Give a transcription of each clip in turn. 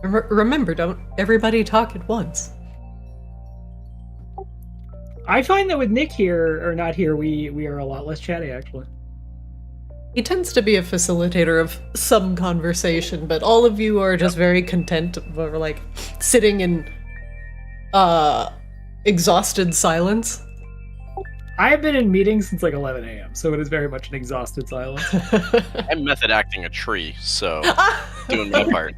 Remember, don't everybody talk at once. I find that with Nick here, or not here, we are a lot less chatty, actually. He tends to be a facilitator of some conversation, but all of you are just very content, or like sitting in exhausted silence. I have been in meetings since like 11 a.m., so it is very much an exhausted silence. I'm method acting a tree, so doing my part.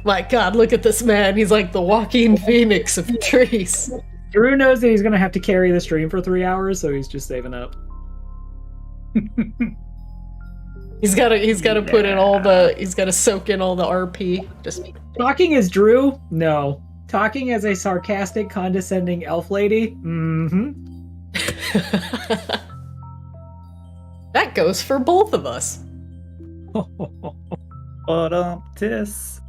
My God, look at this man. He's like the walking phoenix of trees. Drew knows that he's going to have to carry the stream for 3 hours, so he's just saving up. He's got to put in all the. He's got to soak in all the RP. Just talking as Drew? No. Talking as a sarcastic, condescending elf lady? Mm-hmm. That goes for both of us. Tis.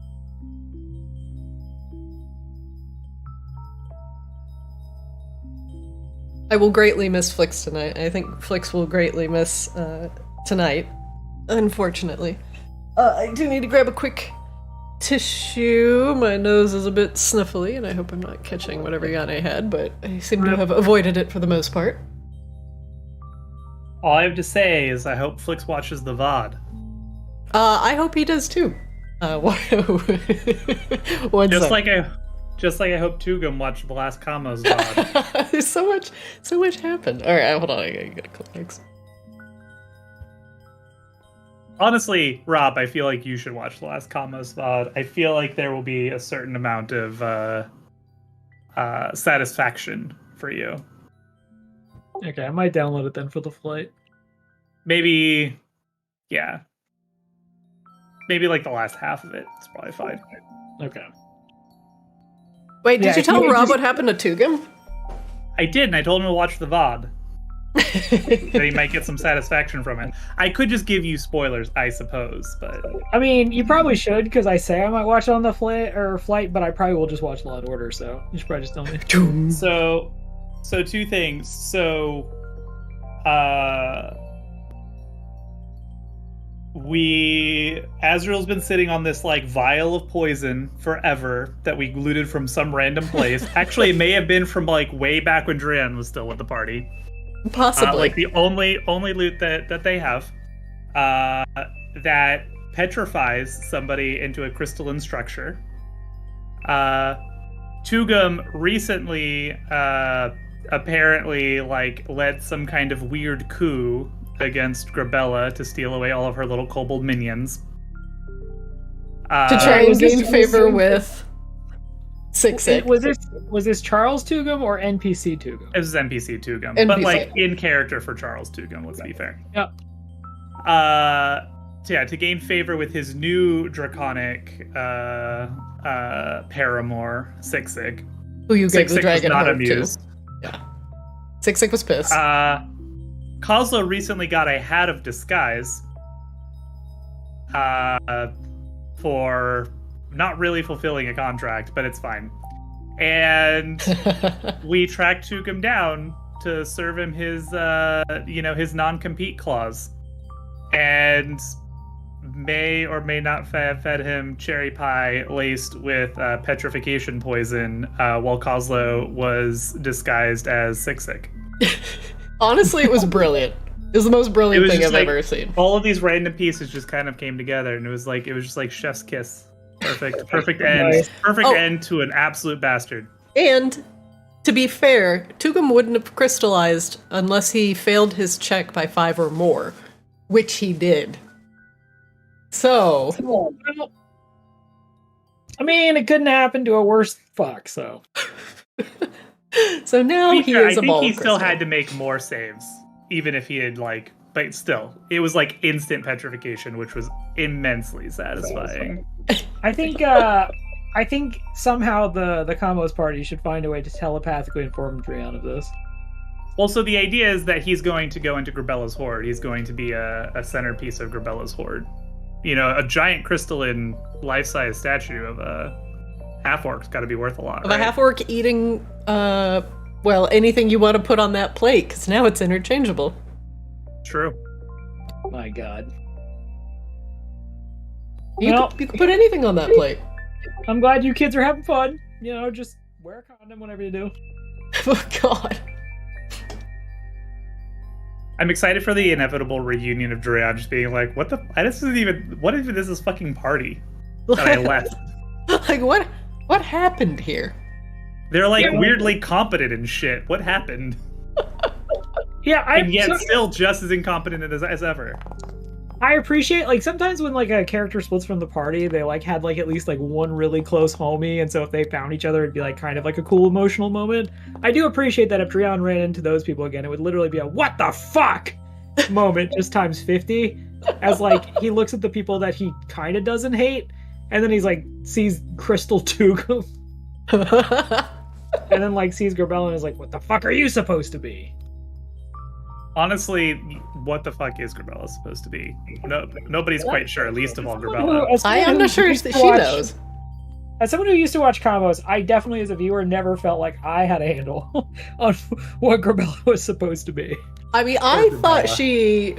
I will greatly miss Flix tonight. I think Flix will greatly miss tonight, unfortunately. I do need to grab a quick tissue. My nose is a bit sniffly, and I hope I'm not catching whatever yawn I had, but I seem to have avoided it for the most part. All I have to say is I hope Flix watches the VOD. I hope he does too. Just like I hope Tugum watched the last Kamos VOD. There's so much happened. All right, hold on. I gotta click next. Honestly, Rob, I feel like you should watch the last Kamos VOD. I feel like there will be a certain amount of satisfaction for you. Okay, I might download it then for the flight. Maybe, yeah. Maybe like the last half of it. It's probably fine. Okay. Wait, did you tell Rob what happened to Tugum? I did, and I told him to watch the VOD. That he might get some satisfaction from it. I could just give you spoilers, I suppose, but I mean, you probably should, because I say I might watch it on the flight, but I probably will just watch Law and Order, so you should probably just tell me. So two things. So, Azrael's been sitting on this like vial of poison forever that we looted from some random place. Actually, it may have been from like way back when Drian was still with the party. Possibly. Like the only loot that they have that petrifies somebody into a crystalline structure. Tugum recently apparently like led some kind of weird coup against Grabella to steal away all of her little kobold minions. To try and gain favor with Six. Was this Charles Tugum or NPC Tugum? It was NPC Tugum, NPC. but like in character for Charles Tugum. Let's be fair. Yep. So yeah, to gain favor with his new draconic paramour, Six. Who you gave the dragon was not hope amused. to. Yeah. Six was pissed. Kozlo recently got a hat of disguise for not really fulfilling a contract, but it's fine. And we tracked Tugum down to serve him his his non-compete clause, and may or may not have fed him cherry pie laced with petrification poison while Kozlo was disguised as Six. Honestly, it was brilliant. It was the most brilliant thing I've ever seen. All of these random pieces just kind of came together, and it was just like chef's kiss. Perfect end. Nice. Perfect end to an absolute bastard. And to be fair, Tugum wouldn't have crystallized unless he failed his check by 5 or more, which he did. So, I mean, it couldn't happen to a worse fuck. So, so now he is a ball. I think he crystal. still had to make more saves, even if he had but still, it was like instant petrification, which was immensely satisfying. I think somehow the Kamos party should find a way to telepathically inform Drian of this. Well, so the idea is that he's going to go into Grabella's horde. He's going to be a centerpiece of Grabella's horde. You know, a giant crystalline life-size statue of a half-orc's got to be worth a lot. Of a half-orc eating, anything you want to put on that plate, because now it's interchangeable. True. My God. Well, you could put anything on that plate. I'm glad you kids are having fun. You know, just wear a condom whenever you do. Oh God. I'm excited for the inevitable reunion of Dreon just being like, what if this is fucking party that I left? Like, what happened here? They're like weirdly competent and shit. What happened? Yeah, And yet still just as incompetent as ever. I appreciate, like, sometimes when, like, a character splits from the party, they, like, had, like, at least, like, one really close homie, and so if they found each other, it'd be, like, kind of, like, a cool emotional moment. I do appreciate that if Dreon ran into those people again, it would literally be a what the fuck moment, just times 50, as, like, he looks at the people that he kind of doesn't hate, and then he's, like, sees Crystal Tugum, and then, like, sees Grabella and is like, what the fuck are you supposed to be? Honestly, what the fuck is Grabella supposed to be? No, nobody's quite sure, least of all Grabella. I'm not sure that she knows. As someone who used to watch combos, I definitely, as a viewer, never felt like I had a handle on what Grabella was supposed to be. I mean, I thought she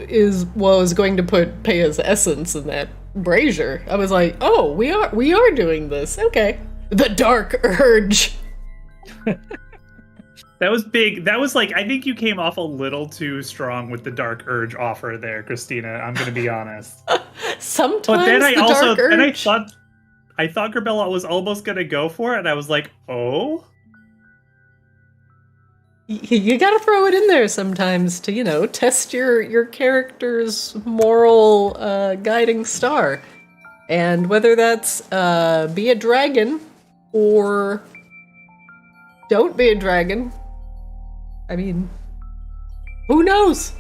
was going to put Pea's essence in that brazier. I was like, oh, we are doing this. Okay. The dark urge. That was big. That was like, I think you came off a little too strong with the dark urge offer there, Christina. I'm going to be honest. Sometimes but then dark urge. I thought Grabella was almost going to go for it, and I was like, oh? You gotta throw it in there sometimes to, you know, test your character's moral guiding star. And whether that's be a dragon or don't be a dragon, I mean, who knows?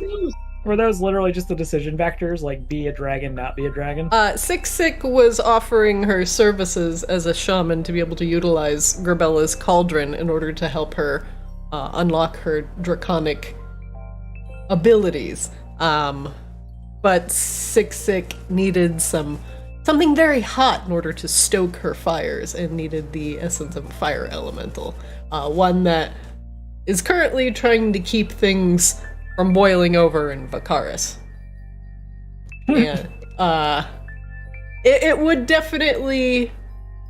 Were those literally just the decision vectors, like be a dragon, not be a dragon? Sik was offering her services as a shaman to be able to utilize Grabella's cauldron in order to help her unlock her draconic abilities. But Sik needed something very hot in order to stoke her fires and needed the essence of a fire elemental. One that is currently trying to keep things from boiling over in Vakaris. And it would definitely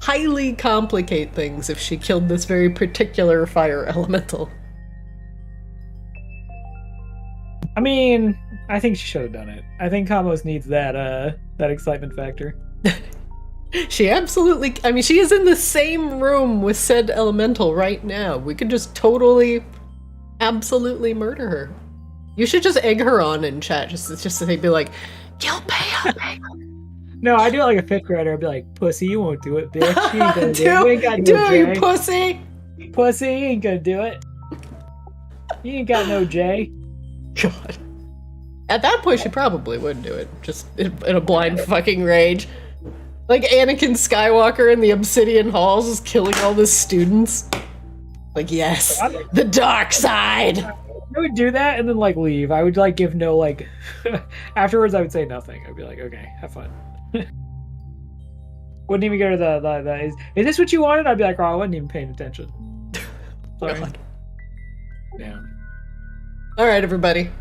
highly complicate things if she killed this very particular fire elemental. I mean, I think she should have done it. I think Kamos needs that excitement factor. She absolutely, I mean, she is in the same room with said elemental right now. We could just totally, absolutely murder her. You should just egg her on in chat, just so they'd be like, kill Pay. No, I do it like a 5th grader. I'd be like, pussy, you won't do it, bitch. You ain't gonna do it. You ain't got do no you J. pussy? Pussy, you ain't gonna do it. You ain't got no J. God. At that point, she probably would do it, just in a blind fucking rage. Like Anakin Skywalker in the Obsidian Halls is killing all the students. Like, yes, the dark side! I would do that and then, like, leave. I would, like, give no, like... Afterwards, I would say nothing. I'd be like, okay, have fun. Wouldn't even go to the is this what you wanted? I'd be like, oh, I wasn't even paying attention. Sorry. God. Yeah. Alright, everybody.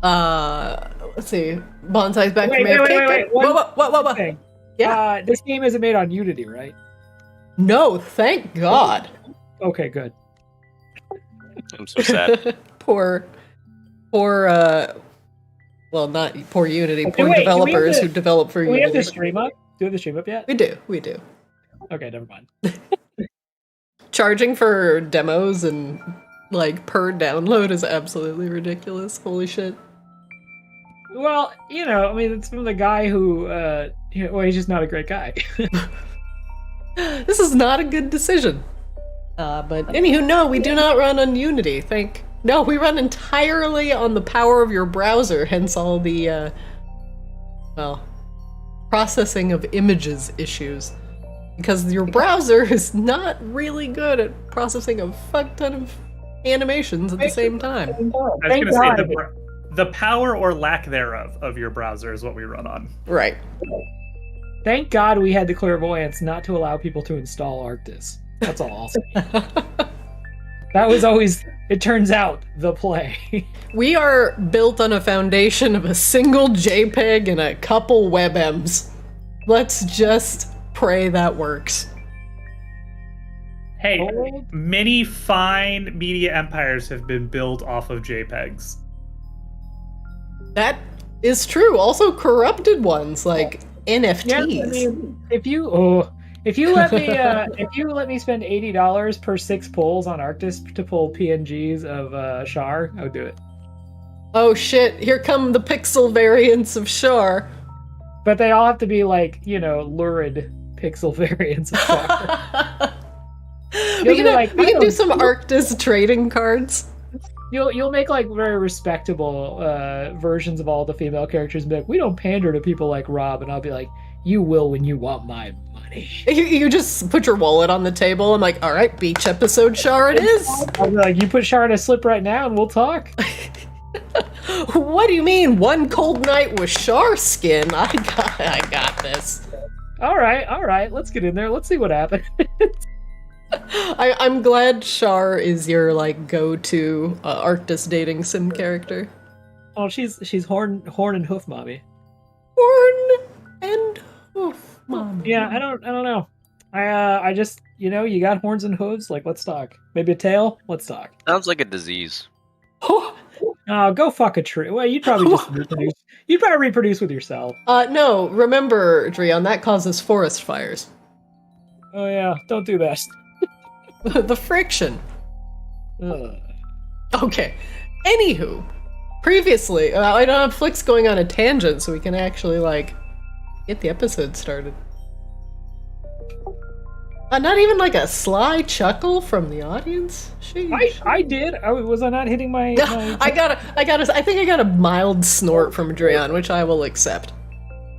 Let's see. Bonsai's back from AFK. Wait. What? Thing. Yeah. This game isn't made on Unity, right? No, thank God. Okay, good. I'm so sad. Poor, well, not poor Unity, poor Wait, developers who develop for Do we have Unity. the stream up? Do we have the stream up yet? We do. Okay, never mind. Charging for demos and, like, per download is absolutely ridiculous. Holy shit. Well, you know, I mean, it's from the guy who, he's just not a great guy. This is not a good decision. But anywho, no, we do not run on Unity. No, we run entirely on the power of your browser, hence all the, processing of images issues. Because your browser is not really good at processing a fuck ton of animations at the same time. I was going to say, the power or lack thereof of your browser is what we run on. Right. Thank God we had the clairvoyance not to allow people to install Arctis. That's all I'll say. That was always, it turns out, the play. We are built on a foundation of a single JPEG and a couple WebMs. Let's just pray that works. Hey, many fine media empires have been built off of JPEGs. That is true. Also corrupted ones like NFTs. Yeah, I mean, if you let me spend $80 per 6 pulls on Arctis to pull PNGs of Char, I would do it. Oh shit, here come the pixel variants of Char. But they all have to be like, lurid pixel variants of Char. We can do some Arctis trading cards. You'll make like very respectable versions of all the female characters and be like, we don't pander to people like Rob, and I'll be like, you will when you want my money. You just put your wallet on the table. I'm like, all right, beach episode Char it is. I'll be like, you put Char in a slip right now and we'll talk. What do you mean? One cold night with Char skin? I got this. All right. Let's get in there. Let's see what happens. I'm glad Char is your like go-to Arctis dating sim character. Oh, she's horn and hoof mommy. Horn and hoof mommy. Yeah, I don't know. I just you got horns and hooves. Like, let's talk. Maybe a tail. Let's talk. Sounds like a disease. Oh, go fuck a tree. Well, you'd probably just reproduce. You'd probably reproduce with yourself. No. Remember, Dreon, that causes forest fires. Oh yeah, don't do that. The friction. Ugh. Okay. Anywho, previously, I don't have Flicks going on a tangent, so we can actually like get the episode started. Not even like a sly chuckle from the audience. Sheesh. I did. Was I not hitting my? I think I got a mild snort from Dreon, which I will accept.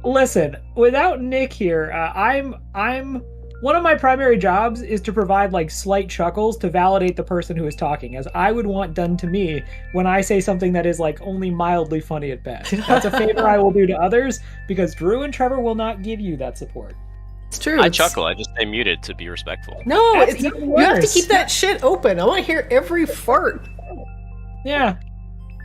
Listen, without Nick here, I'm one of my primary jobs is to provide like slight chuckles to validate the person who is talking, as I would want done to me when I say something that is like only mildly funny at best. That's a favor I will do to others because Drew and Trevor will not give you that support. It's true. I chuckle. I just stay muted to be respectful. No, you have to keep that shit open. I want to hear every fart. Yeah.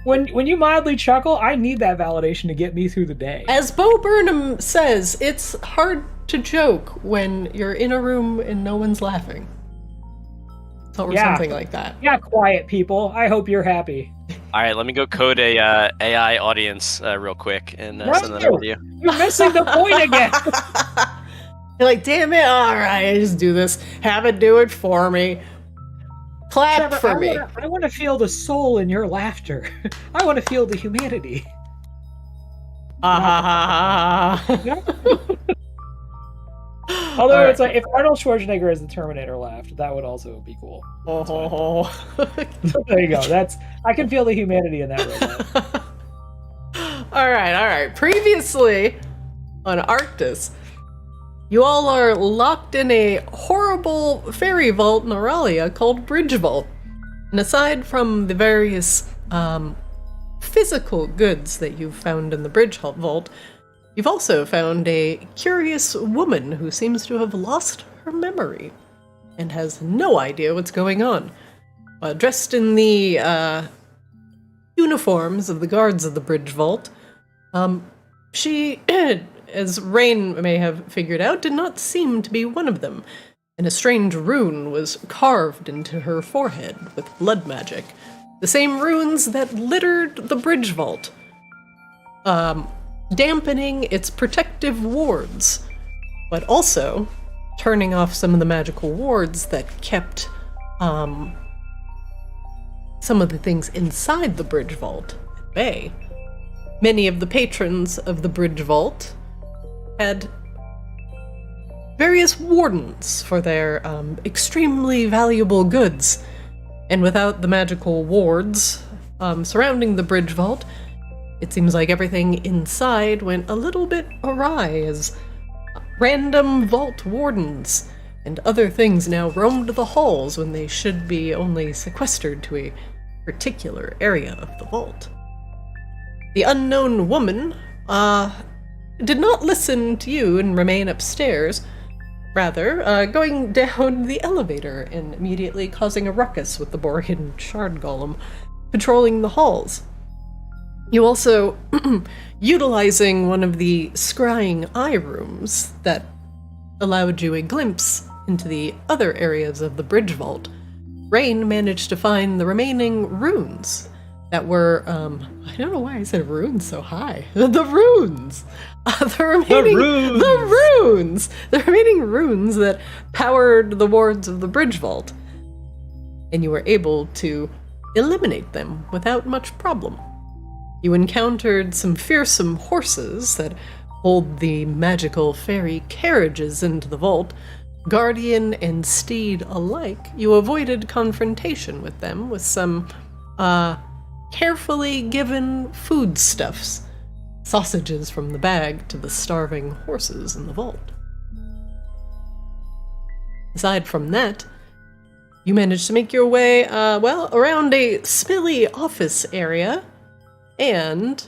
When you mildly chuckle, I need that validation to get me through the day. As Bo Burnham says, it's hard to joke when you're in a room and no one's laughing. Or something like that. Yeah, quiet people. I hope you're happy. All right, let me go code a AI audience real quick and send that over to you. You're missing the point again. You're like, damn it, alright, just do this. Have it do it for me. Clap Trevor, for me. I want to feel the soul in your laughter. I want to feel the humanity. Although it's like, if Arnold Schwarzenegger as the Terminator laughed, that would also be cool. There you go. I can feel the humanity in that right now. Alright. Previously on Arctis, you all are locked in a horrible fairy vault in Auralia called Bridge Vault. And aside from the various physical goods that you've found in the Bridge Vault, you've also found a curious woman who seems to have lost her memory and has no idea what's going on. Dressed in the uniforms of the guards of the Bridge Vault, she, as Rain may have figured out, did not seem to be one of them, and a strange rune was carved into her forehead with blood magic. The same runes that littered the Bridge Vault, dampening its protective wards, but also turning off some of the magical wards that kept some of the things inside the Bridge Vault at bay. Many of the patrons of the Bridge Vault had various wardens for their extremely valuable goods, and without the magical wards surrounding the Bridge Vault, it seems like everything inside went a little bit awry as random vault wardens and other things now roamed the halls when they should be only sequestered to a particular area of the vault. The unknown woman did not listen to you and remain upstairs, rather going down the elevator and immediately causing a ruckus with the Borean Shard Golem patrolling the halls. You also, utilizing one of the scrying eye rooms that allowed you a glimpse into the other areas of the bridge vault, Rain managed to find the remaining runes that were, I don't know why I said runes so high. The runes! The remaining runes that powered the wards of the bridge vault. And you were able to eliminate them without much problem. You encountered some fearsome horses that pulled the magical fairy carriages into the vault. Guardian and steed alike, you avoided confrontation with them with some, carefully given foodstuffs. Sausages from the bag to the starving horses in the vault. Aside from that, you managed to make your way, around a smelly office area, and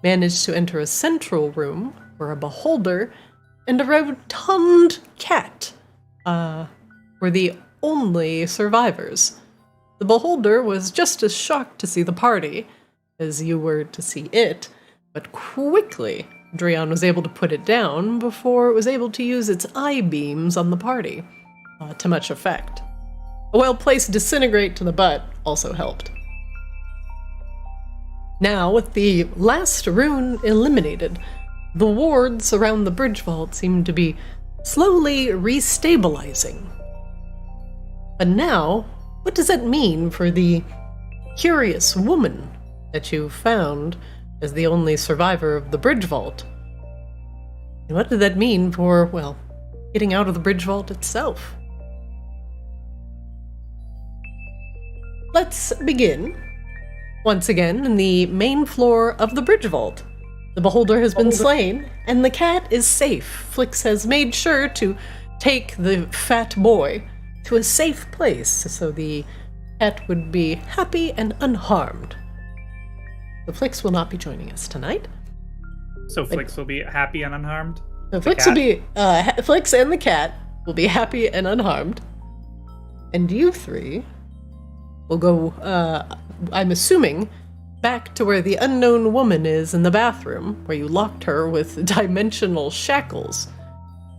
managed to enter a central room where a beholder and a rotund cat were the only survivors. The beholder was just as shocked to see the party as you were to see it, but quickly Dreon was able to put it down before it was able to use its eye beams on the party, to much effect. A well-placed disintegrate to the butt also helped. Now, with the last rune eliminated, the wards around the bridge vault seemed to be slowly restabilizing. But now, what does that mean for the curious woman that you found as the only survivor of the bridge vault? And what did that mean for, well, getting out of the bridge vault itself? Let's begin, once again, in the main floor of the bridge vault. The beholder has been slain, and the cat is safe. Flix has made sure to take the fat boy to a safe place so the cat would be happy and unharmed. The Flix will not be joining us tonight. So Flix will be happy and unharmed? So Flix will be, Flix and the cat will be happy and unharmed. And you three will go, I'm assuming, back to where the unknown woman is in the bathroom, where you locked her with dimensional shackles,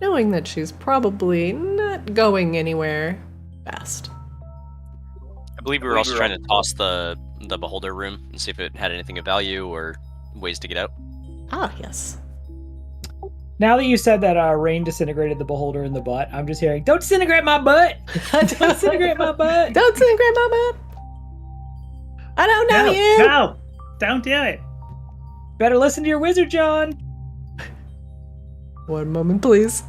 knowing that she's probably not going anywhere fast. I believe we were also trying to toss the beholder room and see if it had anything of value or ways to get out. Ah, yes. Now that you said that Rain disintegrated the beholder in the butt, I'm just hearing, don't disintegrate my butt! Don't disintegrate my butt! Don't disintegrate my butt! I don't know you! No! Don't do it! Better listen to your wizard, John! One moment, please.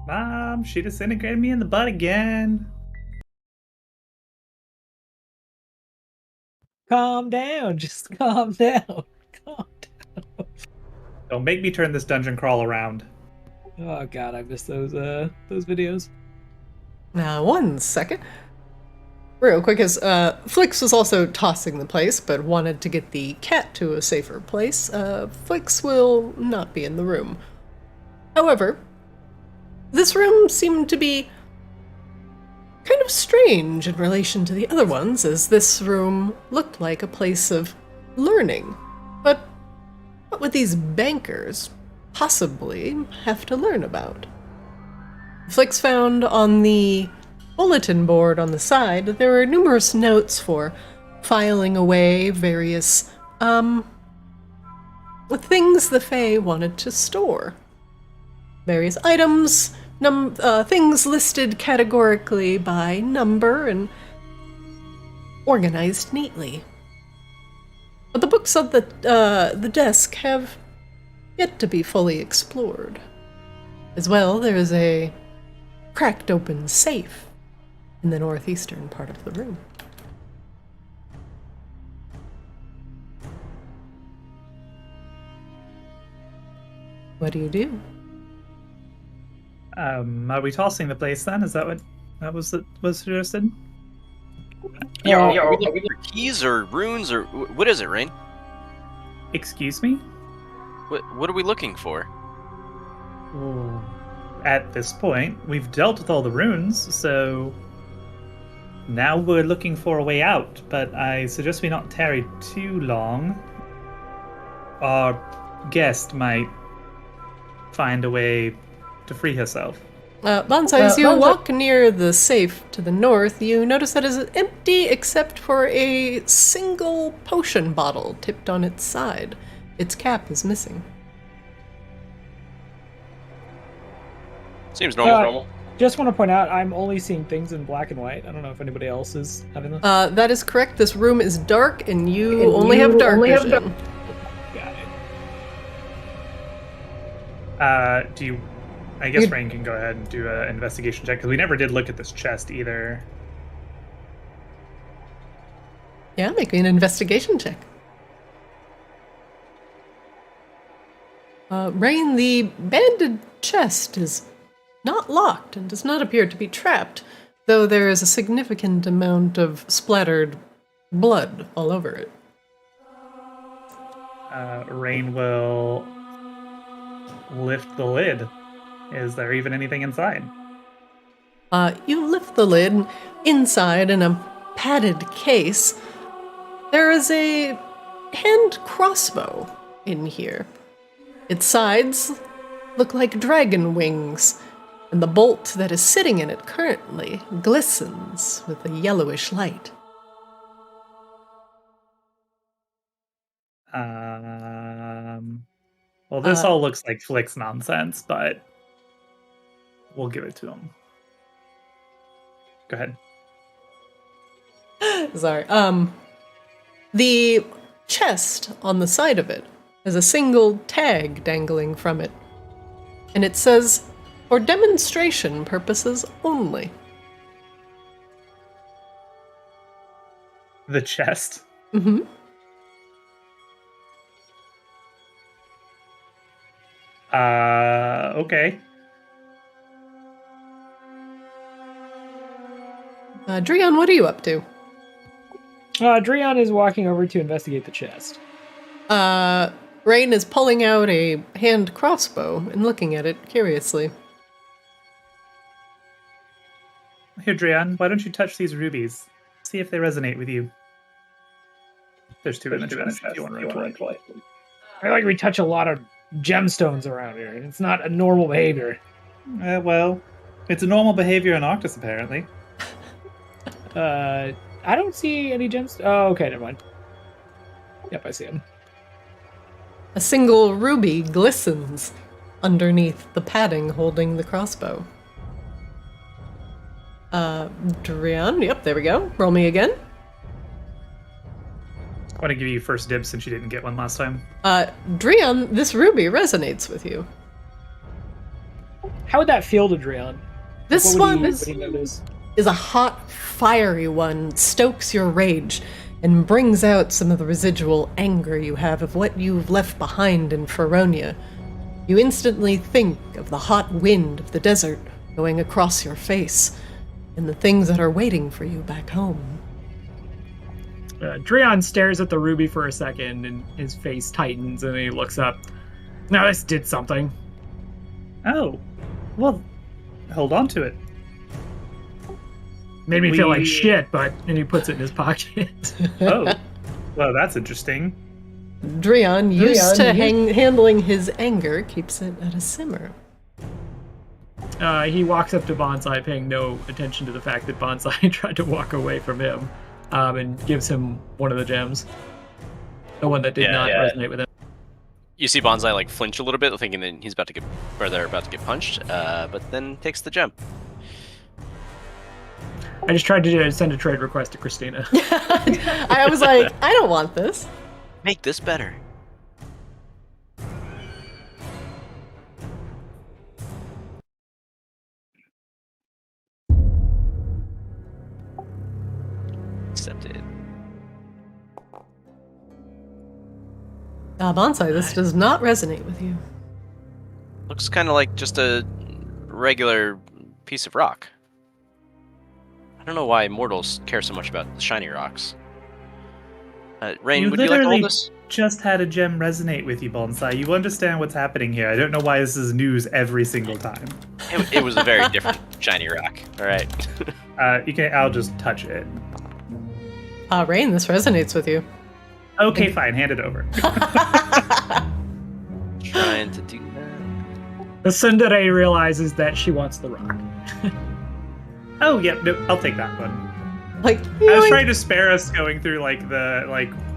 Mom, she disintegrated me in the butt again. Calm down, just calm down. Calm down. Don't make me turn this dungeon crawl around. Oh god, I miss those videos. Now, one second. Real quick, as Flix was also tossing the place, but wanted to get the cat to a safer place, Flix will not be in the room. However, this room seemed to be kind of strange in relation to the other ones, as this room looked like a place of learning. But what would these bankers possibly have to learn about? Flix found on the bulletin board on the side that there were numerous notes for filing away various, things the Fae wanted to store. Various items, things listed categorically by number and organized neatly. But the books on the desk have yet to be fully explored. As well, there is a cracked open safe in the northeastern part of the room. What do you do? Are we tossing the place then? Is that what was suggested? Yeah, are we looking for keys or runes or what is it, Rain? Excuse me? What are we looking for? Ooh. At this point, we've dealt with all the runes, so now we're looking for a way out, but I suggest we not tarry too long. our guest might find a way to free herself. Bonsai, as you walk near the safe to the north, you notice that it is empty except for a single potion bottle tipped on its side. Its cap is missing. Seems normal. Just want to point out, I'm only seeing things in black and white. I don't know if anybody else is having this. That is correct. This room is dark, and you only have dark vision. Got it. Do you... I guess Rain can go ahead and do an investigation check, because we never did look at this chest either. Yeah, make me an investigation check. Rain, the banded chest is not locked and does not appear to be trapped, though there is a significant amount of splattered blood all over it. Rain will lift the lid. Is there even anything inside? You lift the lid, and inside, in a padded case, there is a hand crossbow in here. Its sides look like dragon wings, and the bolt that is sitting in it currently glistens with a yellowish light. Well, this all looks like Flick's nonsense, but we'll give it to him. Go ahead. Sorry. The chest on the side of it has a single tag dangling from it, and it says, "For demonstration purposes only." The chest? Mm-hmm. Okay. Drion, what are you up to? Drion is walking over to investigate the chest. Rain is pulling out a hand crossbow and looking at it curiously. Here, Drion, why don't you touch these rubies? See if they resonate with you. There's two in the chest. If you want to roll. I feel like we touch a lot of gemstones around here. It's not a normal behavior. Well, it's a normal behavior in Arctis, apparently. I don't see any gems. Oh, okay, never mind. Yep, I see them. A single ruby glistens underneath the padding holding the crossbow. Drion, yep, there we go. Roll me again. I want to give you first dibs since you didn't get one last time. Drion, this ruby resonates with you. How would that feel to Drion? This What one would he notice? is a hot, fiery one, stokes your rage, and brings out some of the residual anger you have of what you've left behind in Feronia. You instantly think of the hot wind of the desert going across your face, and the things that are waiting for you back home. Drion stares at the ruby for a second, and his face tightens, and then he looks up. Now this did something. Oh, well, hold on to it. Made me feel like shit, but and he puts it in his pocket. Oh, well, that's interesting. Drion, used to handling his anger, keeps it at a simmer. He walks up to Bonsai, paying no attention to the fact that Bonsai tried to walk away from him, and gives him one of the gems. The one that did not resonate with him. You see Bonsai like flinch a little bit, thinking that he's about to get, or they're about to get punched, but then takes the gem. I just tried to send a trade request to Christina. I was like, I don't want this. Make this better. Accepted. Bonsai, this does not resonate with you. Looks kind of like just a regular piece of rock. I don't know why mortals care so much about the shiny rocks. Rain, would you like to hold this? Just had a gem resonate with you, Bonsai. You understand what's happening here. I don't know why this is news every single time. It was a very different shiny rock. All right. I'll just touch it. Rain, this resonates with you. Okay, fine. Hand it over. Trying to do that. The tsundere realizes that she wants the rock. Oh, yeah. No, I'll take that one. Like, I was trying to spare us going through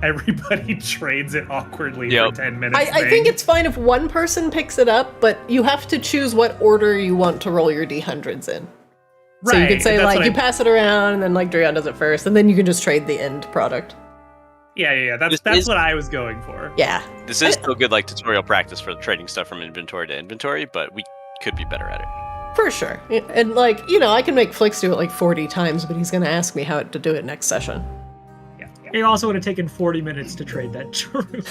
everybody trades it awkwardly Yep. for 10 minutes. I think it's fine if one person picks it up, but you have to choose what order you want to roll your D100s in. So you Right, could say, that's like, what you pass it around, and then, like, Drian does it first, and then you can just trade the end product. Yeah. This That's is- what I was going for. Yeah. This is still good, like tutorial practice for trading stuff from inventory to inventory, but we could be better at it. For sure. And, like, you know, I can make Flix do it, like, 40 times, but he's going to ask me how to do it next session. Yeah. It also would have taken 40 minutes to trade that druid.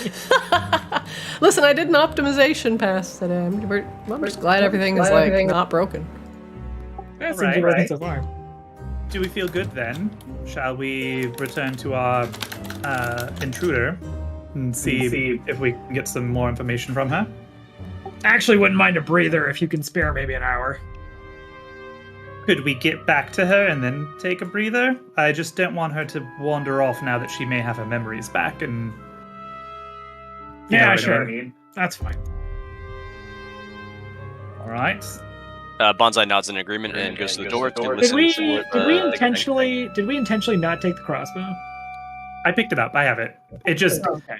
Listen, I did an optimization pass today. I'm just glad everything is, like, not broken. That seems Right, working right. so far. Do we feel good then? Shall we return to our intruder and see if we can get some more information from her? Actually, wouldn't mind a breather if you can spare maybe an hour. Could we get back to her and then take a breather? I just don't want her to wander off now that she may have her memories back and... You know Yeah, what sure. I mean. That's fine. All right. Bonsai nods in agreement and goes to the door to Did listen we to what did we the- intentionally not take the crossbow? I picked it up. I have it. It just... Okay.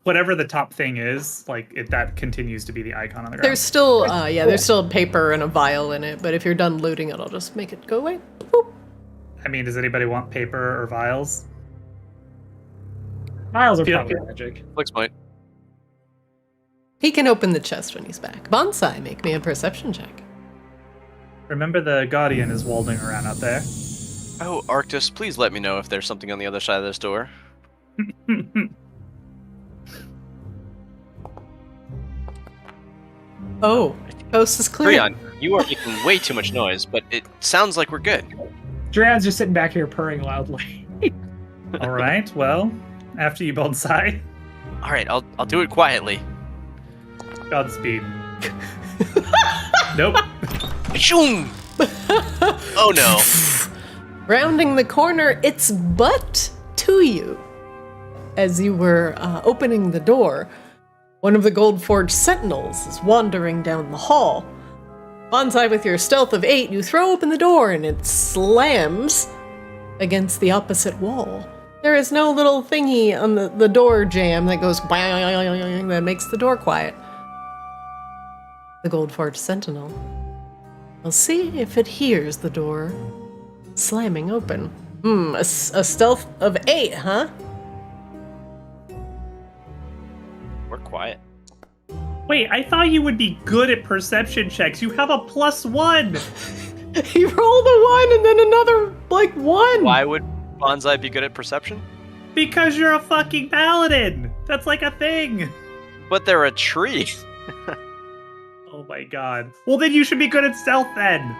Whatever the top thing is, that continues to be the icon on the ground. There's still, there's still paper and a vial in it, but if you're done looting it, I'll just make it go away. Boop. I mean, does anybody want paper or vials? Miles are Feel- probably magic. Flex point. He can open the chest when he's back. Bonsai, make me a perception check. Remember the Guardian is walding around out there. Oh, Arctis, please let me know if there's something on the other side of this door. Oh, coast is clear. Drian, you are making way too much noise, but it sounds like we're good. Drian's just sitting back here purring loudly. All right, well, after you bonsai, All right, I'll do it quietly. Godspeed. Nope. Shoom! Oh no. Rounding the corner, it's but to you. As you were opening the door, one of the Goldforge sentinels is wandering down the hall. Bonsai, with your stealth of 8, you throw open the door and it slams against the opposite wall. There is no little thingy on the door jam that goes bang that makes the door quiet. The Goldforge sentinel. I'll see if it hears the door slamming open. A stealth of 8, huh? We're quiet. Wait, I thought you would be good at perception checks. You have a +1. He rolled a 1 and then another, 1. Why would Bonsai be good at perception? Because you're a fucking paladin. That's like a thing. But they're a tree. Oh my god. Well, then you should be good at stealth then.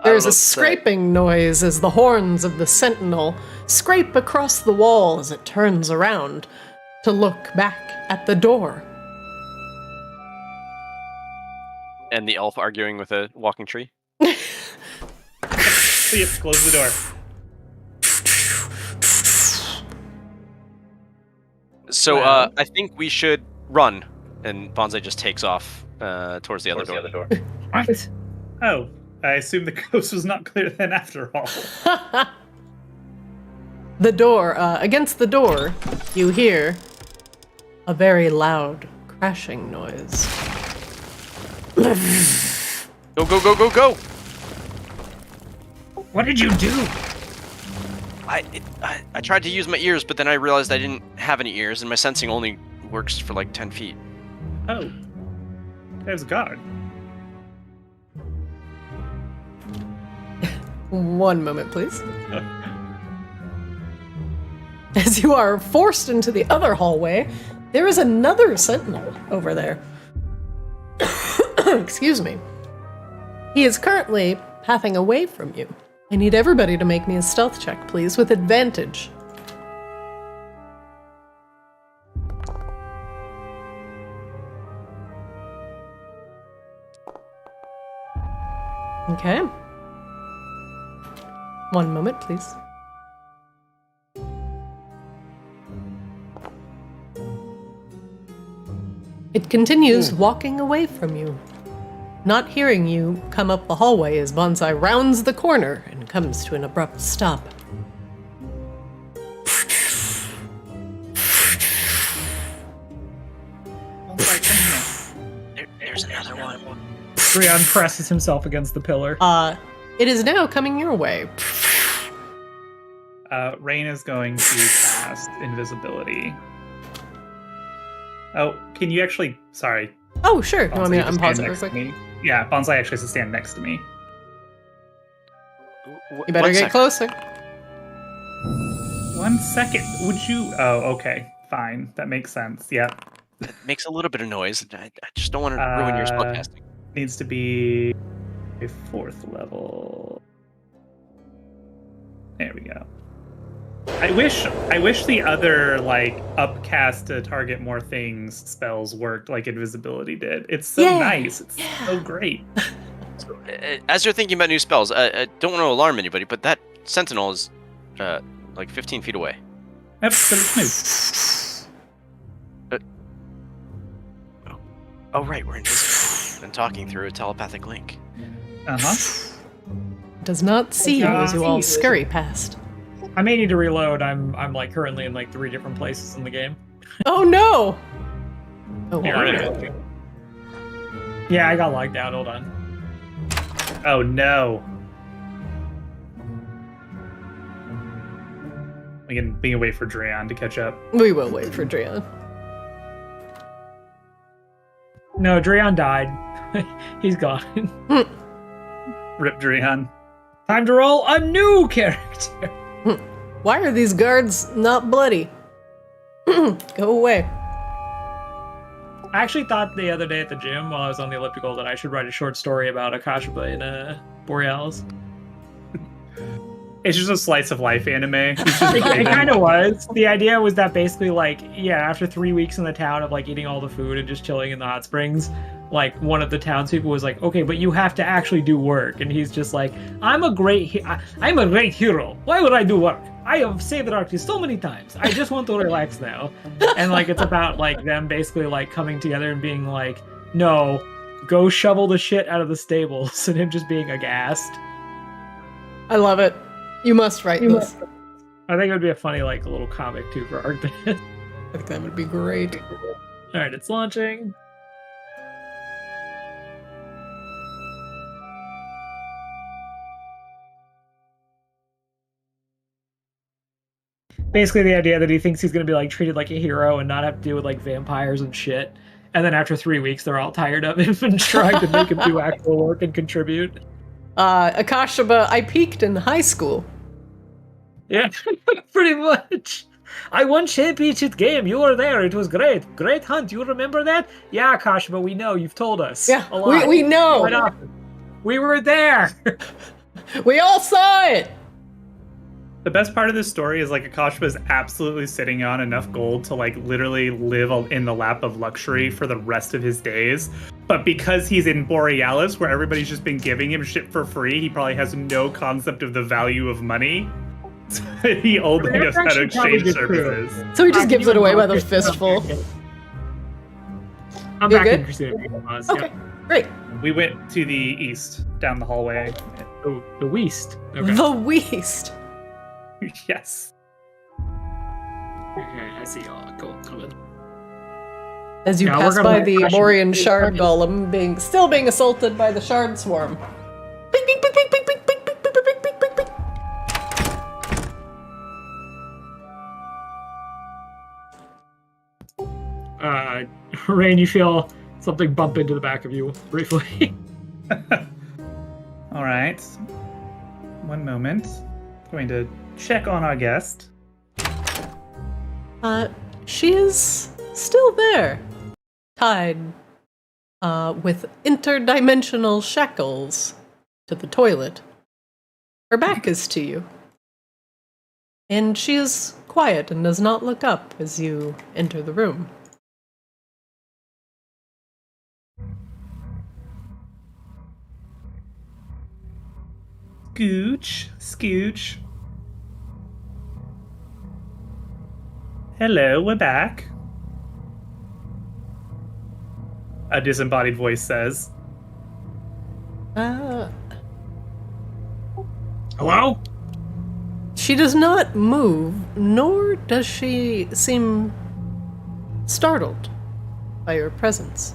There's know a scraping noise as the horns of the sentinel scrape across the wall as it turns around to look back at the door. And the elf arguing with a walking tree. Yep, close the door. So Well. I think we should run. And Bonsai just takes off towards the other door. What? Oh, I assume the coast was not clear then after all. The door, against the door, you hear a very loud crashing noise. Go, go, go, go, go! What did you do? I tried to use my ears, but then I realized I didn't have any ears, and my sensing only works for like 10 feet. Oh. There's a guard. One moment, please. As you are forced into the other hallway, there is another sentinel over there. Excuse me. He is currently pathing away from you. I need everybody to make me a stealth check, please, with advantage. Okay. One moment, please. It continues walking away from you, not hearing you come up the hallway as Bonsai rounds the corner and comes to an abrupt stop. There's another one. Dreon presses himself against the pillar. It is now coming your way. Rain is going to cast invisibility. Oh, can you actually... Sorry. Oh, sure. No, I mean, Bonsai, I'm just pausing stand real next to quick. me. Yeah, Bonsai actually has to stand next to me. You better get closer. 1 second. Would you... Oh, okay. Fine. That makes sense. Yep. Makes a little bit of noise. I just don't want to ruin your spellcasting. Needs to be a 4th level. There we go. I wish the other like upcast to target more things spells worked like invisibility did. It's so nice. It's so great. So, as you're thinking about new spells, I don't want to alarm anybody, but that sentinel is like 15 feet away. Yep, so it's smooth. Oh right, we're invisible and talking through a telepathic link. Uh-huh. Does not see you as you all scurry past. I may need to reload. I'm like currently in like 3 different places in the game. Oh no! Oh, Here, wow. Yeah, I got logged out. Hold on. Oh no. We can wait for Dreon to catch up. We will wait for Dreon. No, Dreon died. He's gone. Rip Dreon. Time to roll a new character. Why are these guards not bloody? Go away. I actually thought the other day at the gym while I was on the elliptical that I should write a short story about Akashaba in Borealis. It's just a slice of life anime. It kind of was. The idea was that basically, like, yeah, after 3 weeks in the town of like eating all the food and just chilling in the hot springs, like one of the townspeople was like, "Okay, but you have to actually do work," and he's just like, I'm a great hero. Why would I do work? I have saved Arctis so many times. I just want to relax now." And like it's about like them basically like coming together and being like, "No, go shovel the shit out of the stables," and him just being aghast. I love it. You must write this. I think it would be a funny like little comic too for Arctis. I think that would be great. All right, it's launching. Basically, the idea that he thinks he's going to be like treated like a hero and not have to deal with like vampires and shit. And then after 3 weeks, they're all tired of him and trying to make him do actual work and contribute. Akashaba, I peaked in high school. Yeah, pretty much. I won championship game. You were there. It was great. Great hunt. You remember that? Yeah, Akashaba, we know. You've told us. Yeah, a lot. we know. Quite often. We were there. We all saw it. The best part of this story is like Akashba is absolutely sitting on enough gold to like literally live in the lap of luxury for the rest of his days. But because he's in Borealis, where everybody's just been giving him shit for free, he probably has no concept of the value of money. He only knows how to exchange services. So he just gives it away by the fistful. I'm You're back good? interested in Oz. Okay, Yep. great. We went to the east, down the hallway. Oh, the Weast. Okay. The Weast. Yes. Okay, I see y'all. Cool. Coming. As you Yeah, pass we're gonna by let the Asher- Amorian shard golem still being assaulted by the shard swarm. Bing, bing, bing, bing, bing, bing, bing, bing, bing, bing, bing, bing, bing. Rain, you feel something bump into the back of you briefly. All right. One moment. Going to check on our guest. She is still there, tied, with interdimensional shackles to the toilet. Her back is to you. And she is quiet and does not look up as you enter the room. Scooch, scooch. Hello, we're back. a disembodied voice says. Hello? She does not move, nor does she seem startled by your presence.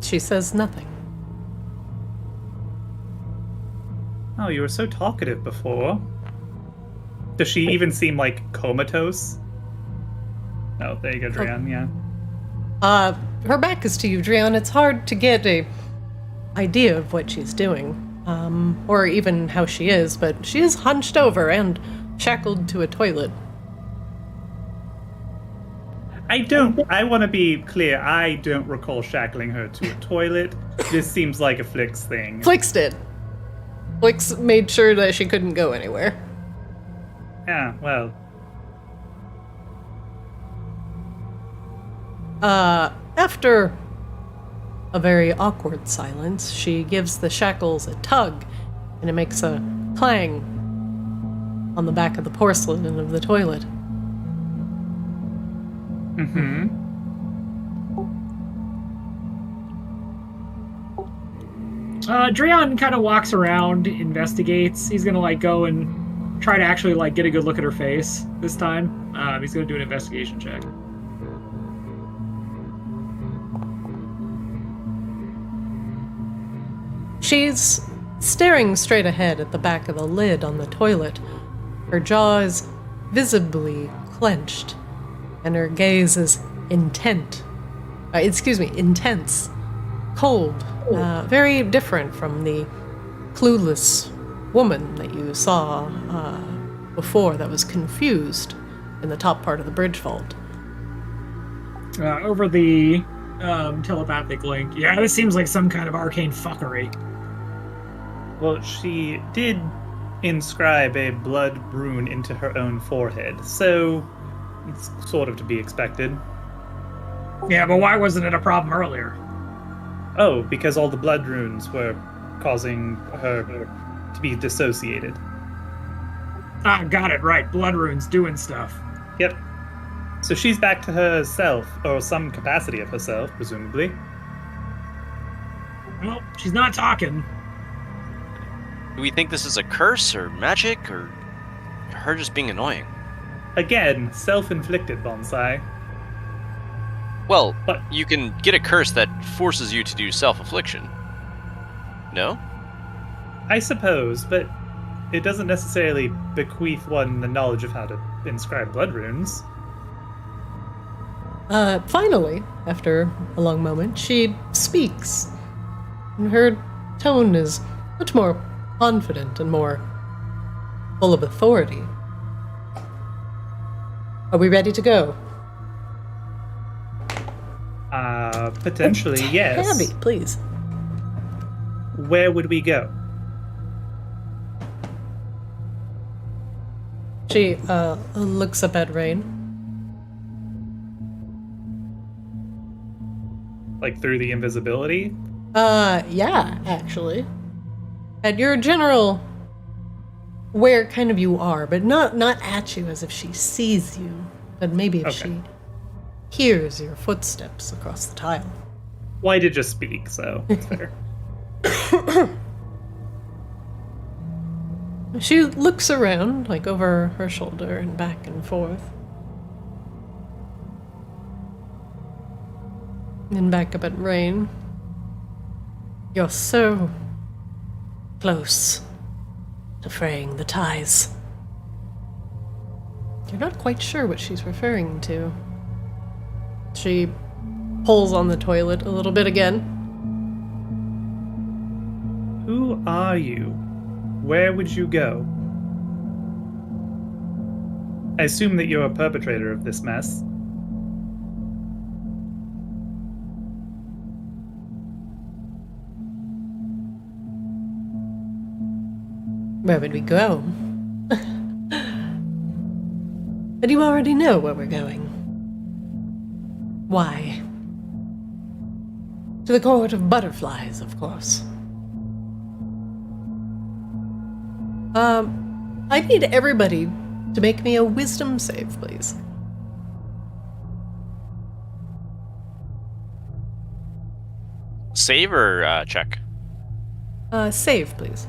She says nothing. Oh, you were so talkative before. Does she even seem like comatose? Oh, there you go, Drian, yeah. Her back is to you, Drian. It's hard to get a idea of what she's doing, or even how she is, but she is hunched over and shackled to a toilet. I want to be clear, I don't recall shackling her to a toilet. This seems like a Flix thing. Flix did. Flix made sure that she couldn't go anywhere. Yeah, well. After a very awkward silence, she gives the shackles a tug, and it makes a clang on the back of the porcelain of the toilet. Mm-hmm. Dreon kind of walks around, investigates. He's gonna like go and try to actually like get a good look at her face this time. He's gonna do an investigation check. She's staring straight ahead at the back of the lid on the toilet. Her jaw is visibly clenched, and her gaze is intense, cold, very different from the clueless woman that you saw before that was confused in the top part of the bridge vault. Over the telepathic link. Yeah, this seems like some kind of arcane fuckery. Well, she did inscribe a blood rune into her own forehead, so it's sort of to be expected. Yeah, but why wasn't it a problem earlier? Oh, because all the blood runes were causing her to be dissociated. Ah, got it, right. Blood runes doing stuff. Yep. So she's back to herself, or some capacity of herself, presumably. Well, she's not talking. Do we think this is a curse or magic or her just being annoying? Again, self-inflicted, Bonsai. Well, But- you can get a curse that forces you to do self-affliction. No? I suppose, but it doesn't necessarily bequeath one the knowledge of how to inscribe blood runes. Finally, after a long moment, she speaks. And her tone is much more confident and more full of authority. Are we ready to go? Potentially, yes. Tabby, please. Where would we go? She looks up at Rain. Like through the invisibility? Yeah, actually. At your general where kind of you are, but not at you as if she sees you, but maybe if Okay. she hears your footsteps across the tile. Well, I did just speak, so it's fair. She looks around, like over her shoulder and back and forth. And back up at Rain. You're so close to fraying the ties. You're not quite sure what she's referring to. She pulls on the toilet a little bit again. Who are you? Where would you go? I assume that you're a perpetrator of this mess. Where would we go? But you already know where we're going. Why? To the court of butterflies, of course. I need everybody to make me a wisdom save, please. Save or check? Save, please.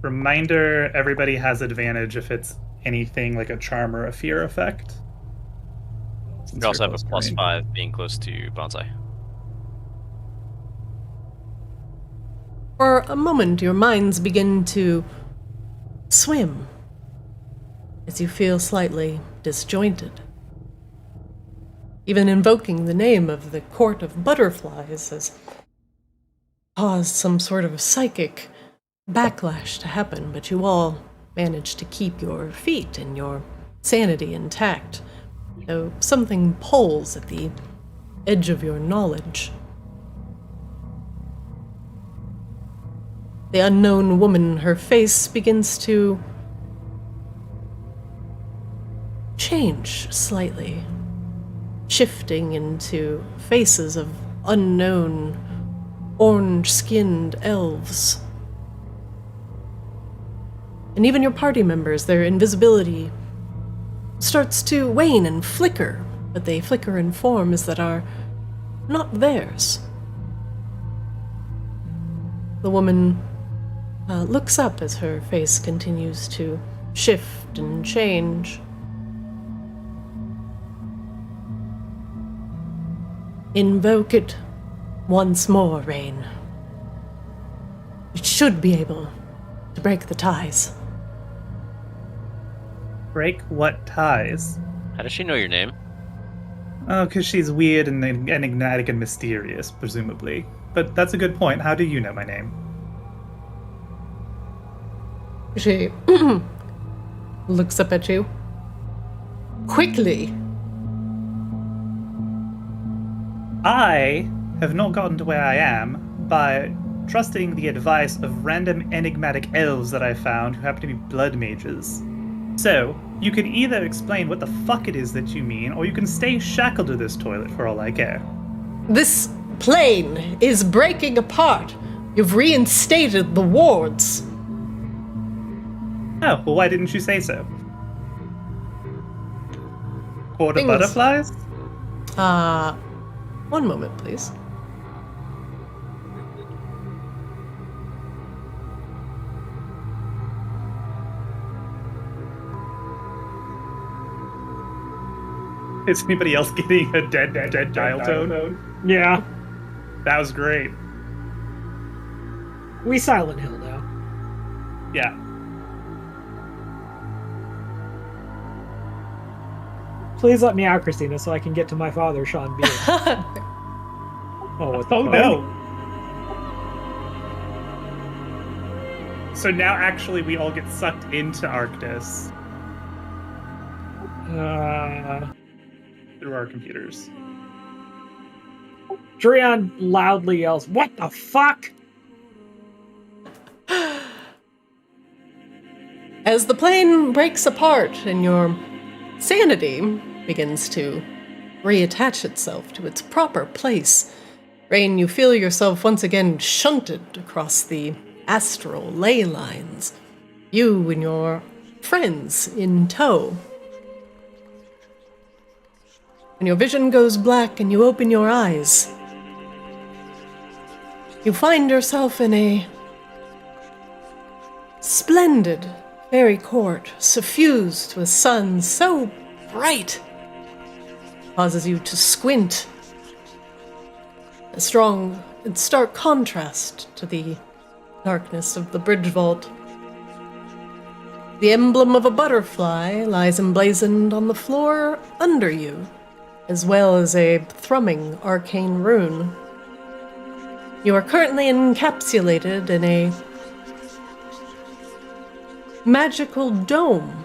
Reminder, everybody has advantage if it's anything like a charm or a fear effect. You also have a close to range. +5 being close to Bonsai. For a moment, your minds begin to swim as you feel slightly disjointed. Even invoking the name of the Court of Butterflies has caused some sort of psychic backlash to happen, but you all manage to keep your feet and your sanity intact, though something pulls at the edge of your knowledge. The unknown woman, her face begins to change slightly, shifting into faces of unknown, orange-skinned elves. And even your party members, their invisibility starts to wane and flicker, but they flicker in forms that are not theirs. The woman looks up as her face continues to shift and change. Invoke it once more, Rain. It should be able to break the ties. Break what ties? How does she know your name? Oh, because she's weird and enigmatic and mysterious, presumably. But that's a good point. How do you know my name? She looks up at you. Quickly! I have not gotten to where I am by trusting the advice of random enigmatic elves that I found who happen to be blood mages. So, you can either explain what the fuck it is that you mean, or you can stay shackled to this toilet for all I care. This plane is breaking apart. You've reinstated the wards. Oh, well, why didn't you say so? Court of Things- butterflies? One moment, please. Is anybody else getting a dead dial tone? Yeah. That was great. We Silent Hill, though. Yeah. Please let me out, Christina, so I can get to my father, Sean Bean. Oh, what the Oh fuck? no! So now actually we all get sucked into Arctis through our computers. Drian loudly yells, "What the fuck?" As the plane breaks apart and your sanity begins to reattach itself to its proper place, Rain, you feel yourself once again shunted across the astral ley lines, you and your friends in tow. When your vision goes black and you open your eyes, you find yourself in a splendid fairy court, suffused with sun so bright, causes you to squint. A strong and stark contrast to the darkness of the bridge vault. The emblem of a butterfly lies emblazoned on the floor under you, as well as a thrumming arcane rune. You are currently encapsulated in a magical dome,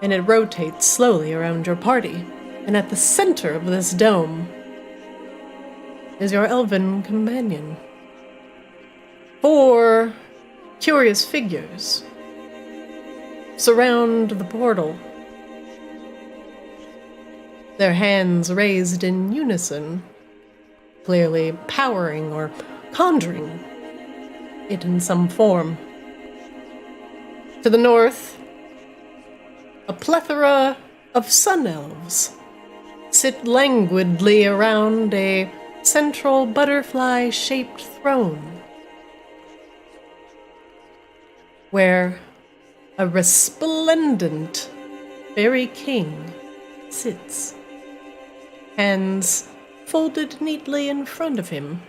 and it rotates slowly around your party. And at the center of this dome is your elven companion. 4 curious figures surround the portal, their hands raised in unison, clearly powering or conjuring it in some form. To the north, a plethora of sun elves sit languidly around a central butterfly-shaped throne, where a resplendent fairy king sits, hands folded neatly in front of him,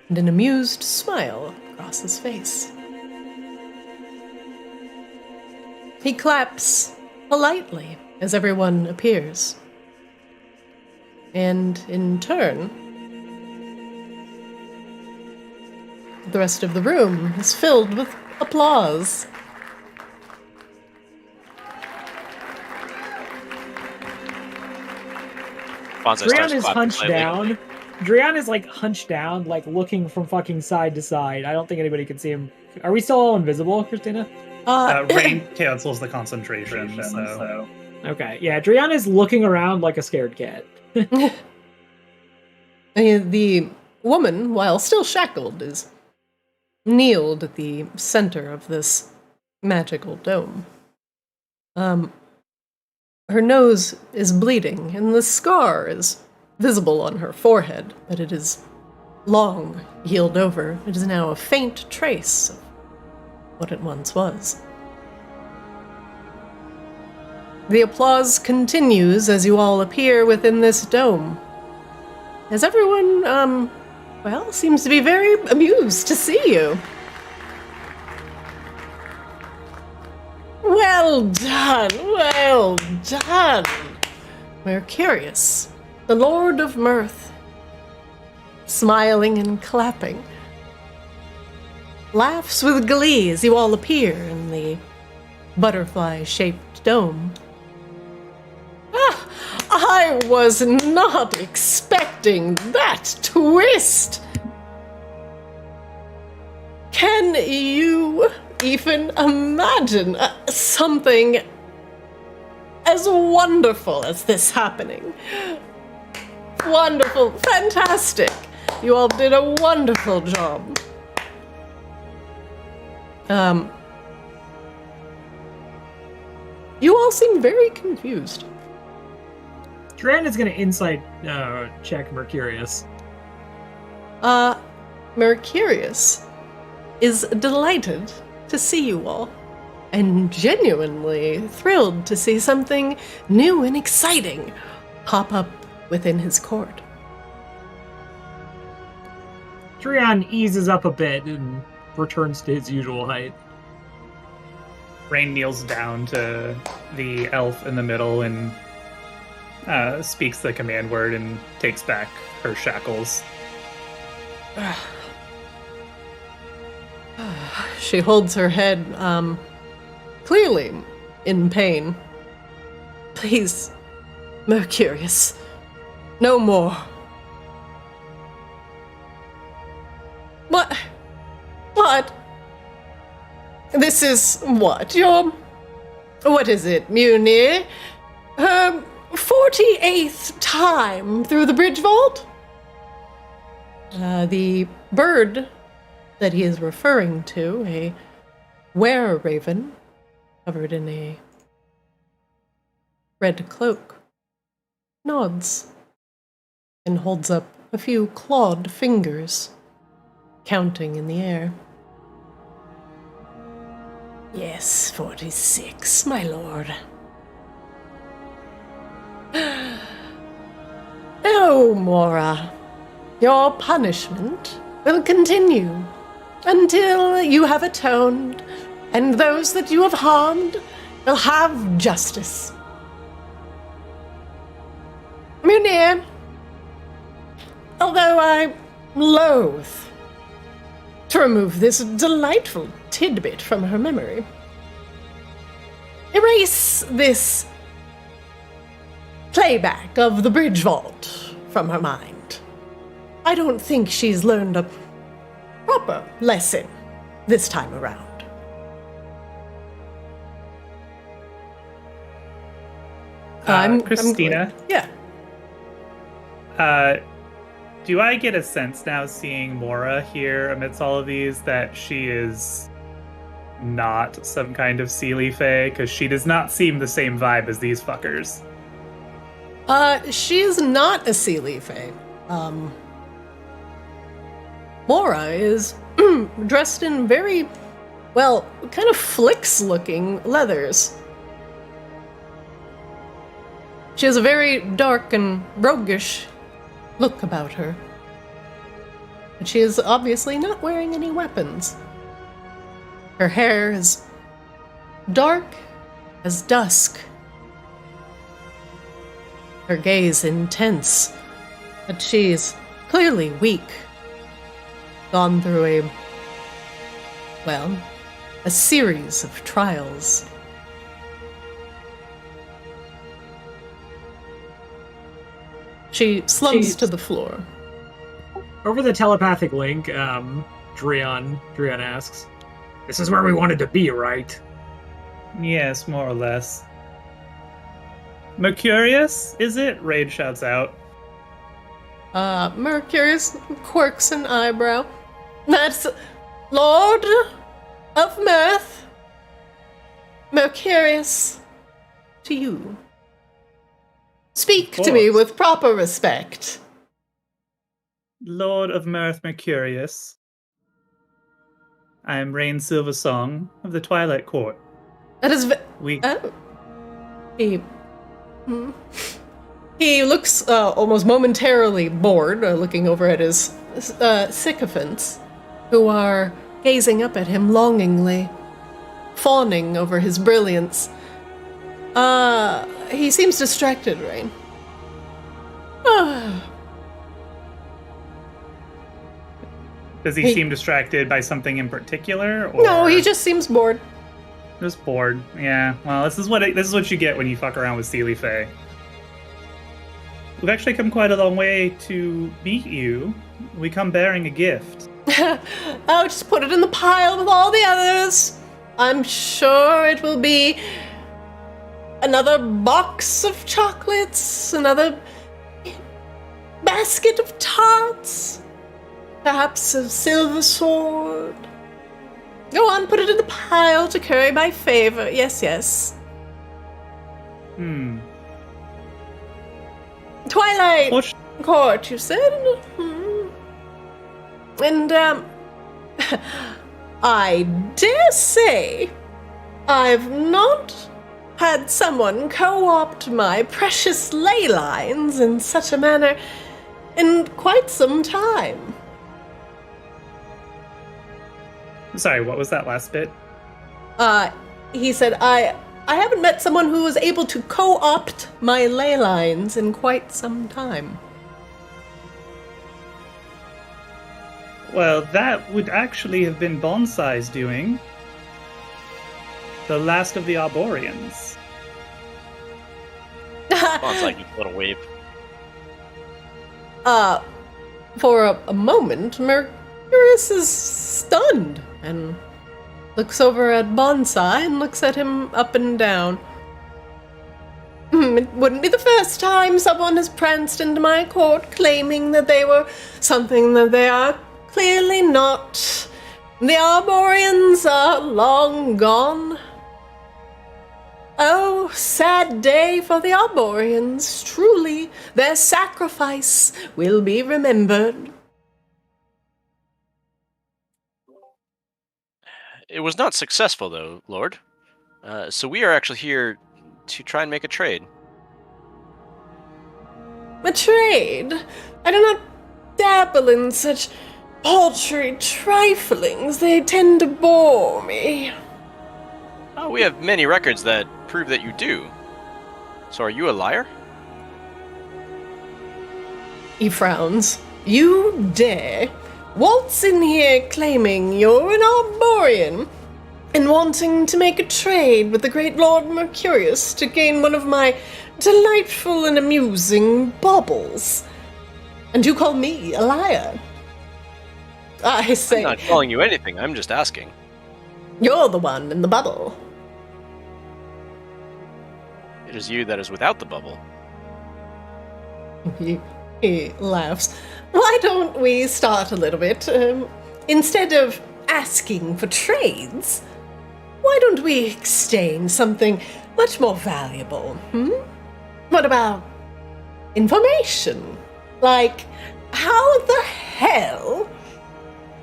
and an amused smile across his face. He claps politely as everyone appears, and in turn, the rest of the room is filled with applause. Bonzo Drian starts is clapping hunched slightly. down. Drian is like hunched down, like looking from fucking side to side. I don't think anybody can see him. Are we still all invisible, Christina? Rain cancels the concentration, so... Okay, yeah, Drian is looking around like a scared cat. The woman, while still shackled, is kneeled at the center of this magical dome. Her nose is bleeding, and the scar is visible on her forehead, but it is long healed over. It is now a faint trace of what it once was. The applause continues as you all appear within this dome, as everyone, well, seems to be very amused to see you. Well done, well done. Mercurius, the Lord of Mirth, smiling and clapping, laughs with glee as you all appear in the butterfly-shaped dome. Ah, I was not expecting that twist. Can you even imagine something as wonderful as this happening? Wonderful, fantastic. You all did a wonderful job. You all seem very confused. Drian is gonna insight check Mercurius. Mercurius is delighted to see you all, and genuinely thrilled to see something new and exciting pop up within his court. Drian eases up a bit and returns to his usual height. Rain kneels down to the elf in the middle and speaks the command word and takes back her shackles. She holds her head, clearly in pain. Please, Mercurius, no more. What? This is what? What is it, Munir? 48th time through the bridge vault? The bird that he is referring to, a were-raven, covered in a red cloak, nods and holds up a few clawed fingers, counting in the air. Yes, 46, my lord. Oh, Mora, your punishment will continue until you have atoned, and those that you have harmed will have justice. Munir, although I loathe to remove this delightful tidbit from her memory, erase this playback of the bridge vault from her mind. I don't think she's learned a proper lesson this time around. Christina? Yeah. Do I get a sense now, seeing Mora here amidst all of these, that she is not some kind of Seelie Fae? Because she does not seem the same vibe as these fuckers. She is not a sea leaf. Mora is dressed in very, well, kind of Flix-looking leathers. She has a very dark and roguish look about her. But she is obviously not wearing any weapons. Her hair is dark as dusk. Her gaze intense, but she's clearly weak. Gone through a series of trials. She slumps to the floor. Over the telepathic link, Drion asks, "This is where we wanted to be, right?" Yes, more or less. Mercurius, is it? Raid shouts out. Mercurius quirks an eyebrow. That's Lord of Mirth. Mercurius, to you. Speak to me with proper respect. Lord of Mirth Mercurius. I am Rain Silversong of the Twilight Court. That is He looks almost momentarily bored, looking over at his sycophants, who are gazing up at him longingly, fawning over his brilliance. He seems distracted, Rain. Does he seem distracted by something in particular? Or No, he just seems bored. just bored. Yeah. Well, this is what you get when you fuck around with Sealy Fae. We've actually come quite a long way to meet you. We come bearing a gift. I'll just put it in the pile with all the others. I'm sure it will be another box of chocolates, another basket of tarts, perhaps a silver sword. Go on, put it in the pile to curry my favor. Yes, yes. Twilight Court, you said? And, I dare say I've not had someone co-opt my precious ley lines in such a manner in quite some time. Sorry, what was that last bit? He said, I haven't met someone who was able to co-opt my ley lines in quite some time. Well, that would actually have been Bonsai's doing. The last of the Arborians. Bonsai gives a little wave. For a moment, Mercurius is stunned and looks over at Bonsai and looks at him up and down. It wouldn't be the first time someone has pranced into my court claiming that they were something that they are clearly not. The Arborians are long gone. Oh, sad day for the Arborians. Truly, their sacrifice will be remembered. It was not successful, though, Lord. So we are actually here to try and make a trade. A trade? I do not dabble in such paltry triflings. They tend to bore me. Oh, we have many records that prove that you do. So are you a liar? He frowns. You dare waltz in here claiming you're an Arborian and wanting to make a trade with the great Lord Mercurius to gain one of my delightful and amusing baubles. And you call me a liar? I say... I'm not calling you anything, I'm just asking. You're the one in the bubble. It is you that is without the bubble. He laughs. Why don't we start a little bit? Instead of asking for trades, why don't we exchange something much more valuable? What about information. Like, how the hell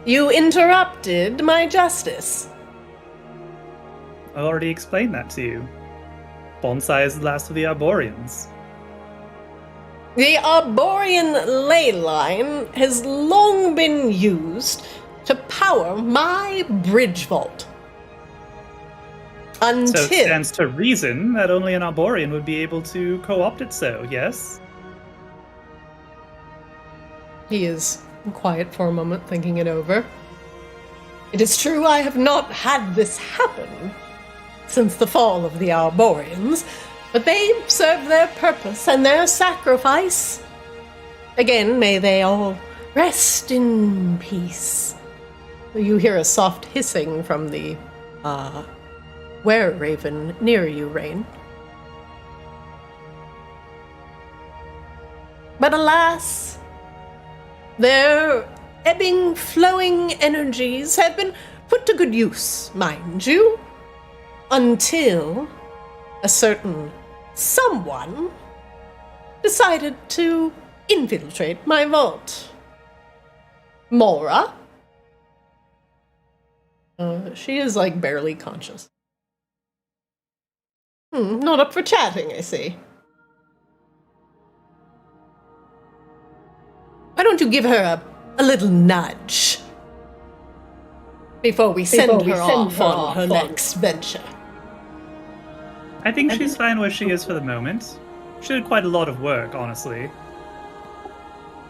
you interrupted my justice? I already explained that to you. Bonsai is the last of the Arborians. The Arborian ley line has long been used to power my bridge vault. So it Until stands to reason that only an Arborian would be able to co-opt it so, yes? he is quiet for a moment, thinking it over. It is true I have not had this happen since the fall of the Arborians, but they served their purpose and their sacrifice. Again, may they all rest in peace. You hear a soft hissing from the, were-raven near you, Rain. But alas, their ebbing, flowing energies have been put to good use, mind you, until a certain someone decided to infiltrate my vault. Mora? She is, like, barely conscious. Not up for chatting, I see. Why don't you give her a little nudge before we send her off on her next venture? I think she's fine where she is for the moment. She did quite a lot of work, honestly.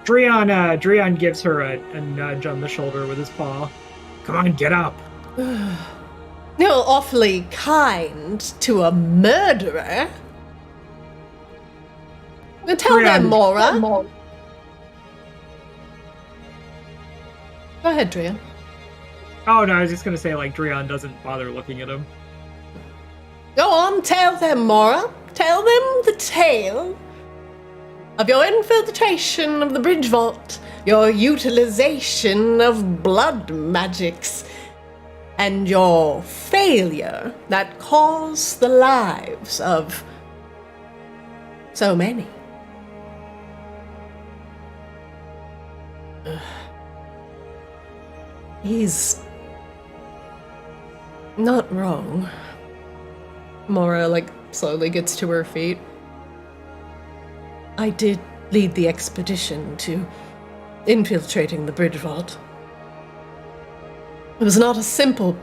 Drion gives her a nudge on the shoulder with his paw. Come on, get up. You're awfully kind to a murderer. Tell them, Mora. Go ahead, Drion. Oh no, I was just gonna say, like, Drion doesn't bother looking at him. Go on, tell them, Mora. Tell them the tale of your infiltration of the bridge vault, your utilization of blood magics, and your failure that caused the lives of so many. He's not wrong. Mora, like, slowly gets to her feet. I did lead the expedition to infiltrating the bridge vault. It was not a simple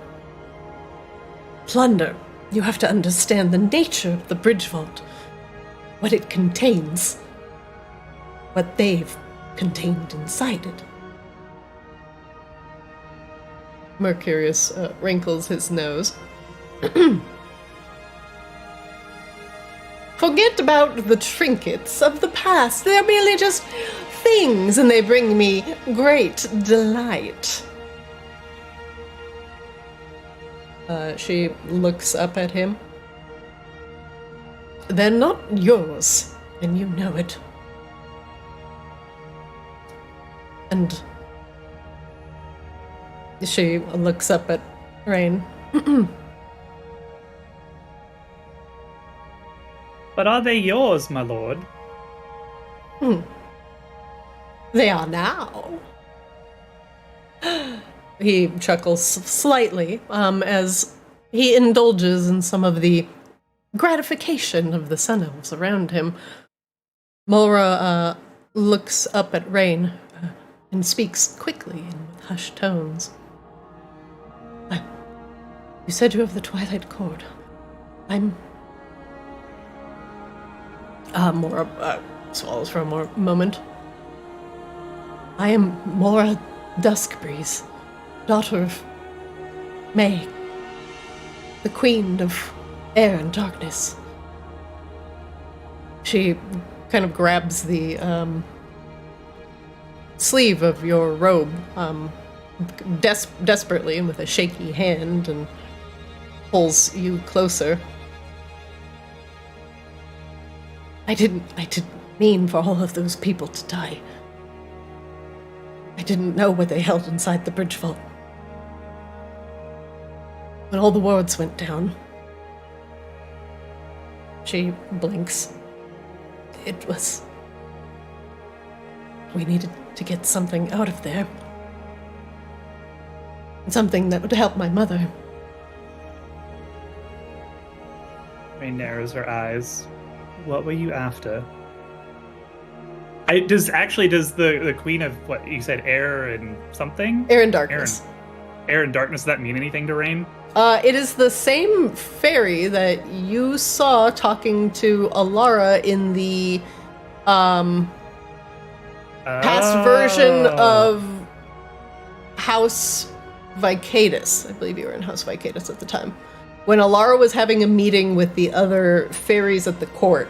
plunder. You have to understand the nature of the bridge vault, what it contains, what they've contained inside it. Mercurius wrinkles his nose. Forget about the trinkets of the past. They're merely just things, and they bring me great delight. She looks up at him. They're not yours, and you know it. And she looks up at Rain. But are they yours, my lord? They are now. He chuckles slightly as he indulges in some of the gratification of the sun elves around him. Mora looks up at Rain and speaks quickly and with hushed tones. You said you have the Twilight Cord. Mora swallows for a moment. I am Mora Duskbreeze, daughter of May, the queen of air and darkness. She kind of grabs the sleeve of your robe desperately and with a shaky hand and pulls you closer. I didn't mean for all of those people to die. I didn't know what they held inside the bridge vault. When all the wards went down, she blinks. It was We needed to get something out of there. Something that would help my mother. Rain narrows her eyes. What were you after? Does the queen of what you said, air and something? Air and darkness. Air and darkness, does that mean anything to Rain? It is the same fairy that you saw talking to Alara in the past version of House Vicatus. I believe you were in House Vicatus at the time. When Alara was having a meeting with the other fairies at the court.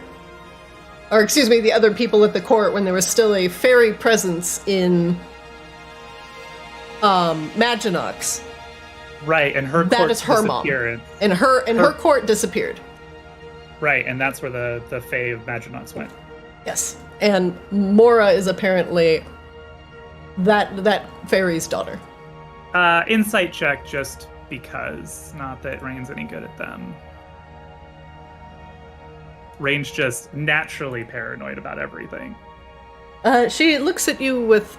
Or, excuse me, the other people at the court when there was still a fairy presence in Maginox. Right, and her That is her mom. And her court disappeared. Right, and that's where the Fae of Maginox went. Yes. And Mora is apparently that fairy's daughter. Insight check just because. Not that Rain's any good at them. Rain's just naturally paranoid about everything. She looks at you with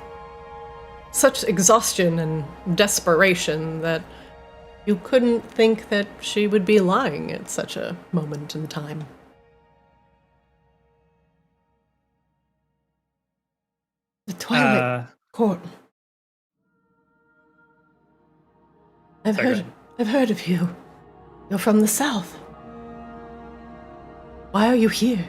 such exhaustion and desperation that you couldn't think that she would be lying at such a moment in time. The Twilight Court. I've heard of you. You're from the south. Why are you here?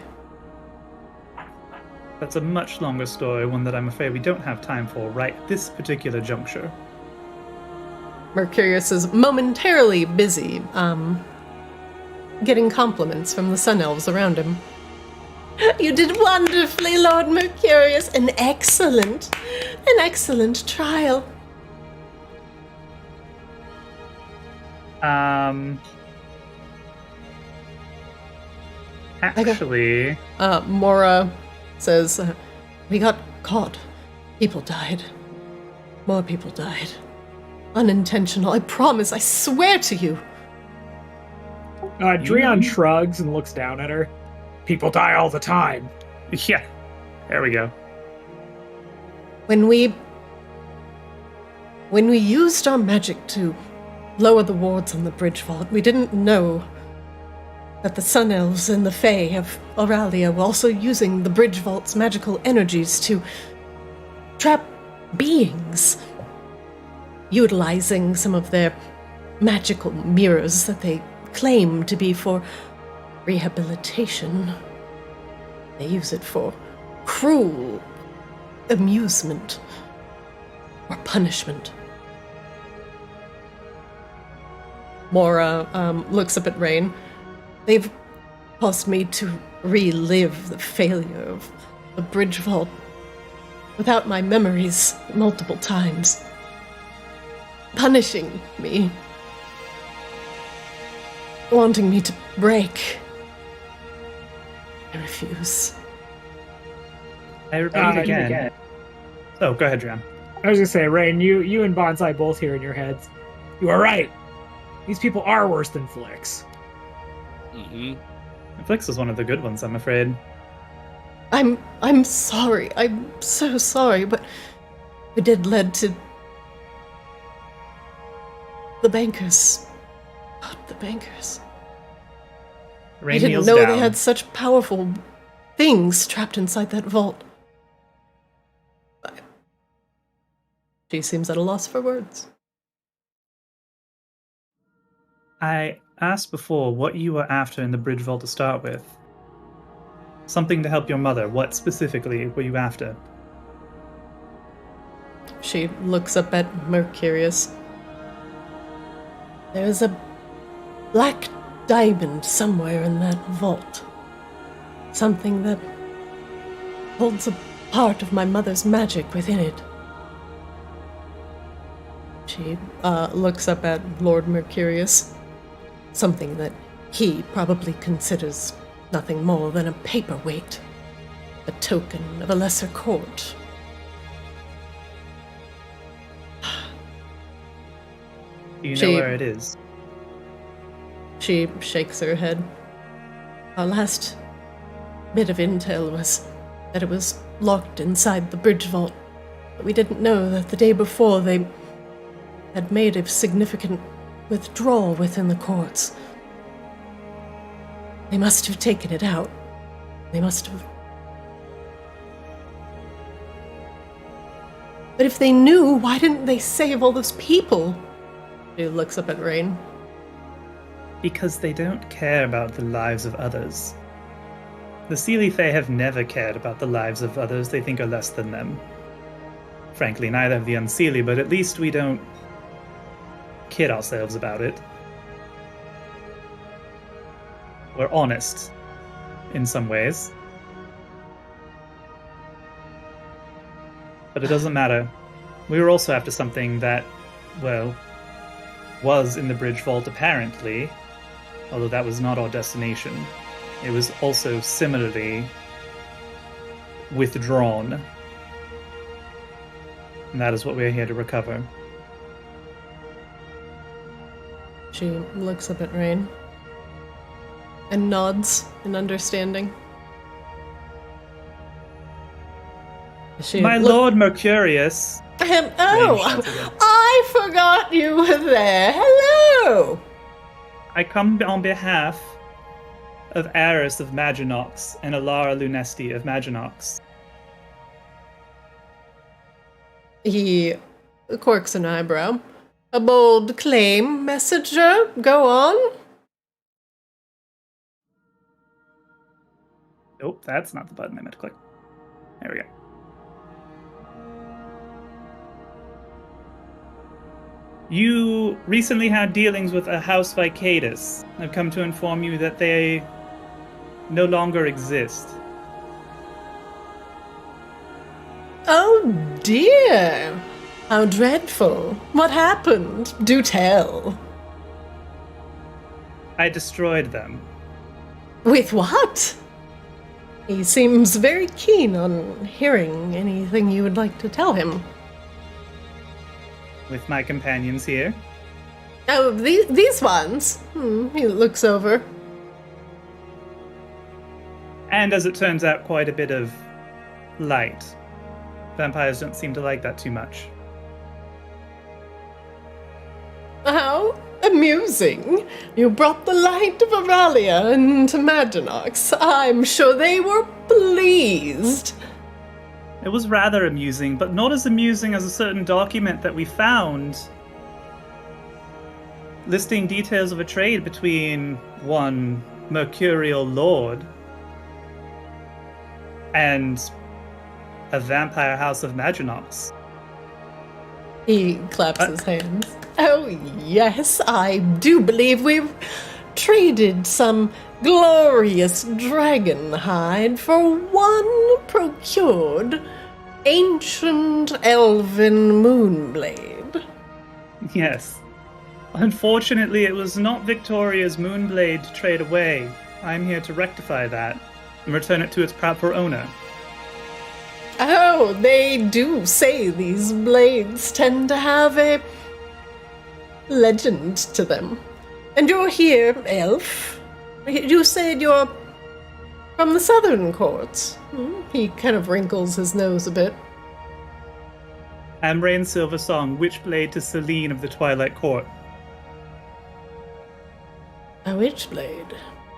That's a much longer story, one that I'm afraid we don't have time for right at this particular juncture. Mercurius is momentarily busy, getting compliments from the sun elves around him. You did wonderfully, Lord Mercurius. An excellent trial. Actually... Mora says, we got caught. People died. More people died. Unintentional, I promise, I swear to you. Dreon shrugs and looks down at her. People die all the time. Yeah, there we go. When we used our magic to lower the wards on the bridge vault, we didn't know that the Sun Elves and the Fae of Auralia were also using the bridge vault's magical energies to trap beings, utilizing some of their magical mirrors that they claim to be for rehabilitation. They use it for cruel amusement or punishment. Mora looks up at Rain. They've caused me to relive the failure of the bridge vault without my memories multiple times, punishing me, wanting me to break. I refuse. I repeat again. Oh, go ahead, John. I was gonna say, Rain, you and Bonsai both hear in your heads. You are right. These people are worse than Flix. Mm-hmm. Flix is one of the good ones, I'm afraid. I'm sorry. I'm so sorry, but it did lead to the bankers. God, the bankers. I didn't know they had such powerful things trapped inside that vault. She seems at a loss for words. I asked before what you were after in the bridge vault to start with. Something to help your mother. What specifically were you after? She looks up at Mercurius. There's a black diamond somewhere in that vault. Something that holds a part of my mother's magic within it. She looks up at Lord Mercurius. Something that he probably considers nothing more than a paperweight. A token of a lesser court. Do you know where it is? She shakes her head. Our last bit of intel was that it was locked inside the bridge vault. But we didn't know that the day before they had made a significant withdrawal within the courts. They must have taken it out. They must have. But if they knew, why didn't they save all those people? He looks up at Rain. Because they don't care about the lives of others. The Seelie Fae have never cared about the lives of others they think are less than them. Frankly, neither have the Unseelie, but at least we don't kid ourselves about it. We're honest, in some ways. But it doesn't matter. We were also after something that, well, was in the bridge vault apparently, although that was not our destination. It was also similarly withdrawn. And that is what we're here to recover. She looks up at Rain and nods in understanding. My Lord Mercurius. I forgot you were there. Hello! I come on behalf of Aris of Maginox and Alara Lunesti of Maginox. He quirks an eyebrow. A bold claim, messenger. Go on. Nope, that's not the button I meant to click. There we go. You recently had dealings with a House Vicadus. I've come to inform you that they no longer exist. Oh dear! How dreadful. What happened? Do tell. I destroyed them. With what? He seems very keen on hearing anything you would like to tell him. With my companions here. Oh, these ones? He looks over. And as it turns out, quite a bit of light. Vampires don't seem to like that too much. How amusing. You brought the light of Aralia into Maginox. I'm sure they were pleased. It was rather amusing, but not as amusing as a certain document that we found listing details of a trade between one mercurial lord and a vampire house of Maginox. He claps his hands. Oh, yes, I do believe we've traded some glorious dragon hide for one procured ancient elven moonblade. Yes. Unfortunately, it was not Victoria's moonblade to trade away. I'm here to rectify that and return it to its proper owner. Oh, they do say these blades tend to have a legend to them. And you're here, elf. You said you're from the southern courts. He kind of wrinkles his nose a bit. I'm Rain Silversong, Witchblade to Celine of the Twilight Court. A witchblade.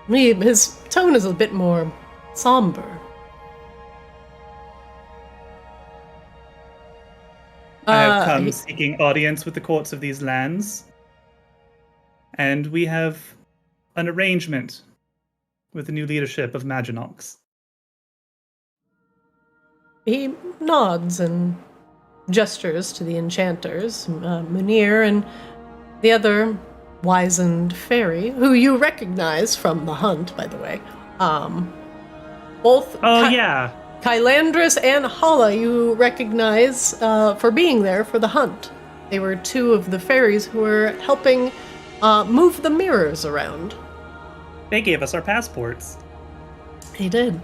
His tone is a bit more somber. I have come seeking audience with the courts of these lands. And we have an arrangement with the new leadership of Maginox. He nods and gestures to the enchanters, Munir and the other wizened fairy, who you recognize from the hunt, by the way. Both Kylandris and Hala you recognize for being there for the hunt. They were two of the fairies who were helping move the mirrors around. They gave us our passports. He did.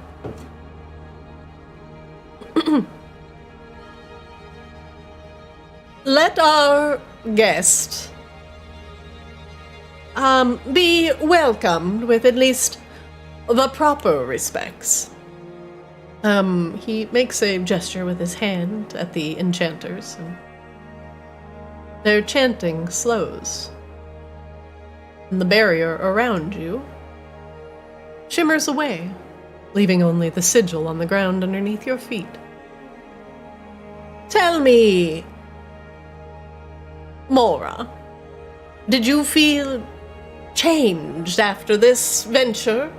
Let our guest be welcomed with at least the proper respects. He makes a gesture with his hand at the enchanters, and their chanting slows. And the barrier around you shimmers away, leaving only the sigil on the ground underneath your feet. Tell me, Mora, did you feel changed after this venture?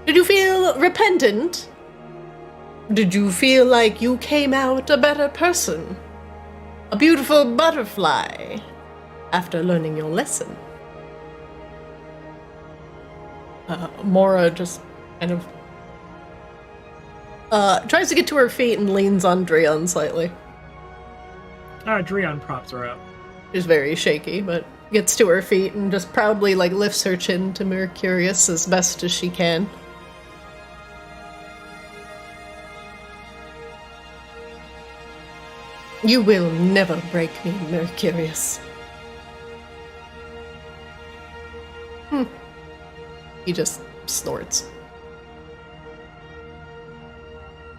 Did you feel repentant? Did you feel like you came out a better person? A beautiful butterfly after learning your lesson? Mora just kind of tries to get to her feet and leans on Drion slightly. Drion props her up. She's very shaky, but gets to her feet and just proudly lifts her chin to Mercurius as best as she can. You will never break me, Mercurius. He just snorts.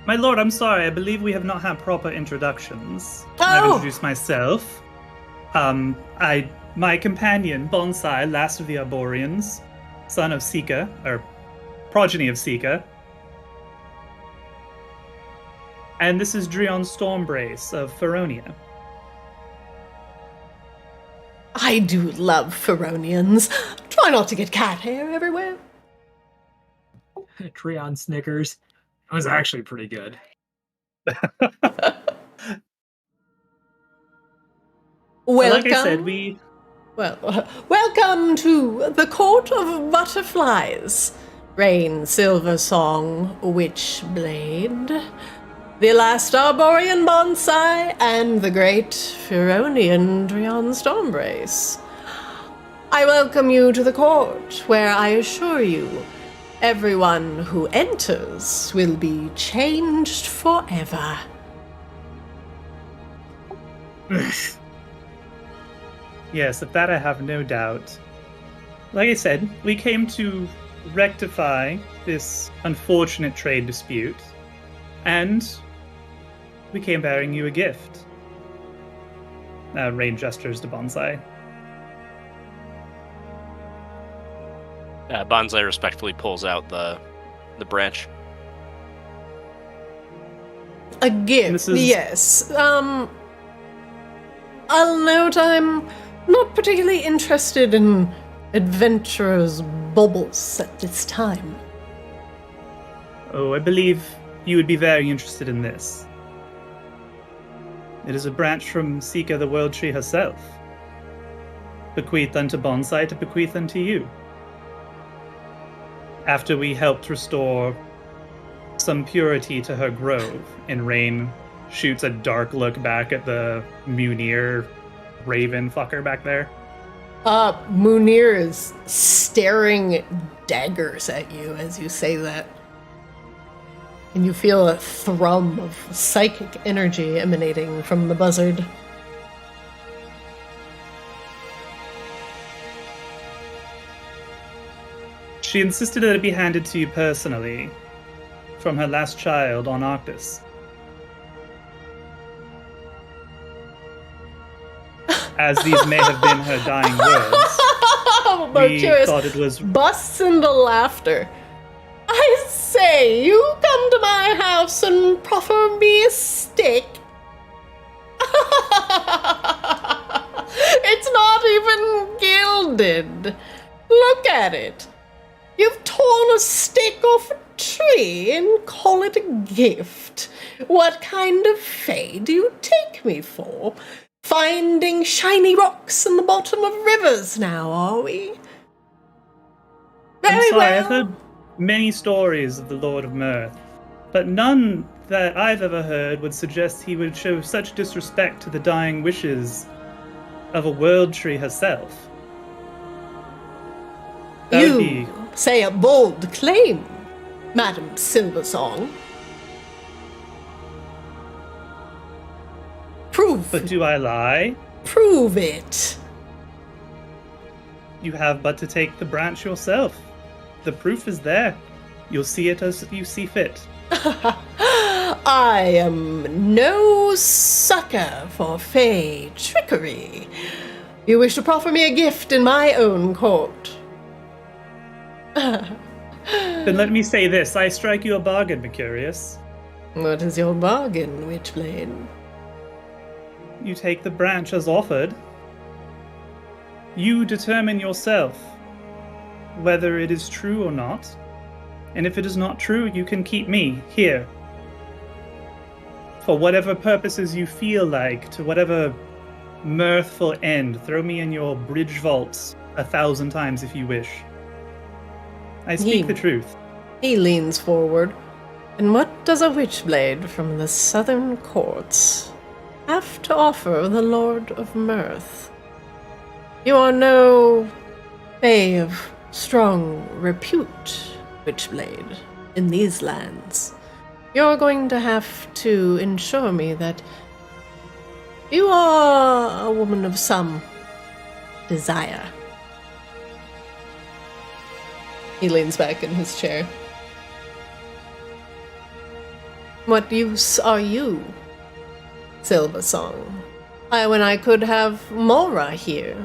My lord, I'm sorry. I believe we have not had proper introductions. Oh! I've introduced myself. My companion, Bonsai, last of the Arborians, son of Sika, or progeny of Sika. And this is Drion Stormbrace of Feronia. I do love Feronians. Try not to get cat hair everywhere. Drion snickers. It was actually pretty good. Welcome. Like I said, welcome to the Court of Butterflies. Rain, Silversong, Witchblade, the last Arborian Bonsai, and the great Feronian Drion Stormbrace. I welcome you to the court, where I assure you, everyone who enters will be changed forever. Yes, of that I have no doubt. Like I said, we came to rectify this unfortunate trade dispute, and we came bearing you a gift. Rain gestures to Bonsai. Bonsai respectfully pulls out the branch. A gift, yes. I'll note I'm not particularly interested in adventurers' baubles at this time. Oh, I believe you would be very interested in this. It is a branch from Sika the World Tree herself. Bequeathed unto Bonsai to bequeath unto you. After we helped restore some purity to her grove, and Rain shoots a dark look back at the Munir raven fucker back there. Munir is staring daggers at you as you say that. And you feel a thrum of psychic energy emanating from the buzzard. She insisted that it be handed to you personally, from her last child on Arctis. As these may have been her dying words, we thought it was... busts into laughter. I say, you come to my house and proffer me a stick? It's not even gilded. Look at it. You've torn a stick off a tree and call it a gift. What kind of fae do you take me for? Finding shiny rocks in the bottom of rivers now, are we? Very well. I've heard many stories of the Lord of Mirth, but none that I've ever heard would suggest he would show such disrespect to the dying wishes of a world tree herself. You say a bold claim, Madam Silversong. Prove. But do I lie? Prove it. You have but to take the branch yourself. The proof is there. You'll see it as you see fit. I am no sucker for fey trickery. You wish to proffer me a gift in my own court. Then let me say this. I strike you a bargain, Mercurius. What is your bargain, Witchblade? You take the branch as offered. You determine yourself whether it is true or not. And if it is not true, you can keep me here. For whatever purposes you feel like, to whatever mirthful end, throw me in your bridge vaults 1,000 times if you wish. I speak the truth. He leans forward. And what does a Witchblade from the southern courts have to offer the Lord of Mirth? You are no fey of strong repute, Witchblade, in these lands. You're going to have to ensure me that you are a woman of some desire. He leans back in his chair. What use are you, Silversong? When I could have Mora here.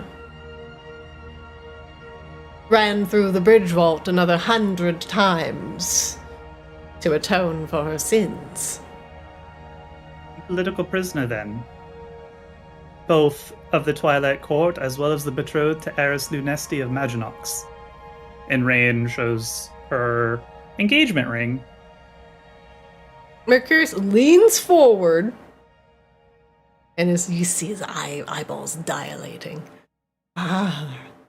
Ran through the bridge vault another 100 times to atone for her sins. Political prisoner, then. Both of the Twilight Court, as well as the betrothed to heiress Lunesti of Maginox. And Rain shows her engagement ring. Mercurius leans forward, and you see his eyeballs dilating.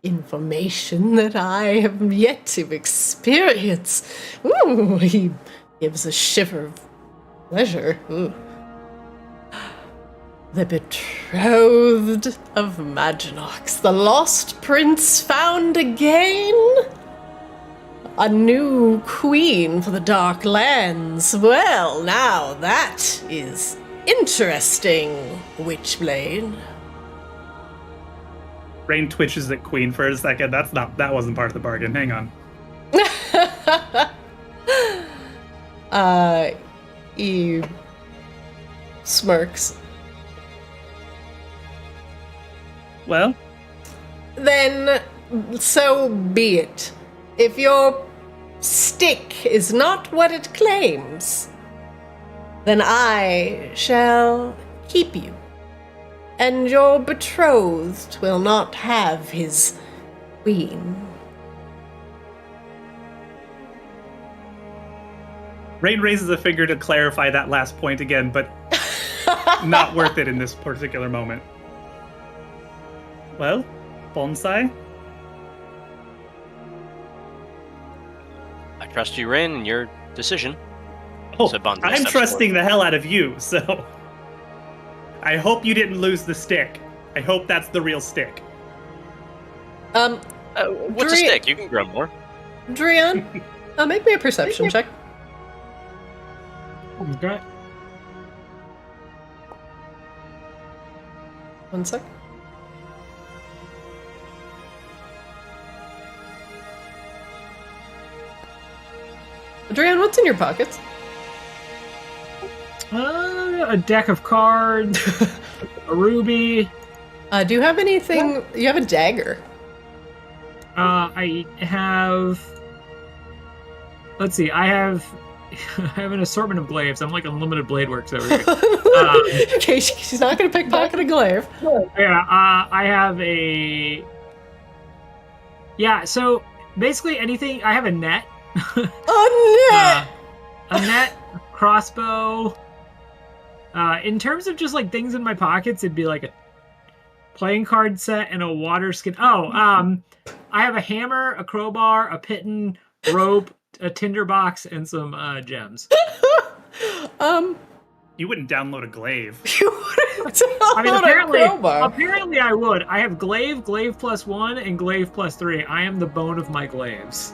Information that I have yet to experience. Ooh, he gives a shiver of pleasure. Ooh. The betrothed of Maginox, the lost prince found again? A new queen for the Dark Lands. Well, now that is interesting, Witchblade. Rain twitches at Queen for a second. That wasn't part of the bargain. Hang on. He smirks. Well? Then, so be it. If your stick is not what it claims, then I shall keep you. And your betrothed will not have his queen. Rain raises a finger to clarify that last point again, but not worth it in this particular moment. Well, Bonsai? I trust you, Rain, in your decision. Oh, So Bonsai I'm steps trusting the hell out of you, so... I hope you didn't lose the stick. I hope that's the real stick. What's a stick? You can grow more. Drian, make me a perception check. Okay. One sec. Drian, what's in your pockets? A deck of cards, a ruby. Do you have anything? You have a dagger. I have. Let's see. I have an assortment of glaives. I'm like unlimited blade works over here. Okay, she's not going to pickpocket a glaive. Yeah. I have a. Yeah. So basically anything. I have a net. A net. A net, crossbow. In terms of just like things in my pockets, it'd be like a playing card set and a water skin. I have a hammer, a crowbar, a piton, rope, a tinderbox, and some gems. You wouldn't download a glaive. You wouldn't download apparently, a crowbar. apparently I would. I have glaive +1, and glaive +3. I am the bone of my glaives.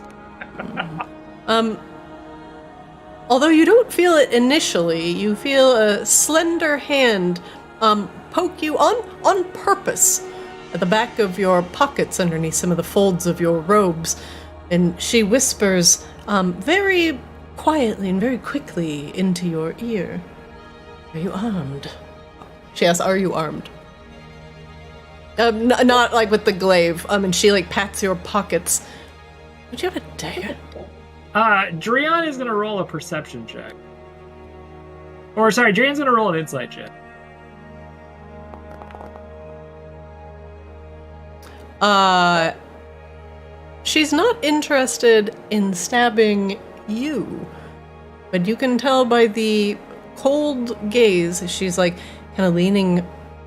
Although you don't feel it initially, you feel a slender hand poke you on purpose at the back of your pockets underneath some of the folds of your robes, and she whispers, very quietly and very quickly into your ear. Are you armed? She asks, are you armed? Not like with the glaive. And she like pats your pockets. Would you have a dagger? Drian is gonna roll a perception check. Or sorry, Drian's gonna roll an insight check. She's not interested in stabbing you, but you can tell by the cold gaze, she's like kind of leaning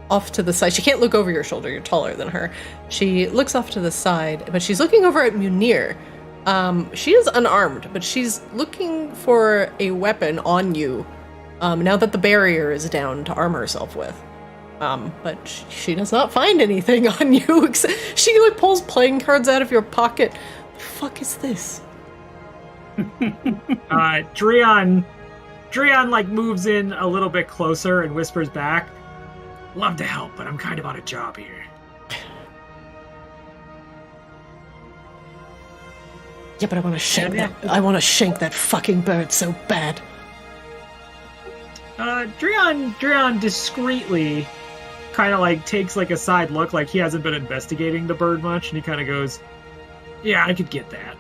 off to the side. She can't look over your shoulder, you're taller than her. She looks off to the side, but she's looking over at Munir. She is unarmed, but she's looking for a weapon on you, now that the barrier is down to arm herself with. But she does not find anything on you, except she like pulls playing cards out of your pocket. The fuck is this? Drian like moves in a little bit closer and whispers back, "Love to help, but I'm kind of on a job here." Yeah, but I want to shank that. I want to shank that fucking bird so bad. Drian discreetly kind of like takes like a side look, like he hasn't been investigating the bird much, and he kind of goes, "Yeah, I could get that."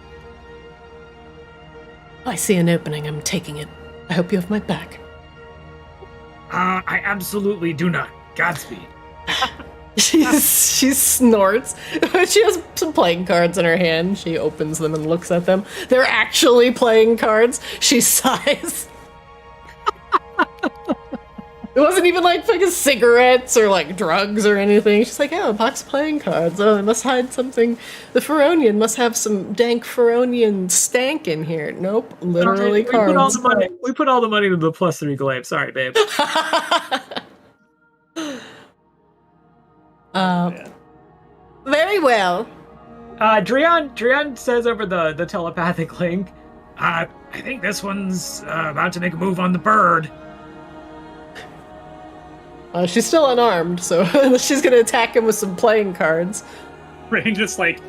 I see an opening. I'm taking it. I hope you have my back. I absolutely do not. Godspeed. She snorts. She has some playing cards in her hand. She opens them and looks at them. They're actually playing cards. She sighs. It wasn't even like fucking cigarettes or like drugs or anything. She's like, oh, a box of playing cards. Oh, they must hide something. The Feronian must have some dank Feronian stank in here. Nope, literally cards. We put all the money into the +3 glaive. Sorry, babe. Very well. Drian says over the telepathic link, I think this one's about to make a move on the bird. She's still unarmed, so she's gonna attack him with some playing cards. Rain just like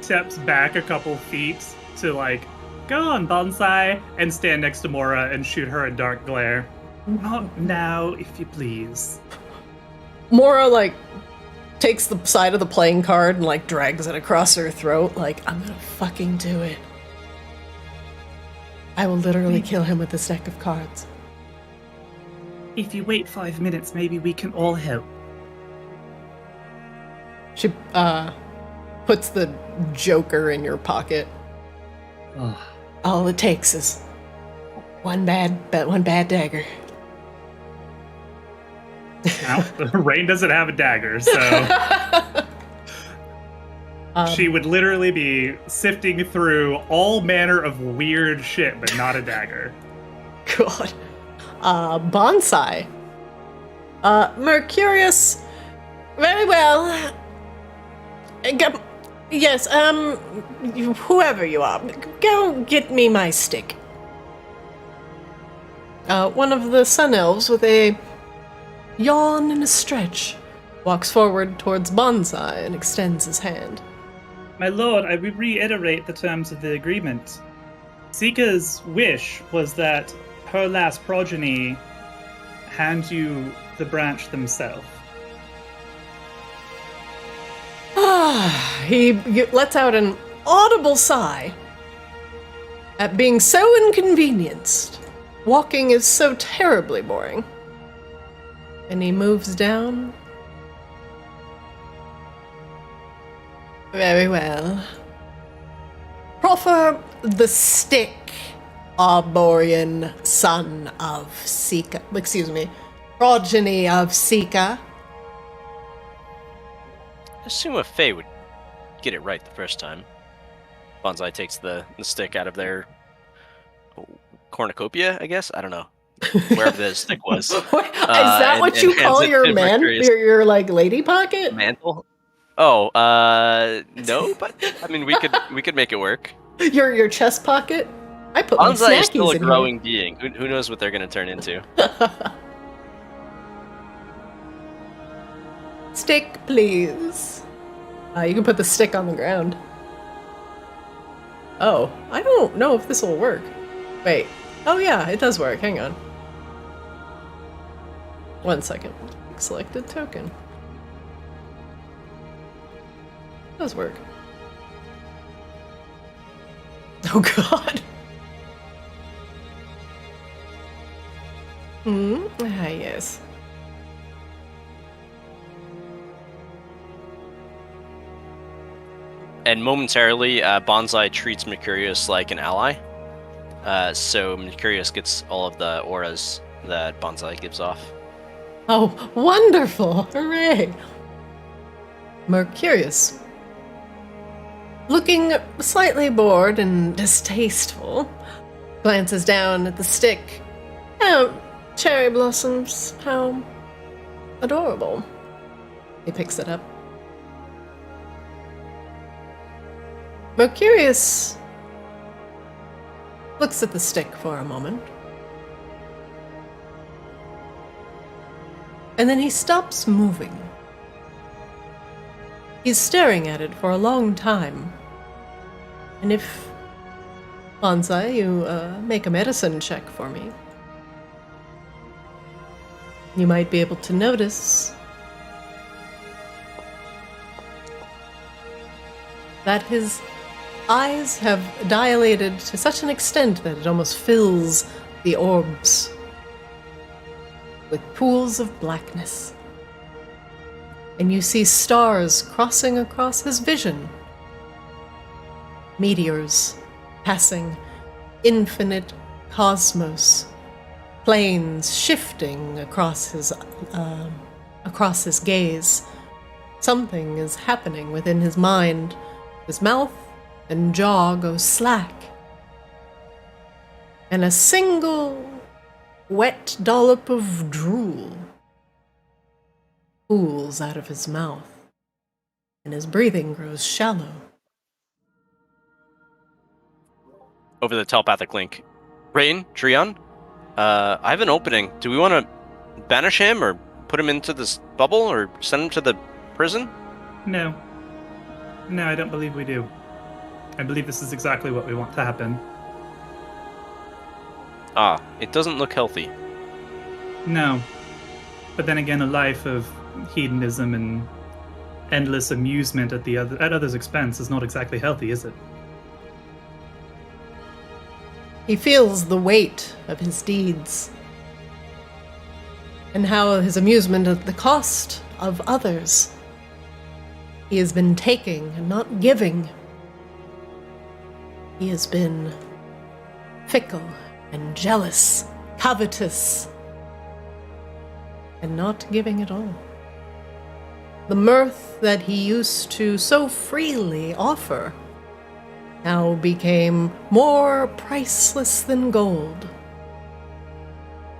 steps back a couple feet to like, go on, Bonsai, and stand next to Mora and shoot her a dark glare. Not now, if you please. Mora like takes the side of the playing card and like drags it across her throat, like, I'm gonna fucking do it. I will literally kill him with this deck of cards. If you wait 5 minutes, maybe we can all help. She puts the Joker in your pocket. Ugh. All it takes is one bad dagger. Now, Rain doesn't have a dagger, so she would literally be sifting through all manner of weird shit, but not a dagger. God. Bonsai. Mercurius. Very well. Yes, whoever you are, go get me my stick. One of the sun elves with a yawn and a stretch walks forward towards Bonsai and extends his hand. My lord, I will reiterate the terms of the agreement. Sika's wish was that her last progeny hand you the branch themselves. He lets out an audible sigh at being so inconvenienced. Walking is so terribly boring. And he moves down. Very well. Proffer the stick, Arborian son of Sika. Excuse me. Progeny of Sika. I assume a Fae would get it right the first time. Bonsai takes the stick out of their cornucopia, I guess? I don't know. Wherever the stick was. Is that what you call your your like lady pocket? Mantle? Oh, no, but I mean we could make it work. Your chest pocket? I put my Bonsai snackies is still a in growing being. Who knows what they're gonna turn into? Stick, please. You can put the stick on the ground. Oh, I don't know if this will work. Wait. Oh yeah, it does work. Hang on. 1 second. Selected token. It does work. Oh god. Ah, yes. And momentarily, Bonsai treats Mercurius like an ally. So Mercurius gets all of the auras that Bonsai gives off. Oh, wonderful! Hooray! Mercurius, looking slightly bored and distasteful, glances down at the stick. Oh, cherry blossoms, how adorable. He picks it up. Mercurius looks at the stick for a moment. And then he stops moving. He's staring at it for a long time. And if, Bonsai, you make a medicine check for me, you might be able to notice that his eyes have dilated to such an extent that it almost fills the orbs with pools of blackness. And you see stars crossing across his vision. Meteors passing, infinite cosmos, planes shifting across his gaze. Something is happening within his mind. His mouth and jaw go slack. And a single wet dollop of drool pools out of his mouth, and his breathing grows shallow. Over the telepathic link. Rain, Trion, I have an opening. Do we want to banish him, or put him into this bubble, or send him to the prison? No. No, I don't believe we do. I believe this is exactly what we want to happen. Ah, it doesn't look healthy. No. But then again, a life of hedonism and endless amusement at others' expense is not exactly healthy, is it? He feels the weight of his deeds, and how his amusement at the cost of others. He has been taking and not giving. He has been fickle and jealous, covetous, and not giving at all. The mirth that he used to so freely offer now became more priceless than gold.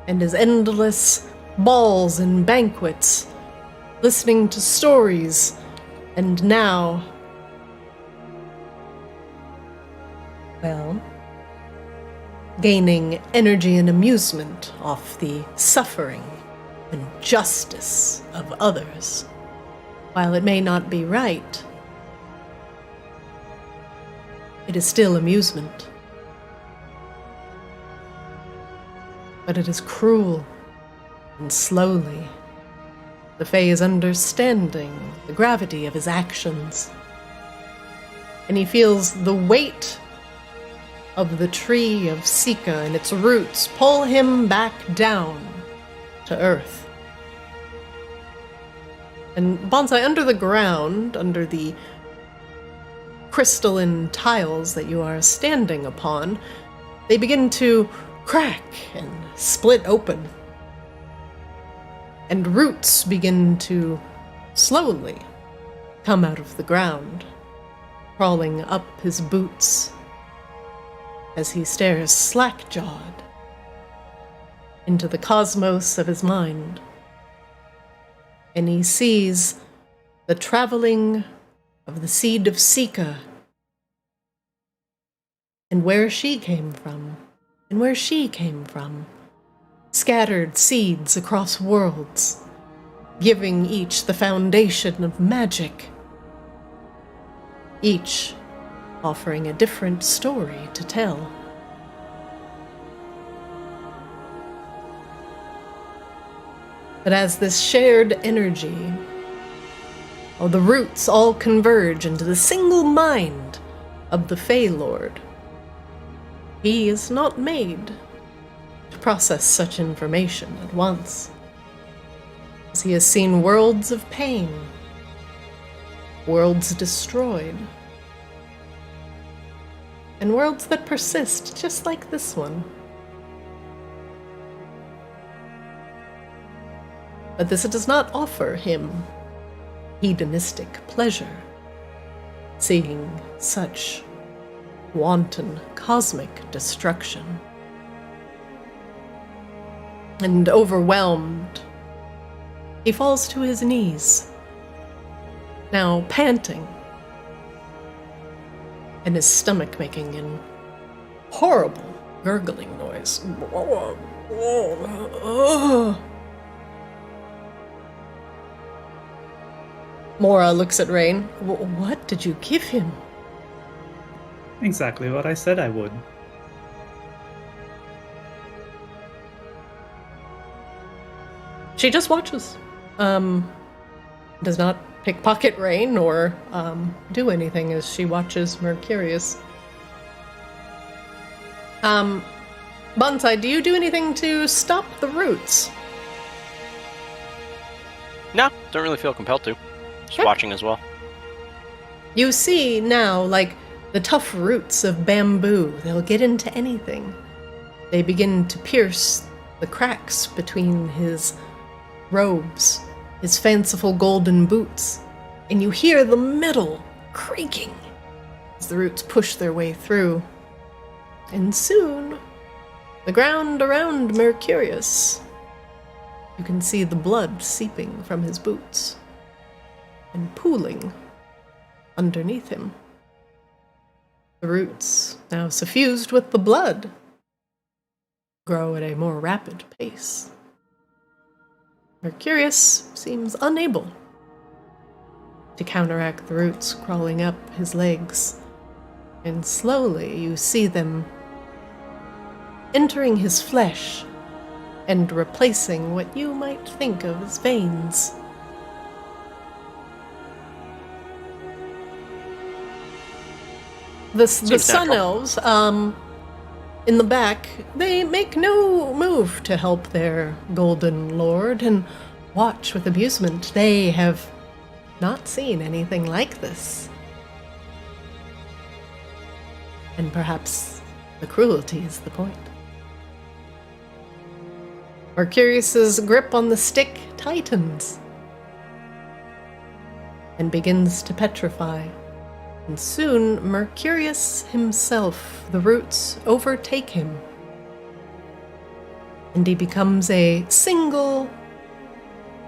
And his endless balls and banquets, listening to stories, and now, well, gaining energy and amusement off the suffering and justice of others. While it may not be right, it is still amusement. But it is cruel, and slowly, the Fae is understanding the gravity of his actions. And he feels the weight of the tree of Sika and its roots pull him back down to earth. And Bonsai, under the ground, under the crystalline tiles that you are standing upon, they begin to crack and split open. And roots begin to slowly come out of the ground, crawling up his boots as he stares slack-jawed into the cosmos of his mind. And he sees the traveling of the seed of Sika, and where she came from, and where she came from. Scattered seeds across worlds, giving each the foundation of magic. Each offering a different story to tell. But as this shared energy, the roots all converge into the single mind of the Fey Lord, he is not made to process such information at once, as he has seen worlds of pain, worlds destroyed, and worlds that persist just like this one. But this does not offer him hedonistic pleasure, seeing such wanton cosmic destruction. And overwhelmed, he falls to his knees, now panting, and his stomach making an horrible gurgling noise. Mora looks at Rain. What did you give him? Exactly what I said I would. She just watches. Does not pickpocket Rain or do anything as she watches Mercurius. Bonsai, do you do anything to stop the roots? No, don't really feel compelled to. Just Okay. watching as well. You see now, like, the tough roots of bamboo, they'll get into anything. They begin to pierce the cracks between his robes, his fanciful golden boots, and you hear the metal creaking as the roots push their way through. And soon, the ground around Mercurius, you can see the blood seeping from his boots and pooling underneath him. The roots, now suffused with the blood, grow at a more rapid pace. Mercurius seems unable to counteract the roots crawling up his legs, and slowly you see them entering his flesh and replacing what you might think of as veins. The Sun Elves, in the back, they make no move to help their golden lord and watch with amusement. They have not seen anything like this. And perhaps the cruelty is the point. Mercurius's grip on the stick tightens and begins to petrify. And soon, Mercurius himself, the roots overtake him, and he becomes a single,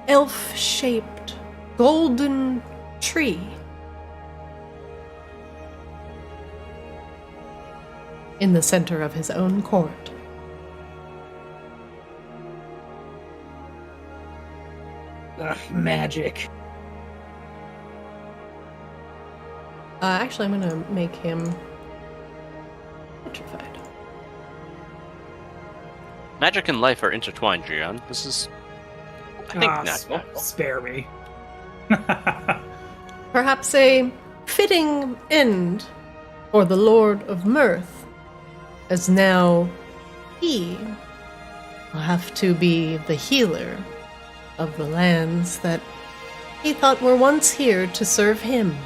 elf-shaped, golden tree. In the center of his own court. Ugh, magic. Actually, I'm gonna make him petrified. Magic and life are intertwined, Jian. This is, I think, natural. Spare me. Perhaps a fitting end for the Lord of Mirth, as now he will have to be the healer of the lands that he thought were once here to serve him.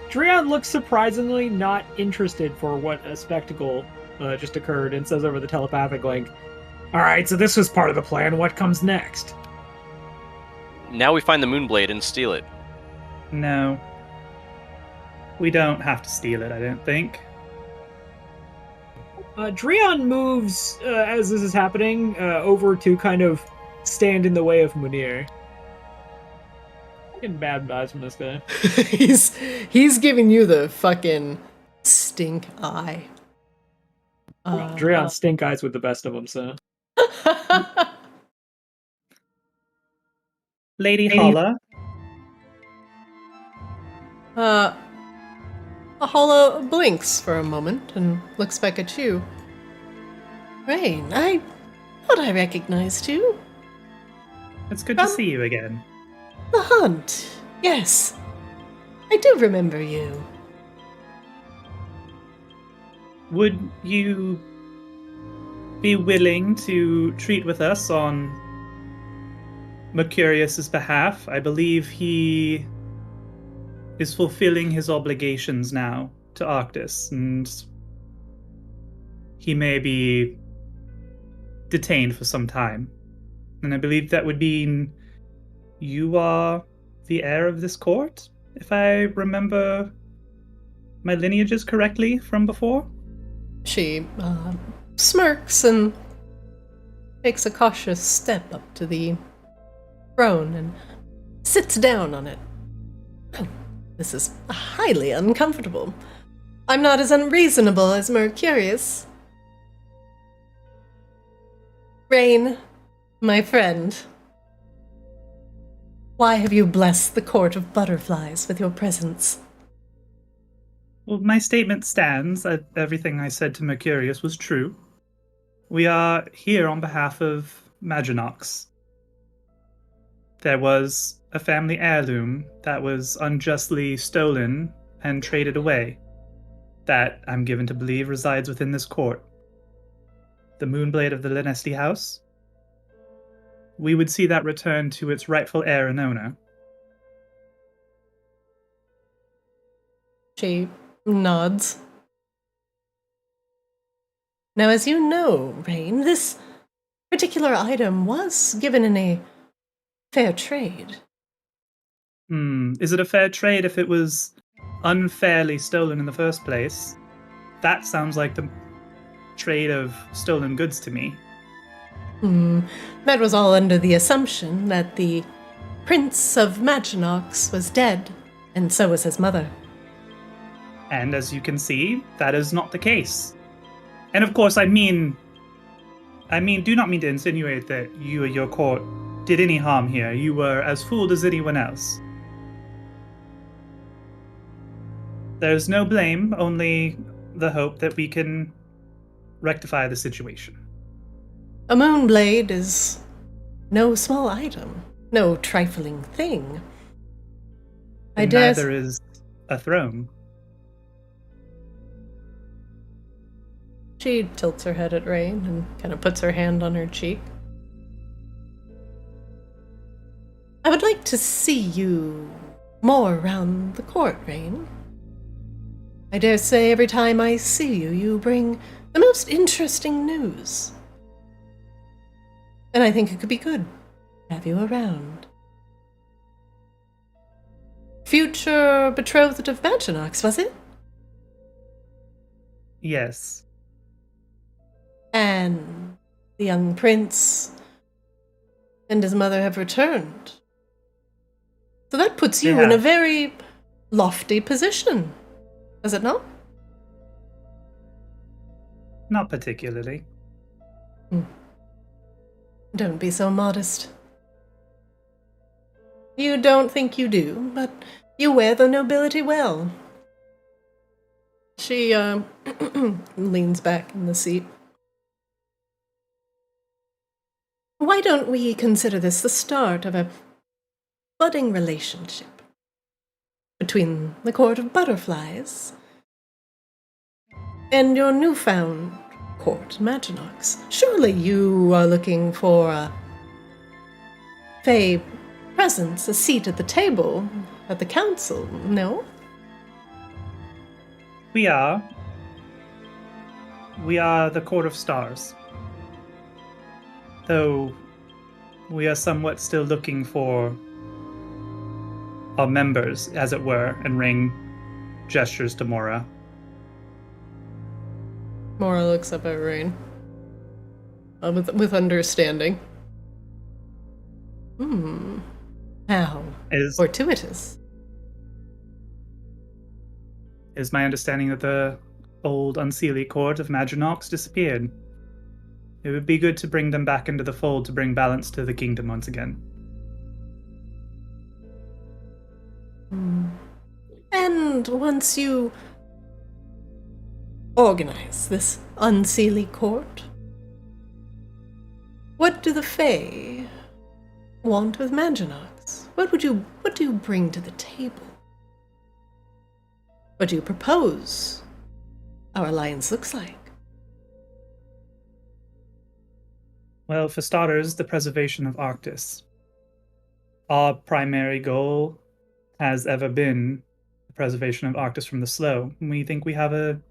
Drian looks surprisingly not interested for what a spectacle just occurred and says over the telepathic link, "Alright, so this was part of the plan. What comes next?" Now we find the Moonblade and steal it. No. We don't have to steal it, I don't think. Drian moves, as this is happening, over to kind of stand in the way of Munir. Getting bad vibes from this guy. he's giving you the fucking stink eye. Drian stink eyes with the best of them, so. Lady Holla. Apollo blinks for a moment and looks back at you. Rain, I thought I recognized you. It's good to see you again. The hunt. Yes. I do remember you. Would you be willing to treat with us on Mercurious's behalf? I believe he is fulfilling his obligations now to Arctis, and he may be detained for some time. And I believe that would mean you are the heir of this court, if I remember my lineages correctly from before. She smirks and takes a cautious step up to the throne and sits down on it. Oh, this is highly uncomfortable. I'm not as unreasonable as Mercurius. Rain, my friend, why have you blessed the court of butterflies with your presence? Well, my statement stands. Everything I said to Mercurius was true. We are here on behalf of Maginox. There was a family heirloom that was unjustly stolen and traded away, that I'm given to believe resides within this court. The Moonblade of the Lunesti house. We would see that return to its rightful heir and owner. She nods. Now, as you know, Rain, this particular item was given in a fair trade. Is it a fair trade if it was unfairly stolen in the first place? That sounds like the trade of stolen goods to me. That was all under the assumption that the Prince of Maginox was dead, and so was his mother. And as you can see, that is not the case. And of course, I do not mean to insinuate that you or your court did any harm here. You were as fooled as anyone else. There's no blame, only the hope that we can rectify the situation. A moonblade is no small item, no trifling thing. And neither is a throne. She tilts her head at Rain and kind of puts her hand on her cheek. I would like to see you more around the court, Rain. I dare say every time I see you, you bring the most interesting news. And I think it could be good to have you around. Future betrothed of Maginox, was it? Yes. And the young prince and his mother have returned. So that puts you in a very lofty position, does it not? Not particularly. Don't be so modest. You don't think you do, but you wear the nobility well. She leans back in the seat. Why don't we consider this the start of a budding relationship between the court of butterflies and your newfound court, Maginox? Surely you are looking for a Fey presence, a seat at the table at the council, no? We are. We are the Court of Stars. Though we are somewhat still looking for our members, as it were, and Ring gestures to Mora. Mora looks up at Rain with understanding. How fortuitous. Is my understanding that the old Unseelie court of Maginox disappeared. It would be good to bring them back into the fold to bring balance to the kingdom once again. And once you organize this unseelie court, what do the Fae want with Maginox? What do you bring to the table? What do you propose our alliance looks like? Well, for starters, the preservation of Arctis. Our primary goal has ever been the preservation of Arctis from the slow. We think we have a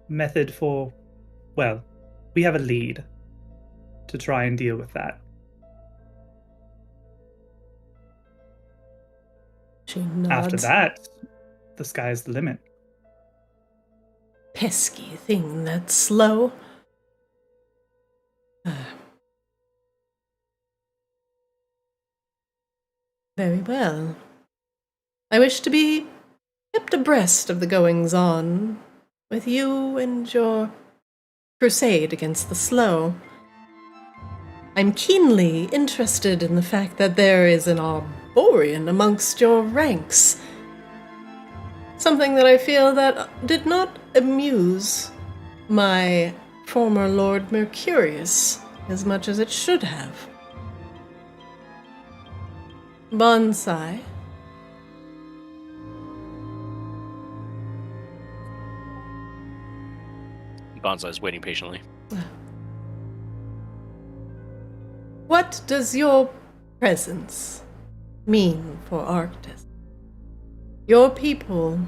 method for, well, we have a lead to try and deal with that. She nods. After that, the sky's the limit. Pesky thing that's slow. Very well. I wish to be kept abreast of the goings-on with you and your crusade against the slow. I'm keenly interested in the fact that there is an Arborean amongst your ranks. Something that I feel that did not amuse my former Lord Mercurius as much as it should have. Bonsai. Bonsai's waiting patiently. What does your presence mean for Arctis? Your people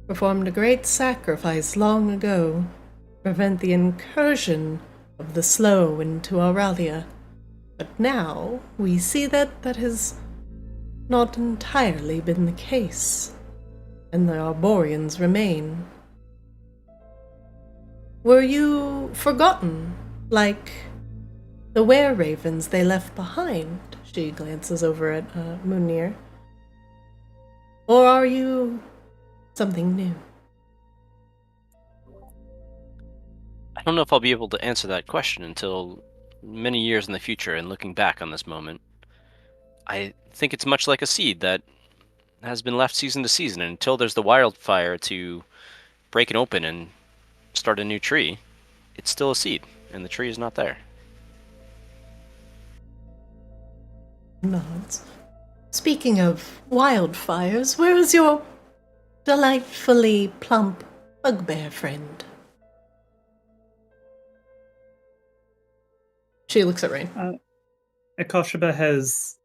performed a great sacrifice long ago to prevent the incursion of the slow into Auralia. But now we see that that has not entirely been the case, and the Arboreans remain. Were you forgotten, like the were-ravens they left behind? She glances over at Munir. Or are you something new? I don't know if I'll be able to answer that question until many years in the future and looking back on this moment. I think it's much like a seed that has been left season to season, and until there's the wildfire to break it open and start a new tree, it's still a seed, and the tree is not there. Nods. Speaking of wildfires, where is your delightfully plump bugbear friend? She looks at Rain. Akoshaba has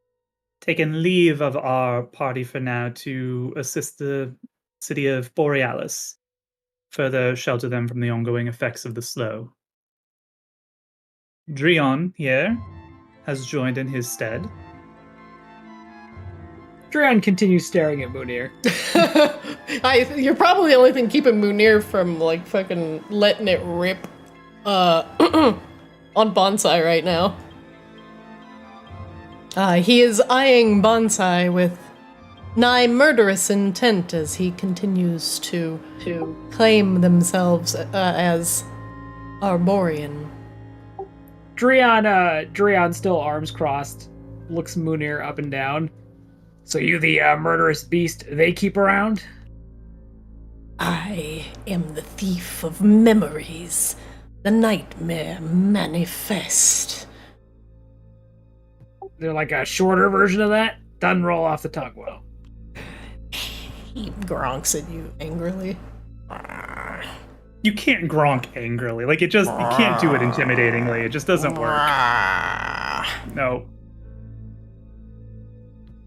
taken leave of our party for now to assist the city of Borealis, further shelter them from the ongoing effects of the slow. Drion here has joined in his stead. Drion continues staring at Munir. You're probably the only thing keeping Munir from, like, fucking letting it rip, on Bonsai right now. He is eyeing Bonsai with nigh murderous intent as he continues to claim themselves as Arborean. Drion, still arms crossed, looks Munir up and down. So you the murderous beast they keep around? I am the thief of memories, the nightmare manifest. They're like a shorter version of that? Doesn't roll off the tongue well. He gronks at you angrily. You can't gronk angrily. Like, you can't do it intimidatingly. It just doesn't work. No.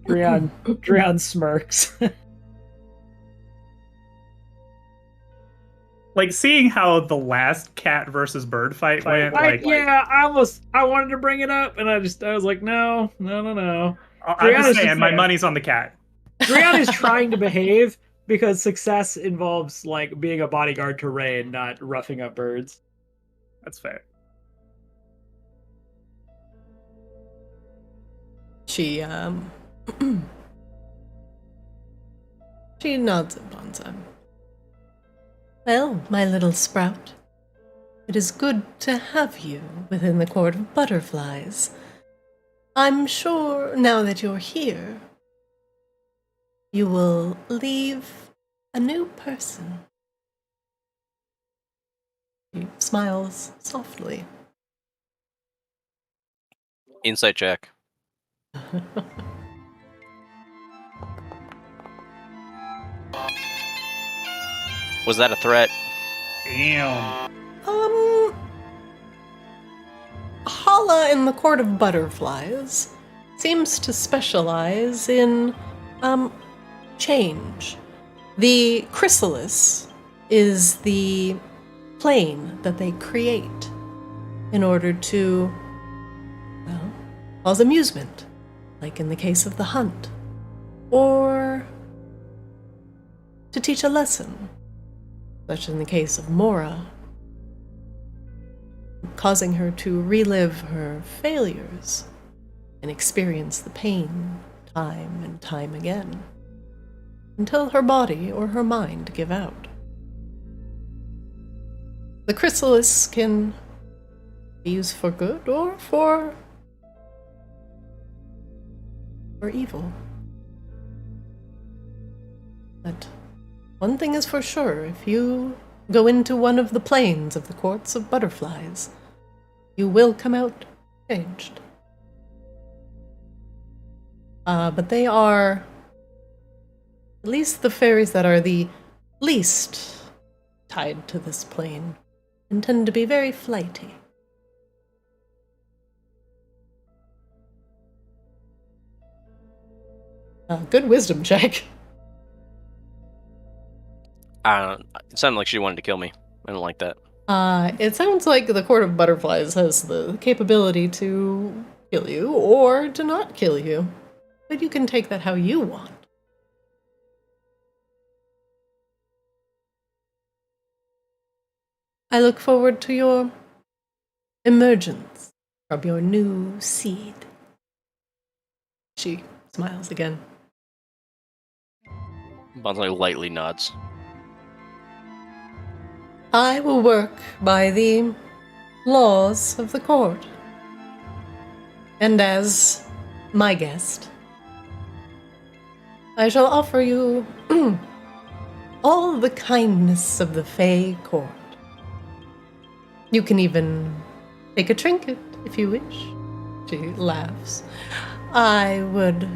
Drion smirks. Like, seeing how the last cat versus bird fight went. I wanted to bring it up, and I was like, no. I'm just saying, my money's on the cat. Drion is trying to behave because success involves, like, being a bodyguard to Rain, not roughing up birds. That's fair. She nods at Bonsai. Well, my little sprout, it is good to have you within the court of butterflies. I'm sure, now that you're here, you will leave a new person. He smiles softly. Insight check. Was that a threat? Damn. Hala in the Court of Butterflies seems to specialize in, change. The chrysalis is the plane that they create in order to, well, cause amusement, like in the case of the hunt, or to teach a lesson, such in the case of Mora, causing her to relive her failures and experience the pain time and time again, until her body or her mind give out. The chrysalis can be used for good or for evil. But one thing is for sure, if you go into one of the planes of the courts of butterflies, you will come out changed. But they are, at least the fairies that are the least tied to this plane, and tend to be very flighty. Good wisdom check. It sounded like she wanted to kill me. I don't like that. It sounds like the Court of Butterflies has the capability to kill you or to not kill you. But you can take that how you want. I look forward to your emergence from your new seed. She smiles again. Bonsley lightly nods. I will work by the laws of the court. And as my guest, I shall offer you all the kindness of the Fey court. You can even take a trinket if you wish. She laughs. I would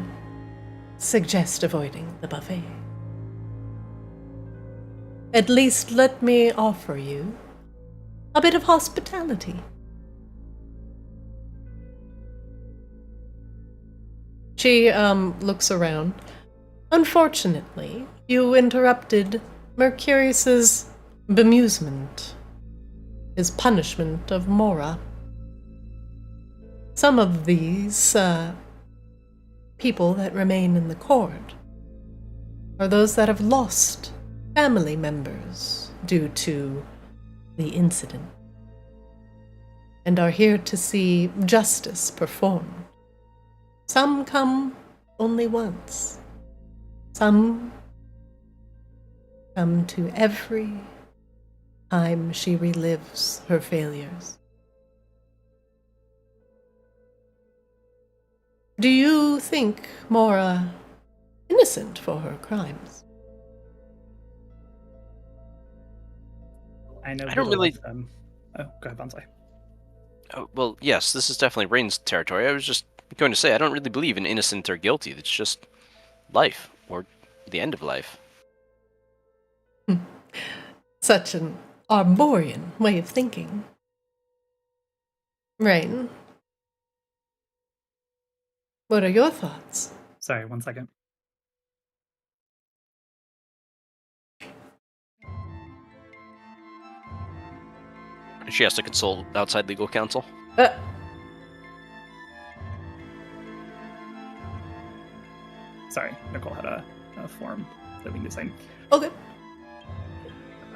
suggest avoiding the buffet. At least let me offer you a bit of hospitality. She looks around. Unfortunately, you interrupted Mercurious's bemusement, his punishment of Mora. Some of these people that remain in the court are those that have lost family members due to the incident and are here to see justice performed. Some come only once. Some come to every time she relives her failures. Do you think Mora innocent for her crimes? I know. I don't really. Oh, go ahead, Bonsley. Oh, well, yes, this is definitely Rain's territory. I was just going to say, I don't really believe in innocent or guilty. It's just life, or the end of life. Such an Arborian way of thinking. Rain, what are your thoughts? Sorry, 1 second. She has to consult outside legal counsel. Sorry, Nicole had a form that we need to sign. Okay.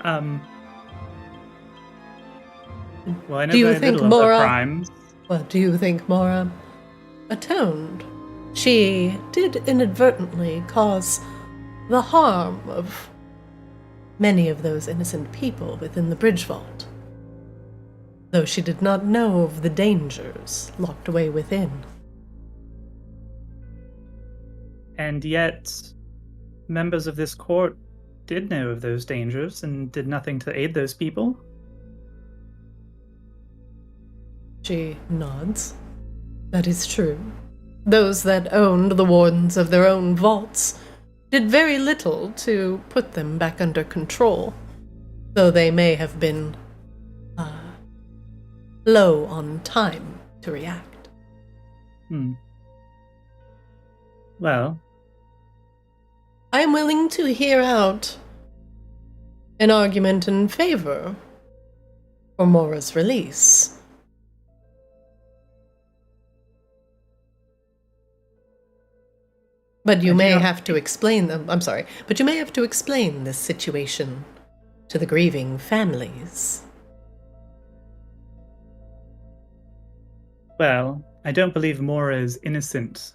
Well, I know Do you the think middle of Mora- the crimes. Well, do you think Mora atoned? She did inadvertently cause the harm of many of those innocent people within the bridge vault, though she did not know of the dangers locked away within. And yet, members of this court did know of those dangers and did nothing to aid those people. She nods. That is true. Those that owned the wardens of their own vaults did very little to put them back under control, though they may have been low on time to react. Well, I am willing to hear out an argument in favor for Mora's release. But you may have to explain them. I'm sorry, but you may have to explain this situation to the grieving families. Well, I don't believe Mora is innocent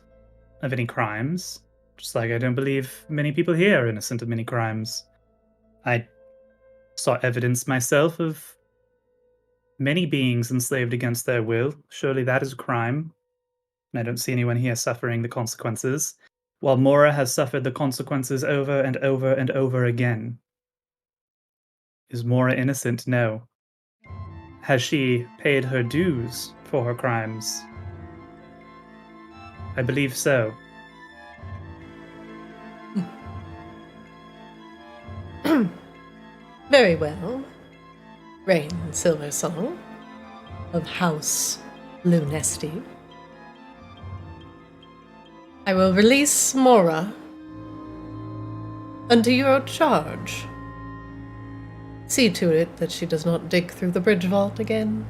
of any crimes, just like I don't believe many people here are innocent of many crimes. I saw evidence myself of many beings enslaved against their will. Surely that is a crime. And I don't see anyone here suffering the consequences, while Mora has suffered the consequences over and over and over again. Is Mora innocent? No. Has she paid her dues for her crimes? I believe so. Very well. Rain Silversong of House Lunesti. I will release Mora unto your charge. See to it that she does not dig through the bridge vault again.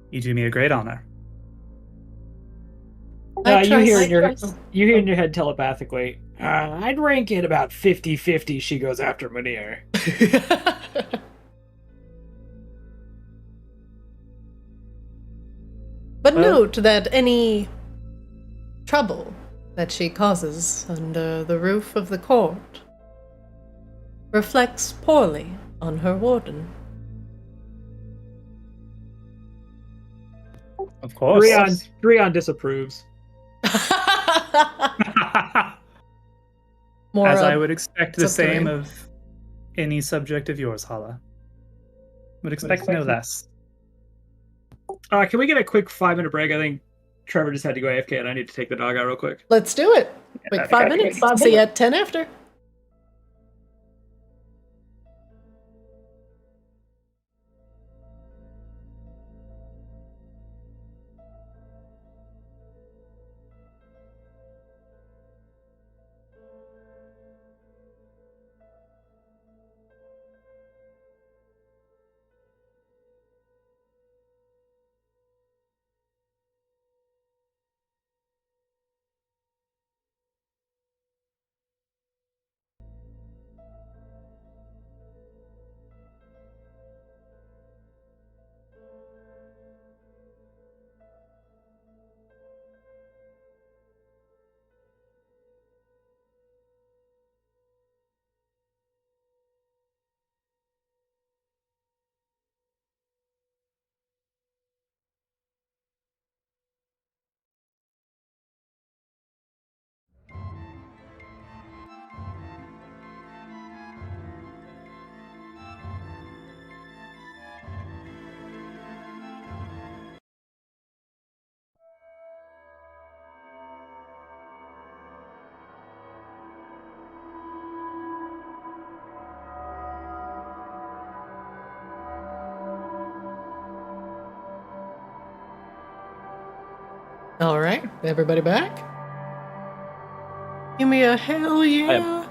You do me a great honor. You hear in your head telepathically, I'd rank it about 50-50 she goes after Munir. But note that any trouble that she causes under the roof of the court reflects poorly on her warden. Of course. Drion disapproves. Mora As I would expect the same Zuckerine. of any subject of yours, Hala. Would expect no less. Can we get a quick 5-minute break? I think Trevor just had to go AFK and I need to take the dog out real quick. Let's do it. Quick that'd be 5 great. minutes. See you at 10 after. All right, everybody back? Give me a hell yeah.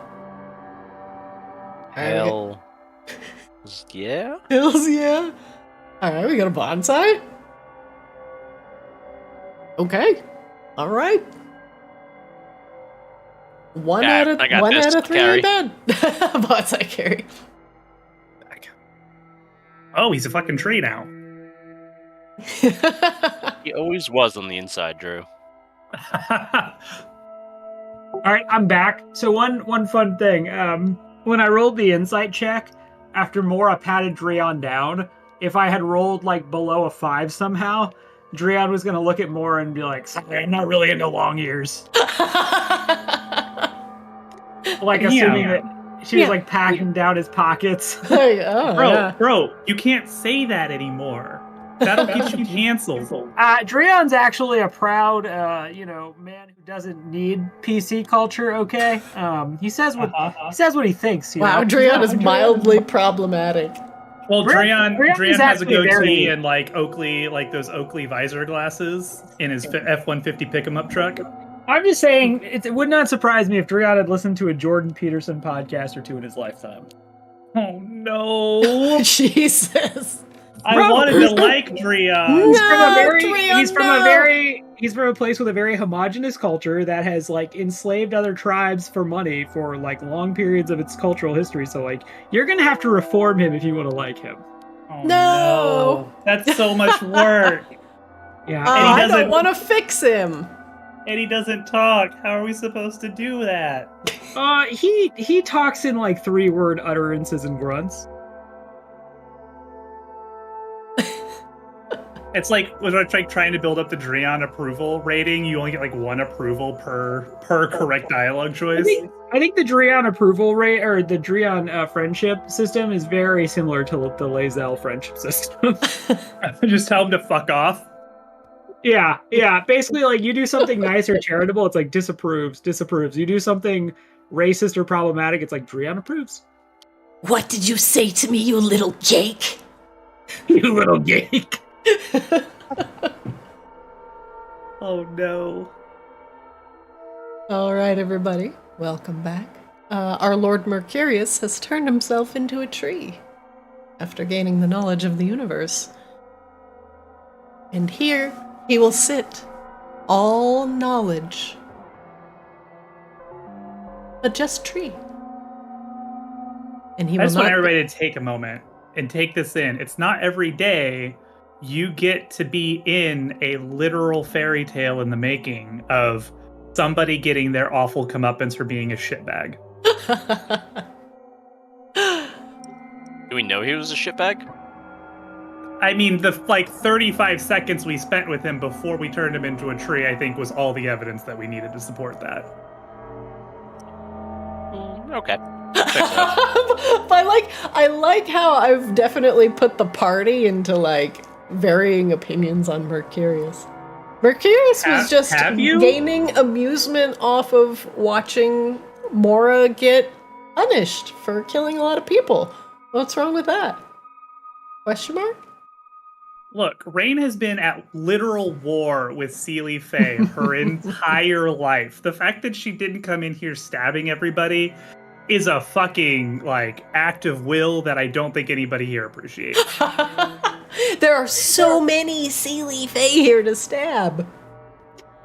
Hell. Yeah? Hells yeah. All right, we got a bonsai. Okay. All right. One Yeah, out of I got this, 3 Carrie. ain't bad. Bonsai carry. Oh, he's a fucking tree now. He always was on the inside, Drew. All right, I'm back. So one fun thing. When I rolled the insight check, after Mora patted Drion down, if I had rolled like below a 5 somehow, Drian was gonna look at Mora and be like, "Sorry, I'm not really into long ears." Like assuming that she was like packing down his pockets. Bro, you can't say that anymore. That'll get you canceled. Drian's actually a proud, man who doesn't need PC culture. Okay, he says what he thinks. Wow, Drian is mildly problematic. Well, Drian has a goatee and like Oakley, like those Oakley visor glasses in his F-150 pick-em-up truck. I'm just saying, it would not surprise me if Drian had listened to a Jordan Peterson podcast or two in his lifetime. Oh no, Jesus! I wanted to like Drian. He's from a place with a very homogenous culture that has like enslaved other tribes for money for like long periods of its cultural history. So like, you're gonna have to reform him if you want to like him. Oh, no, that's so much work. Yeah, I don't want to fix him. And he doesn't talk. How are we supposed to do that? He talks in like 3-word utterances and grunts. It's like when I trying to build up the Drian approval rating, you only get like 1 approval per correct dialogue choice. I think the Drian approval rate or the Drian friendship system is very similar to the Lae'zel friendship system. Just tell him to fuck off. Yeah. Basically, like you do something nice or charitable, it's like disapproves. You do something racist or problematic, it's like Drian approves. What did you say to me, you little geek? You little geek. Oh no. All right, everybody, welcome back. Our Lord Mercurius has turned himself into a tree after gaining the knowledge of the universe. And here he will sit, all knowledge, but just tree. And he I will just not want everybody to take a moment and take this in. It's not every day you get to be in a literal fairy tale in the making of somebody getting their awful comeuppance for being a shitbag. Do we know he was a shitbag? I mean, the 35 seconds we spent with him before we turned him into a tree, I think, was all the evidence that we needed to support that. Okay. I like how I've definitely put the party into like varying opinions on Mercurius. Mercurius was just gaining amusement off of watching Mora get punished for killing a lot of people. What's wrong with that? Question mark? Look, Rain has been at literal war with Seelie Faye her entire life. The fact that she didn't come in here stabbing everybody is a fucking, like, act of will that I don't think anybody here appreciates. There are so many Seelie Faye here to stab.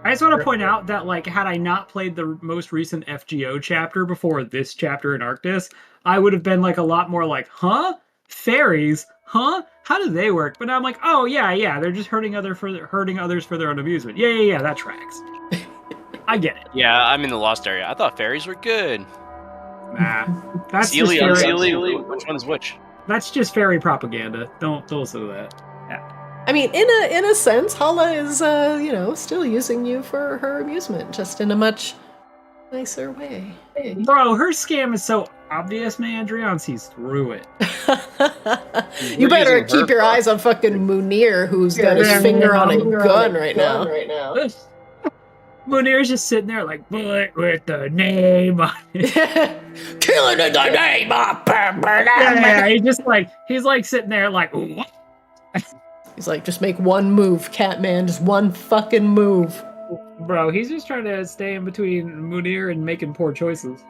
I just want to point out that, like, had I not played the most recent FGO chapter before this chapter in Arctis, I would have been, like, a lot more like, huh? Fairies? Huh? How do they work? But now I'm like, oh, yeah, they're just hurting others for their own amusement. Yeah, that tracks. I get it. Yeah, I'm in the Lost area. I thought fairies were good. Nah. That's Seelie, just Seelie, which one's which? That's just fairy propaganda. Don't listen to that. Yeah. I mean, in a sense, Hala is, still using you for her amusement, just in a much nicer way. Bro, her scam is so obvious, man. Drian sees through it. You better keep your eyes on fucking Munir, who's got his finger on a gun right now. Munir's just sitting there like, bullet with the name on it. Killing the name of Yeah, he's like sitting there like, what? He's like, just make one move, Catman, just one fucking move. Bro, he's just trying to stay in between Munir and making poor choices.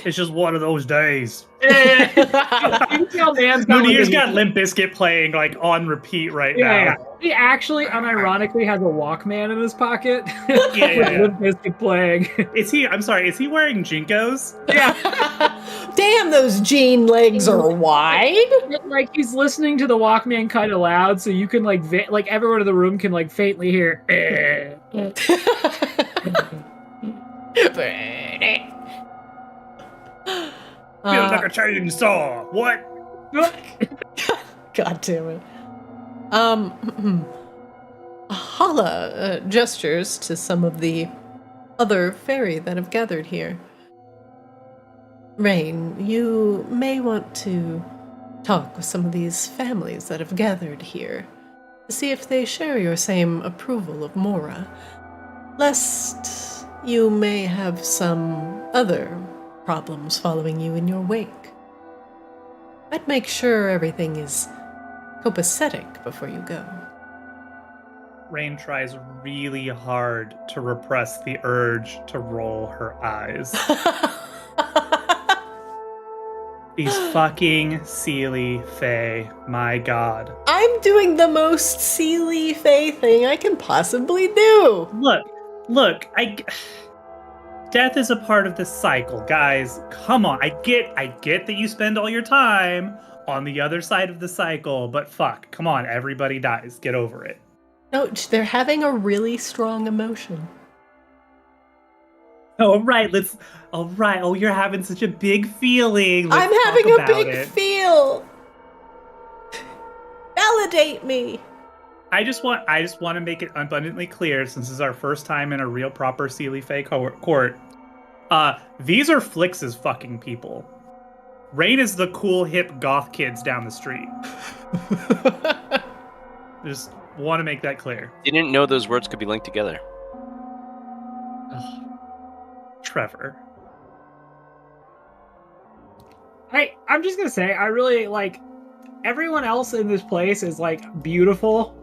It's just one of those days. Munir's got Limp Bizkit playing like on repeat right now. Yeah. He actually, unironically, has a Walkman in his pocket. Yeah. Limp Bizkit playing. Is he wearing Jinkos? Yeah. Damn, those jean legs are wide. Like he's listening to the Walkman kind of loud, so you can like everyone in the room can like faintly hear. Feels like a chainsaw. What? God damn it. Hala Hala gestures to some of the other fairy that have gathered here. Rain, you may want to talk with some of these families that have gathered here to see if they share your same approval of Mora, lest you may have some other problems following you in your wake. I'd make sure everything is copacetic before you go. Rain tries really hard to repress the urge to roll her eyes. These fucking Seelie Fae, my god. I'm doing the most Seelie Fae thing I can possibly do! Look, death is a part of this cycle, guys. Come on, I get that you spend all your time on the other side of the cycle, but fuck, come on, everybody dies. Get over it. No, they're having a really strong emotion. All right. Oh, you're having such a big feeling. I'm having a big feel. Validate me. I just want to make it abundantly clear, since this is our first time in a real proper Seelie Fae court. These are Flix's fucking people. Rain is the cool hip goth kids down the street. Just want to make that clear. Didn't know those words could be linked together. Ugh. Trevor. I'm just gonna say, I really like everyone else in this place is like beautiful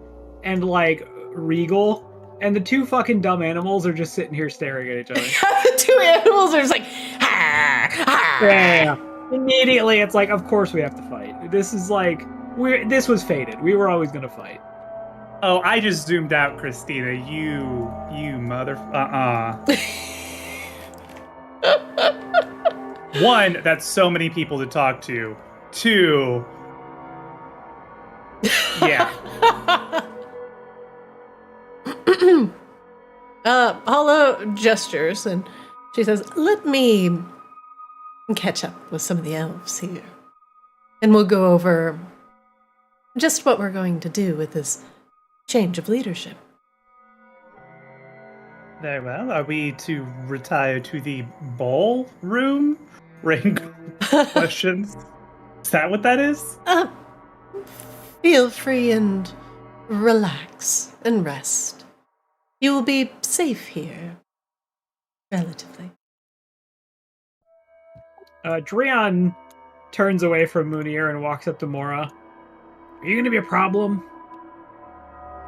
and like regal, and the two fucking dumb animals are just sitting here staring at each other. The two animals are just like, ha, ha. Yeah. Immediately, it's like, of course we have to fight. This is like, this was fated. We were always gonna fight. Oh, I just zoomed out, Christina. You mother. One, that's so many people to talk to. Two, yeah. Hala gestures and she says, let me catch up with some of the elves here. And we'll go over just what we're going to do with this change of leadership. Very well. Are we to retire to the ballroom? Rain questions. Is that what that is? Feel free and relax and rest. You will be safe here, relatively. Drian turns away from Munir and walks up to Mora. Are you going to be a problem?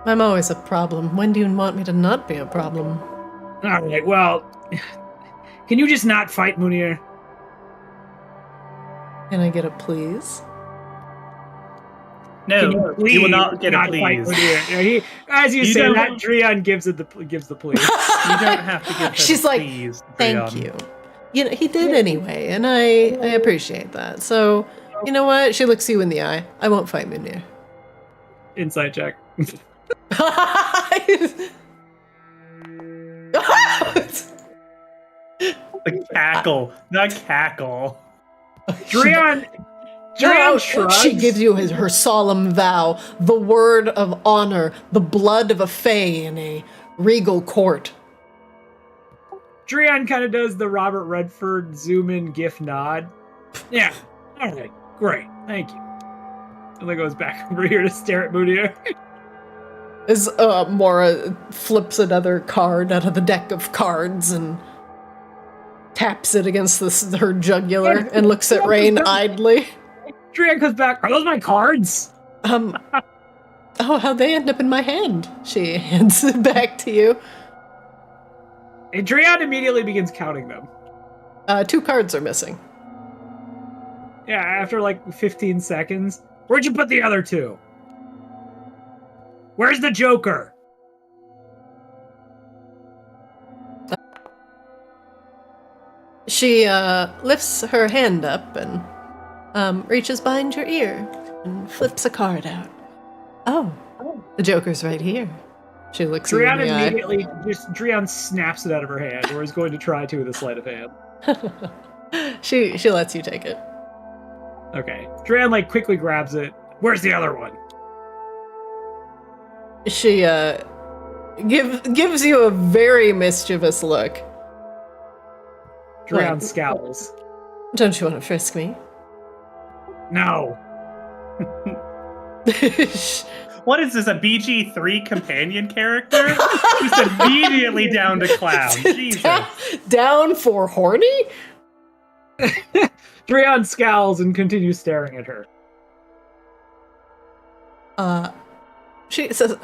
I'm always a problem. When do you want me to not be a problem? All right, well, can you just not fight Munir? Can I get a please? No, you will not get a please. Yeah, as you say that, Drian gives the please. You don't have to give her She's like, please, thank you. You know, he did anyway, and I appreciate that. So, you know what? She looks you in the eye. I won't fight Munir. Inside check. The cackle, not cackle. Drian shrugs. She gives you her solemn vow, the word of honor, the blood of a fae in a regal court. Drian kind of does the Robert Redford zoom-in gif nod. Yeah, all right, great, thank you. And then goes back over here to stare at Munir. As Mora flips another card out of the deck of cards and taps it against her jugular and looks at Rain idly. Drian comes back. Are those my cards? Oh, how'd they end up in my hand? She hands it back to you. And Drian immediately begins counting them. 2 cards are missing. Yeah, after like 15 seconds. Where'd you put the other 2? Where's the Joker? She lifts her hand up and reaches behind your ear and flips a card out. Oh, the Joker's right here. She looks Drian at you in the immediately Drian snaps it out of her hand, or is going to try to with a sleight of hand. eye. She lets you take it. Okay. Drian like quickly grabs it. Where's the other one? She gives you a very mischievous look. Dreon What? scowls. Don't you want to frisk me? No. What is this, a BG3 companion character? Just immediately down to clown. Jesus. Down for horny? Dreon scowls and continues staring at her. She says.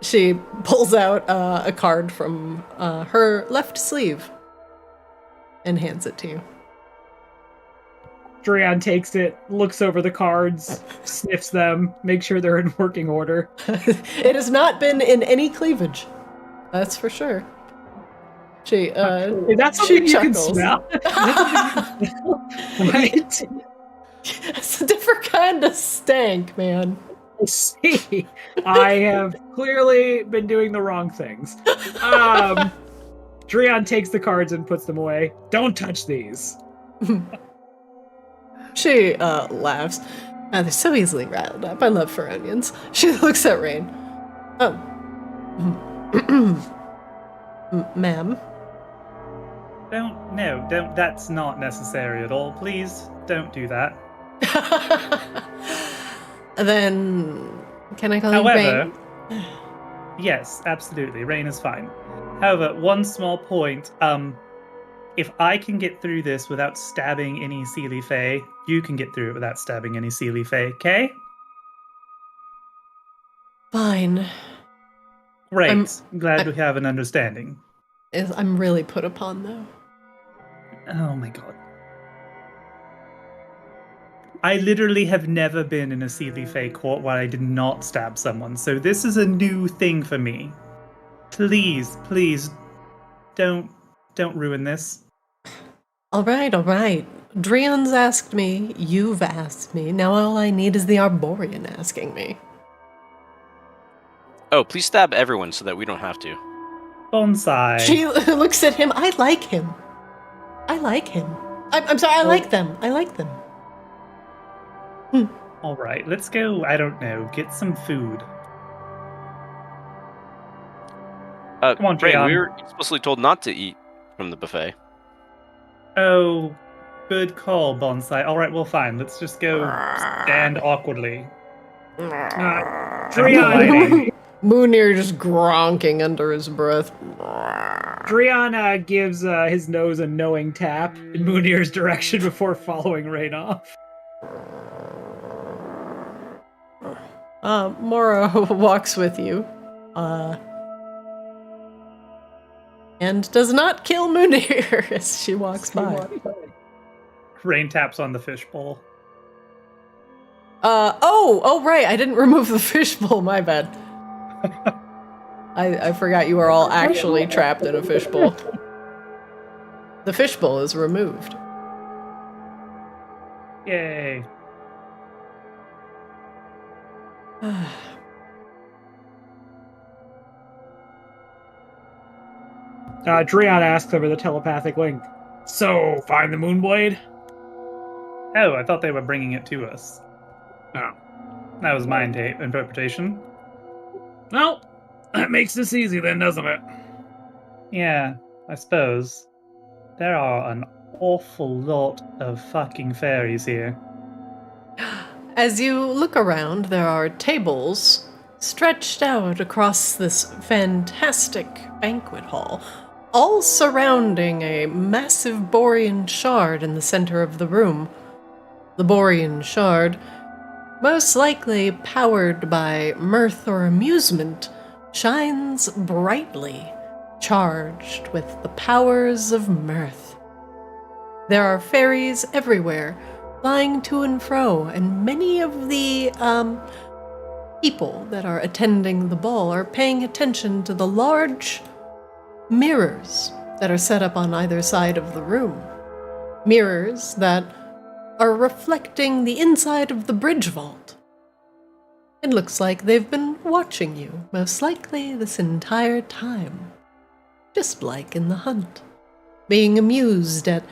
She pulls out a card from her left sleeve and hands it to you. Dreon takes it, looks over the cards, sniffs them, makes sure they're in working order. It has not been in any cleavage. That's for sure. She, That's she something you can chuckles. smell. What? It's a different kind of stank, man. I see. I have clearly been doing the wrong things. Dreon takes the cards and puts them away. Don't touch these. She laughs. They're so easily riled up. I love fur onions. She looks at Rain. Oh. Ma'am? Don't, that's not necessary at all. Please, don't do that. Then, can I call you However, Rain? yes, absolutely, Rain is fine. However, one small point, if I can get through this without stabbing any Seelie Fae, you can get through it without stabbing any Seelie Fae, okay? Fine. Great. I'm Glad we have an understanding. I'm really put upon, though. Oh my god. I literally have never been in a Seelie Fae court where I did not stab someone, so this is a new thing for me. Please, don't ruin this. All right. Dreon's asked me, you've asked me, now all I need is the Arborian asking me. Oh, please stab everyone so that we don't have to. Bonsai. She looks at him. I like him. I'm sorry, I like them. All right, let's go, I don't know, get some food. Come on, Rain, Dreon. we were explicitly told not to eat from the buffet. Oh, good call, Bonsai. All right, well, fine. Let's just go stand awkwardly. Dreon, Moonir just gronking under his breath. Dreon gives his nose a knowing tap in Munir's direction before following Rain off. Mora walks with you. And does not kill Munir as she walks by. Rain taps on the fishbowl. Oh, right. I didn't remove the fishbowl. My bad. I forgot you are all actually trapped in a fishbowl. The fishbowl is removed. Yay. Dreon asks over the telepathic link, "So, find the Moonblade?" Oh, I thought they were bringing it to us. Oh. That was my interpretation. Well, that makes this easy then, doesn't it? Yeah, I suppose. There are an awful lot of fucking fairies here. As you look around, there are tables stretched out across this fantastic banquet hall, all surrounding a massive Borean shard in the center of the room. The Borean shard, most likely powered by mirth or amusement, shines brightly, charged with the powers of mirth. There are fairies everywhere, flying to and fro, and many of the people that are attending the ball are paying attention to the large mirrors that are set up on either side of the room. Mirrors that are reflecting the inside of the bridge vault. It looks like they've been watching you, most likely this entire time. Just like in the hunt, being amused at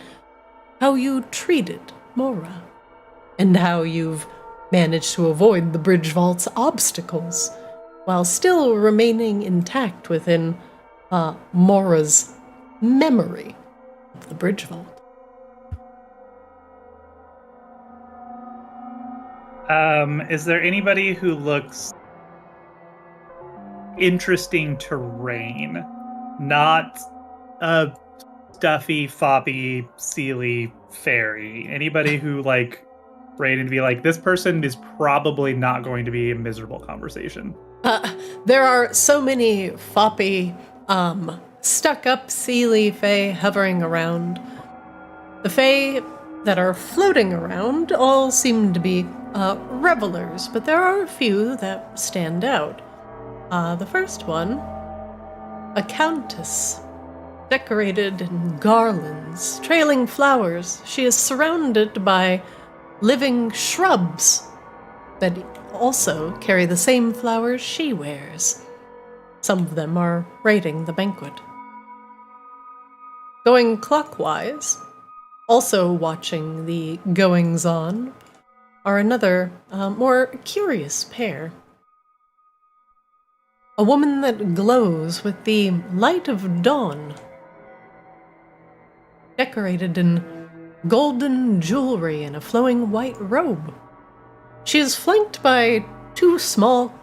how you treated Mora, and how you've managed to avoid the bridge vault's obstacles while still remaining intact within Mora's memory of the bridge vault. Is there anybody who looks interesting to Rain? Not a stuffy, foppy, sealy fairy. Anybody who, like, Rain would be like, this person is probably not going to be a miserable conversation. There are so many foppy, stuck-up, sealy fae hovering around. The fae that are floating around all seem to be revelers, but there are a few that stand out. The first one, a countess, decorated in garlands, trailing flowers. She is surrounded by living shrubs that also carry the same flowers she wears. Some of them are raiding the banquet. Going clockwise, also watching the goings-on, are another, more curious pair. A woman that glows with the light of dawn, decorated in golden jewelry and a flowing white robe. She is flanked by two small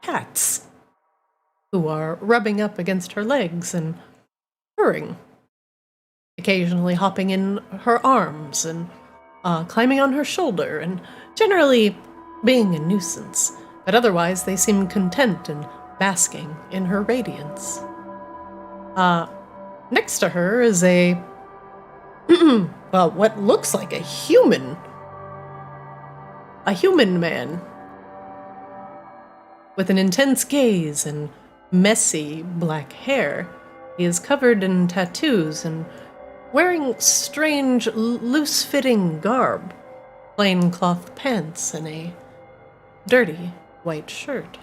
cats, who are rubbing up against her legs and purring, occasionally hopping in her arms and climbing on her shoulder, and generally being a nuisance, but otherwise they seem content and basking in her radiance. Next to her is a, well, what looks like a human man with an intense gaze and messy black hair. He is covered in tattoos and wearing strange, loose-fitting garb, plain cloth pants and a dirty white shirt.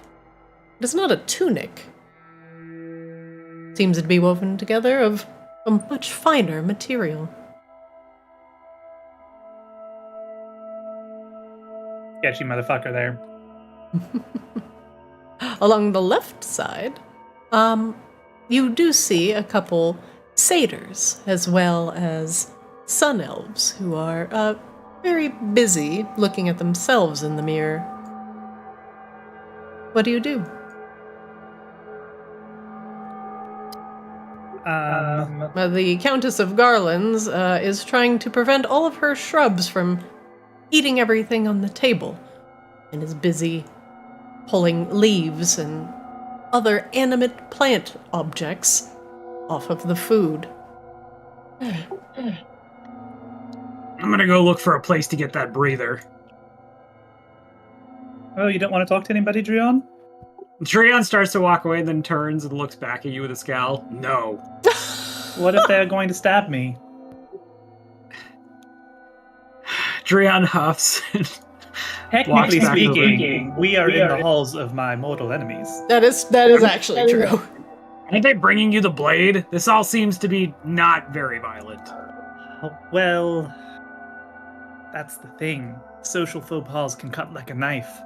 It is not a tunic. Seems to be woven together of a much finer material. Sketchy motherfucker there. Along the left side, you do see a couple satyrs, as well as sun elves, who are very busy looking at themselves in the mirror. What do you do? The Countess of Garlands is trying to prevent all of her shrubs from eating everything on the table, and is busy pulling leaves and other animate plant objects off of the food. I'm gonna go look for a place to get that breather. Oh, you don't want to talk to anybody, Drion? Drion starts to walk away, then turns and looks back at you with a scowl. No. What if they're going to stab me? Drion huffs. Technically speaking, we are in the halls of my mortal enemies. That is actually true. Aren't they bringing you the blade? This all seems to be not very violent. Well, that's the thing. Social faux pas can cut like a knife.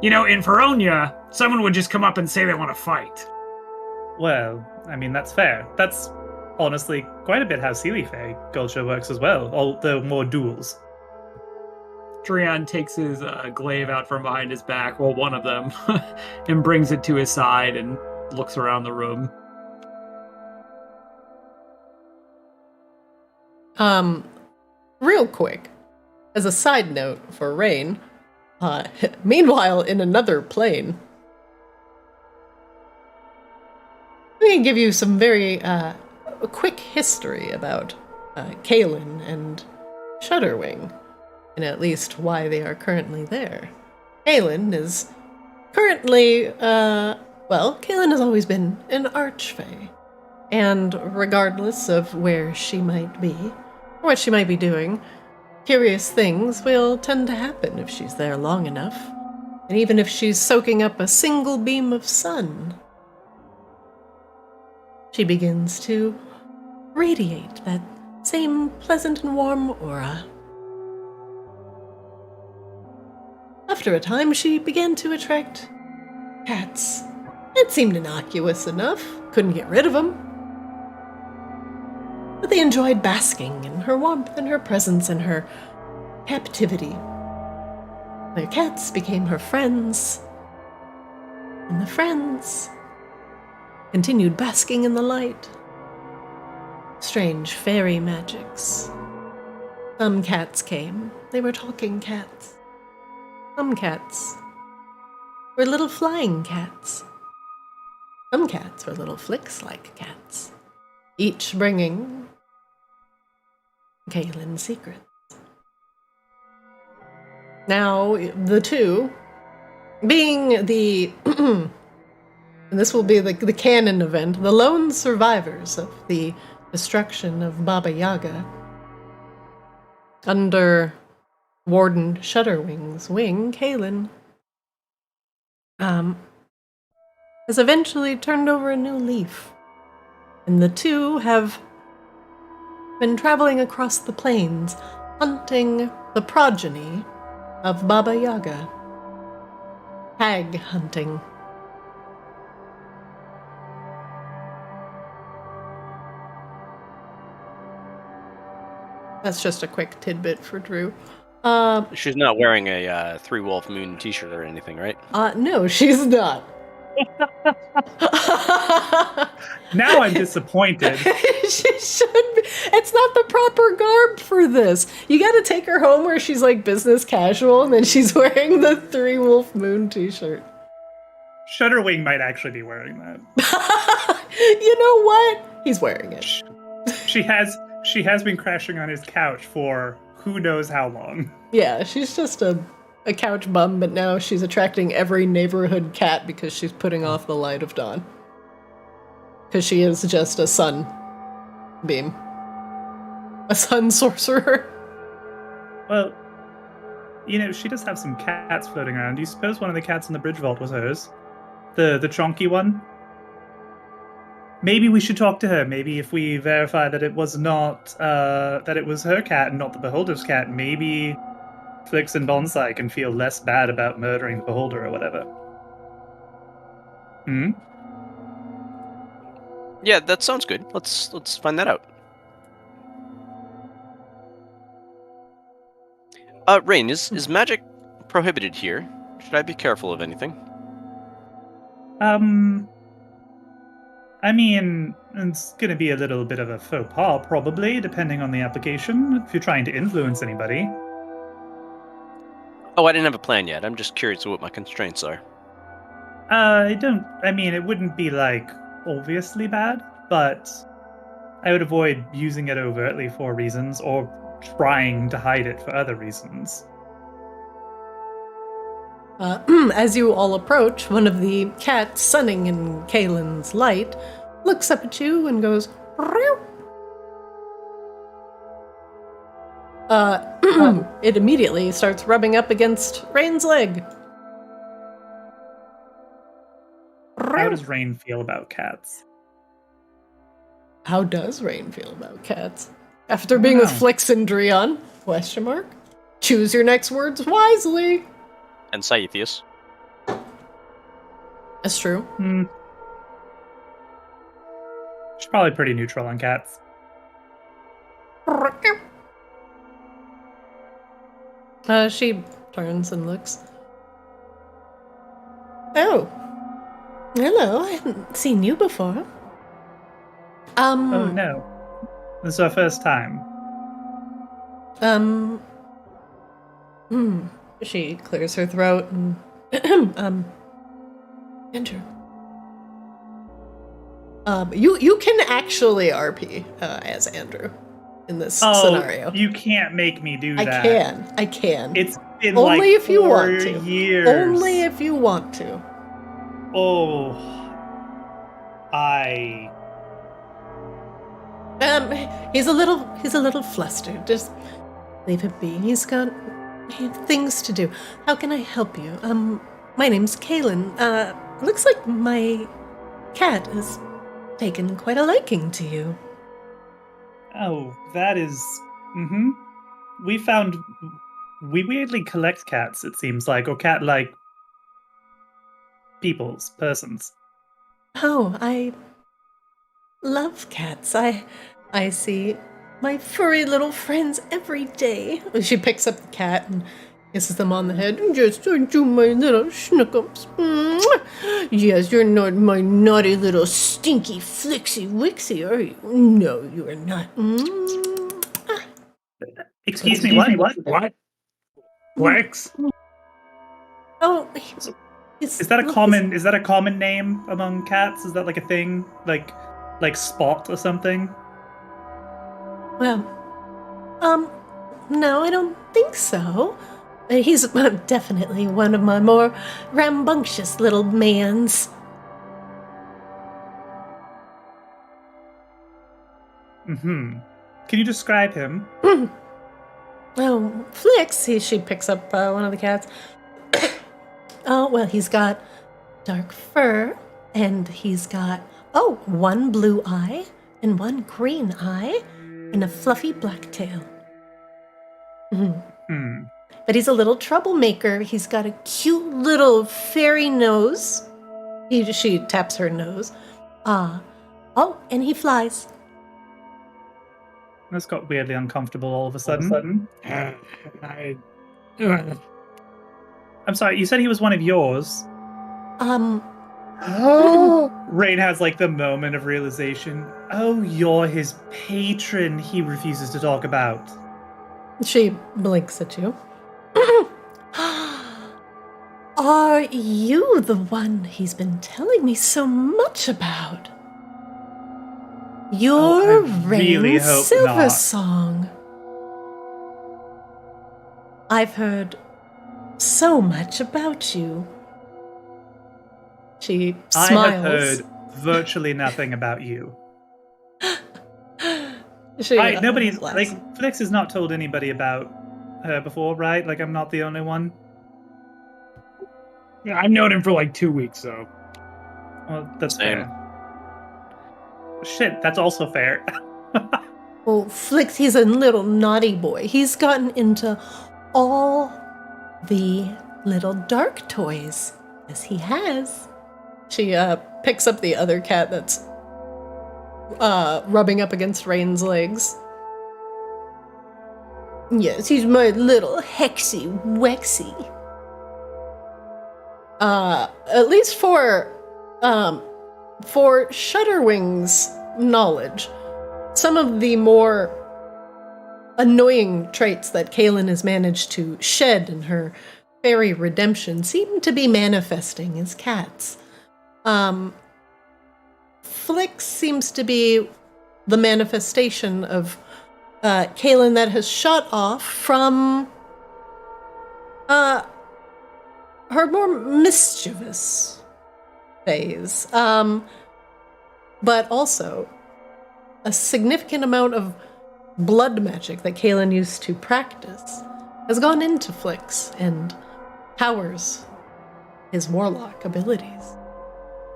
You know, in Feronia, someone would just come up and say they want to fight. Well, I mean, that's fair. That's honestly quite a bit how Sealy Fae culture works as well, although more duels. Drion takes his glaive out from behind his back, well, one of them, and brings it to his side and looks around the room. Real quick, as a side note for Rain, meanwhile, in another plane, I'm going to give you some very quick history about Kaelin and Shudderwing, and at least why they are currently there. Kaelin is currently, Kaelin has always been an archfey, and regardless of where she might be, or what she might be doing, curious things will tend to happen if she's there long enough, and even if she's soaking up a single beam of sun, she begins to radiate that same pleasant and warm aura. After a time, she began to attract Cats. It seemed innocuous enough. Couldn't get rid of them. But they enjoyed basking in her warmth and her presence and her captivity. Their cats became her friends. And the friends continued basking in the light. Strange fairy magics. Some cats came. They were talking cats. Some cats were little flying cats. Some cats were little Flix-like cats, each bringing Kaylin's secrets. Now, the two, being the, and this will be the canon event, the lone survivors of the destruction of Baba Yaga, under Warden Shudderwing's wing, Kaylin, has eventually turned over a new leaf. And the two have been traveling across the plains, hunting the progeny of Baba Yaga. Hag hunting. That's just a quick tidbit for Drew. She's not wearing a Three Wolf Moon t-shirt or anything, right? No, she's not. Now I'm disappointed. She should be. It's not the proper garb for this. You gotta take her home where she's like business casual and then she's wearing the Three Wolf Moon t-shirt. Shudderwing might actually be wearing that. You know what? He's wearing it. She has been crashing on his couch for who knows how long. Yeah, she's just a couch bum, but now she's attracting every neighborhood cat because she's putting off the light of dawn. Because she is just a sun beam. A sun sorcerer. Well, you know, she does have some cats floating around. Do you suppose one of the cats in the bridge vault was hers? The chonky one? Maybe we should talk to her. Maybe if we verify that it was not, that it was her cat and not the Beholder's cat, maybe Flix and Bonsai can feel less bad about murdering the Beholder or whatever. Hmm? Yeah, that sounds good. Let's find that out. Rain, is magic prohibited here? Should I be careful of anything? I mean, it's going to be a little bit of a faux pas, probably, depending on the application, if you're trying to influence anybody. Oh, I didn't have a plan yet. I'm just curious what my constraints are. It wouldn't be, like, obviously bad, but I would avoid using it overtly for reasons, or trying to hide it for other reasons. As you all approach, one of the cats sunning in Kaylin's light looks up at you and goes, "Meow." It immediately starts rubbing up against Rain's leg. How does Rain feel about cats? How does Rain feel about cats? After being with Flix and Drion? Question mark. Choose your next words wisely. And Scythius. That's true. She's probably pretty neutral on cats. She turns and looks. Oh. Hello, I haven't seen you before. Oh no. This is our first time. She clears her throat and Andrew. You can actually RP as Andrew in this scenario. You can't make me do that. I can. It's been only like if you 4 want to. years. Only if you want to. Oh. He's a little flustered. Just leave him be. He has things to do. How can I help you? My name's Kaylin. Looks like my cat has taken quite a liking to you. Oh, that is... We weirdly collect cats, it seems like, or cat-like persons. Oh, I love cats. I see my furry little friends every day. She picks up the cat and kisses them on the head. Yes, aren't you my little schnookums? Mwah! Yes, you're not my naughty little stinky flixy wixy, are you? No, you are not. Excuse me, what? What? Flex? Oh, Is that a common name among cats? Is that like a thing? Like Spot or something? Well, no, I don't think so. He's definitely one of my more rambunctious little mans. Mm-hmm. Can you describe him? Oh, Flix, she picks up one of the cats. Oh, well, he's got dark fur, and he's got, one blue eye, and one green eye, and a fluffy black tail. But he's a little troublemaker. He's got a cute little fairy nose. She taps her nose. And he flies. This got weirdly uncomfortable all of a sudden. I'm sorry, you said he was one of yours. Rain has like the moment of realization. Oh, you're his patron he refuses to talk about. She blinks at you. Are you the one he's been telling me so much about? Your Rain Silver Song. I've heard so much about you. She smiles. I have heard virtually nothing about you. Nobody's like Felix has not told anybody about her before, right? Like I'm not the only one. Yeah, I've known him for like 2 weeks, so. Well, that's fair. Shit, that's also fair. Well, Flix, he's a little naughty boy. He's gotten into all the little dark toys. Yes, he has. She picks up the other cat that's rubbing up against Rain's legs. Yes, he's my little Hexy Wexy. At least for Shudderwing's knowledge, some of the more annoying traits that Kaylin has managed to shed in her fairy redemption seem to be manifesting as cats. Flix seems to be the manifestation of Kaylin that has shot off from her more mischievous phase, but also a significant amount of blood magic that Kaylin used to practice has gone into Flix and powers his warlock abilities.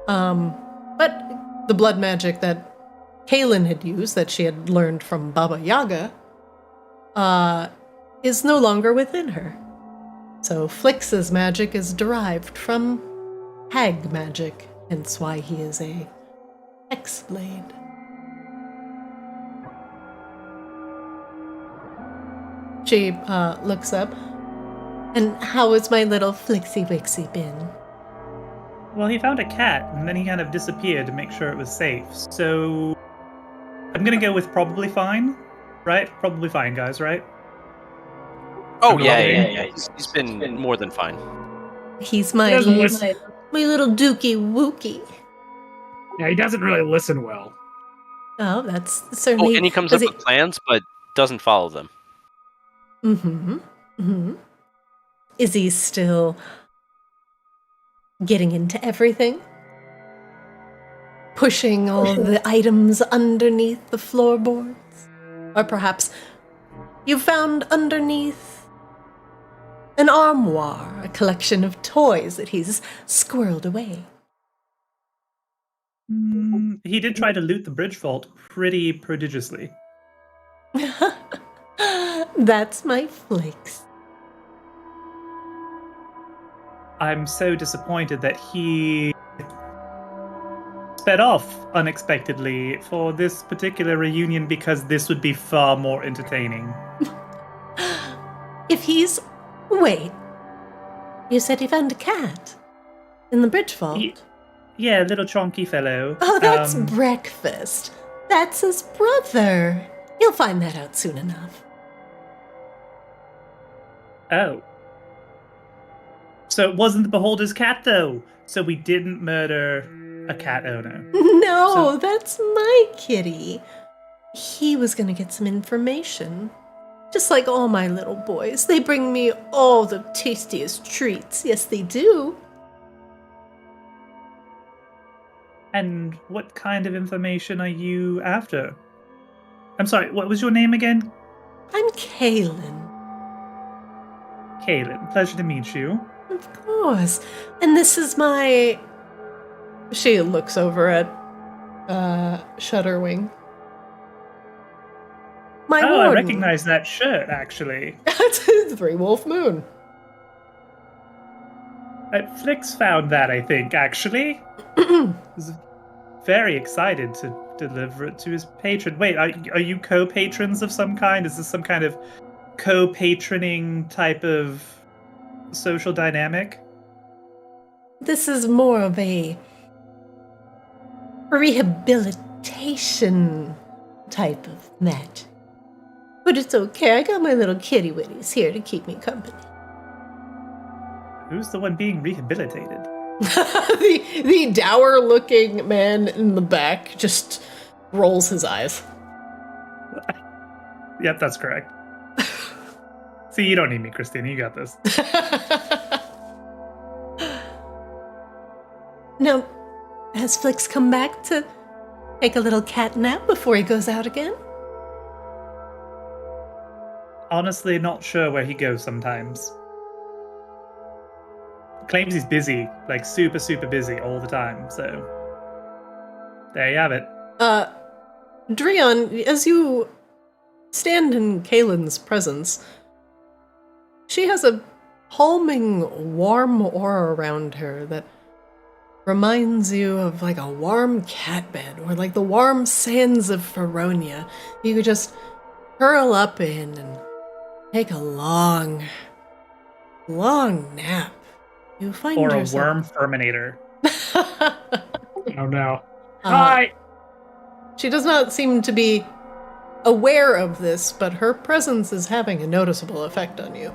But the blood magic that Kaylin had used, that she had learned from Baba Yaga, is no longer within her. So Flix's magic is derived from hag magic, hence why he is a Hexblade. She looks up. And how has my little Flixie Wixie been? Well, he found a cat, and then he kind of disappeared to make sure it was safe. So I'm gonna go with probably fine, right? Probably fine, guys, right? Oh, yeah. He's been more than fine. He's my little dookie wookie. Yeah, he doesn't really listen well. Oh, that's certainly... Oh, and he comes up with plans, but doesn't follow them. Is he still getting into everything? Pushing all the items underneath the floorboards? Or perhaps you found underneath an armoire, a collection of toys that he's squirreled away. He did try to loot the bridge vault pretty prodigiously. That's my Flix. I'm so disappointed that he sped off unexpectedly for this particular reunion because this would be far more entertaining. If he's... Wait. You said he found a cat? In the bridge vault? Yeah, little chonky fellow. Oh, that's breakfast. That's his brother. You'll find that out soon enough. Oh. So it wasn't the Beholder's cat, though. So we didn't murder a cat owner. No, that's my kitty. He was gonna get some information. Just like all my little boys. They bring me all the tastiest treats. Yes, they do. And what kind of information are you after? I'm sorry, what was your name again? I'm Kaylin. Kaylin, pleasure to meet you. Of course. And this is my... She looks over at Shutterwing. My I warden. recognize that shirt, actually. It's Three Wolf Moon. Flix found that, I think, actually. Was very excited to deliver it to his patron. Wait, are you co-patrons of some kind? Is this some kind of co-patroning type of social dynamic? This is more of a rehabilitation type of magic. But it's okay, I got my little kitty witties here to keep me company. Who's the one being rehabilitated? the dour-looking man in the back just rolls his eyes. Yep, that's correct. See, you don't need me, Christina. You got this. Now, has Flix come back to take a little cat nap before he goes out again? Honestly, not sure where he goes sometimes. Claims he's busy, like super, super busy all the time, so... There you have it. Drion, as you stand in Kaylin's presence, she has a calming, warm aura around her that reminds you of like a warm cat bed or like the warm sands of Feronia. You could just curl up in and take a long, long nap. You find Or yourself... a worm Ferminator. Oh no. Hi! She does not seem to be aware of this, but her presence is having a noticeable effect on you.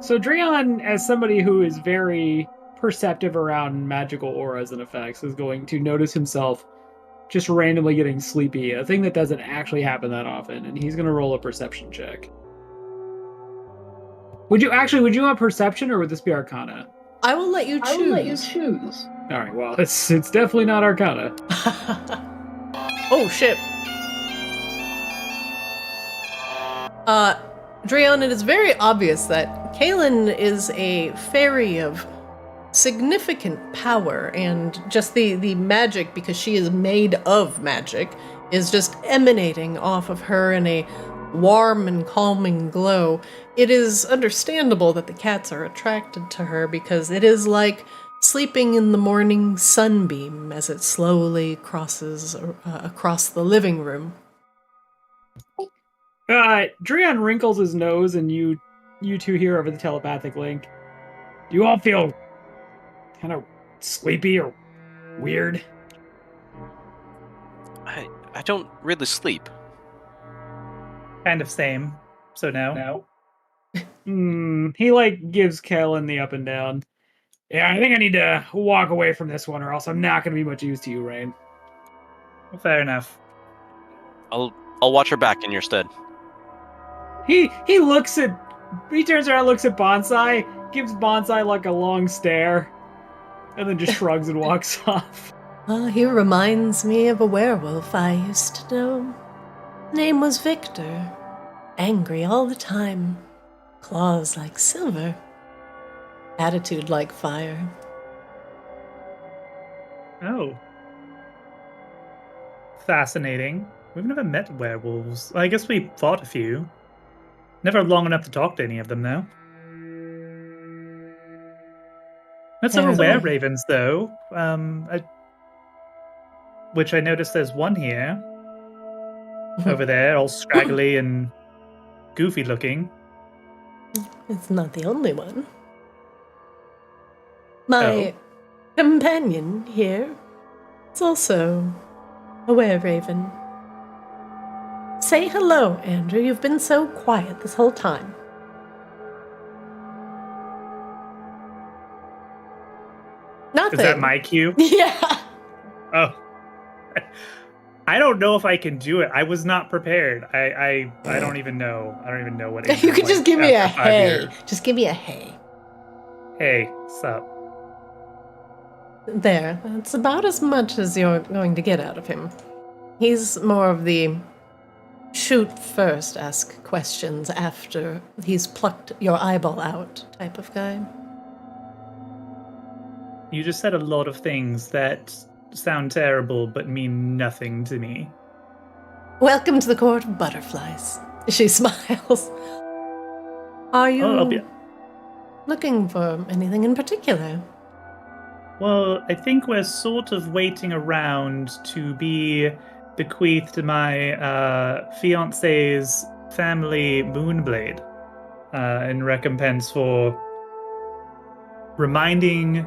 So Drion, as somebody who is very perceptive around magical auras and effects, is going to notice himself just randomly getting sleepy, a thing that doesn't actually happen that often, and he's going to roll a perception check. Would you want perception, or would this be Arcana? I will let you choose. All right, well, it's definitely not Arcana. Oh, shit. Drion, it is very obvious that Kaylin is a fairy of significant power, and just the magic, because she is made of magic, is just emanating off of her in a warm and calming glow. It is understandable that the cats are attracted to her, because it is like sleeping in the morning sunbeam as it slowly crosses across the living room. Drion wrinkles his nose, and you two hear over the telepathic link. Do you all feel kind of sleepy or weird? I don't really sleep. Kind of same. So no. He gives Kellen the up and down. Yeah, I think I need to walk away from this one, or else I'm not going to be much use to you, Rain. Well, fair enough. I'll watch her back in your stead. He turns around, looks at Bonsai, gives Bonsai a long stare, and then just shrugs and walks off. He reminds me of a werewolf I used to know. Name was Victor. Angry all the time. Claws like silver. Attitude like fire. Oh. Fascinating. We've never met werewolves. I guess we fought a few. Never long enough to talk to any of them, though. That's some Hares. were ravens, though. Which I noticed there's one here. Over there, all scraggly and goofy looking. It's not the only one. My companion here is also a were-raven. Say hello, Andrew. You've been so quiet this whole time. Nothing. Is that my cue? Yeah. Oh. I don't know if I can do it. I was not prepared. I don't even know. I don't even know what it is. You could just give me a after 5 hey. years. Just give me a hey. Hey, sup? There. That's about as much as you're going to get out of him. He's more of the shoot first, ask questions after he's plucked your eyeball out type of guy. You just said a lot of things that sound terrible but mean nothing to me. Welcome to the court of butterflies. She smiles. Are you Oh, I'll be... looking for anything in particular? Well, I think we're sort of waiting around to be bequeathed to my fiance's family Moonblade in recompense for reminding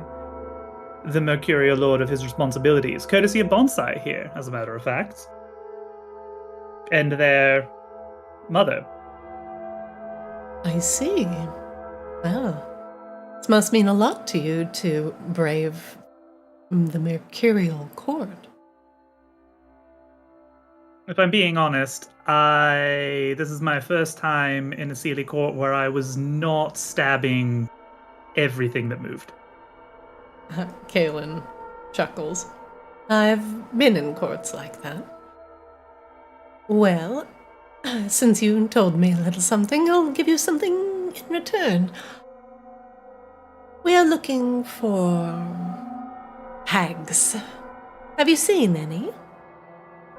the Mercurial Lord of his responsibilities, courtesy of Bonsai here, as a matter of fact, and their mother. I see. Well, this must mean a lot to you to brave the Mercurial Court. If I'm being honest, this is my first time in a Sealy court where I was not stabbing everything that moved. Kaelin chuckles. I've been in courts like that. Well, since you told me a little something, I'll give you something in return. We are looking for hags. Have you seen any?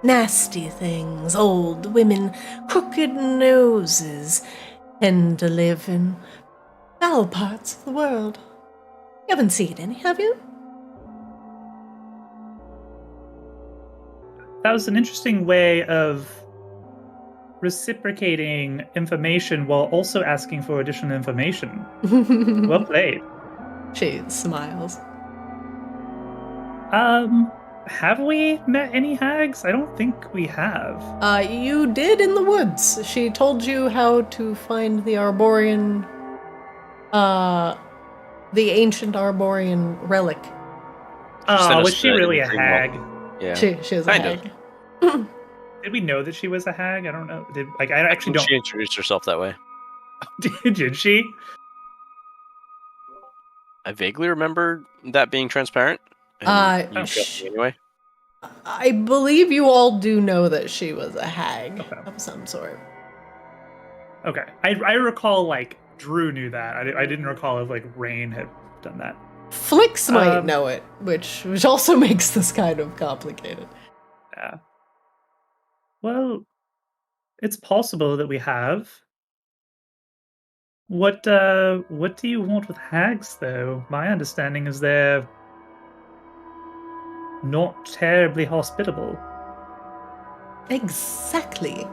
Nasty things, old women, crooked noses, tend to live in foul parts of the world. You haven't seen any, have you? That was an interesting way of reciprocating information while also asking for additional information. Well played. She smiles. Have we met any hags? I don't think we have. You did in the woods. She told you how to find the Arborian, the ancient Arborian relic. Was she really a hag? Yeah. She is a Kind hag. Did we know that she was a hag? I don't know. I actually don't. She introduced herself that way. Did she? I vaguely remember that being transparent. And you trust me anyway. I believe you all do know that she was a hag Okay. of some sort. Okay. I recall, like, Drew knew that. I didn't recall if, like, Rain had done that. Flix might know it, which also makes this kind of complicated. Yeah. Well, it's possible that we have. What do you want with hags, though? My understanding is they're not terribly hospitable. Exactly.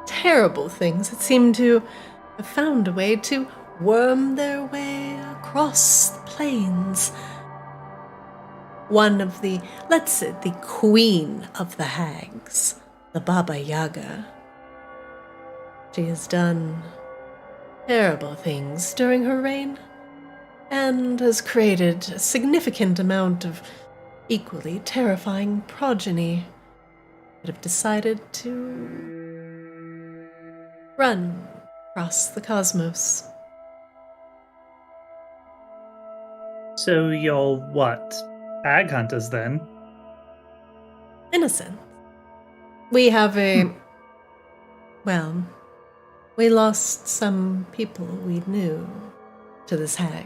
Terrible things that seem to have found a way to worm their way across the plains. One of the, let's say, the queen of the hags, the Baba Yaga. She has done terrible things during her reign and has created a significant amount of equally terrifying progeny that have decided to run across the cosmos. So you're what? Hag hunters, then? In a sense. We have a... Well, we lost some people we knew to this hag.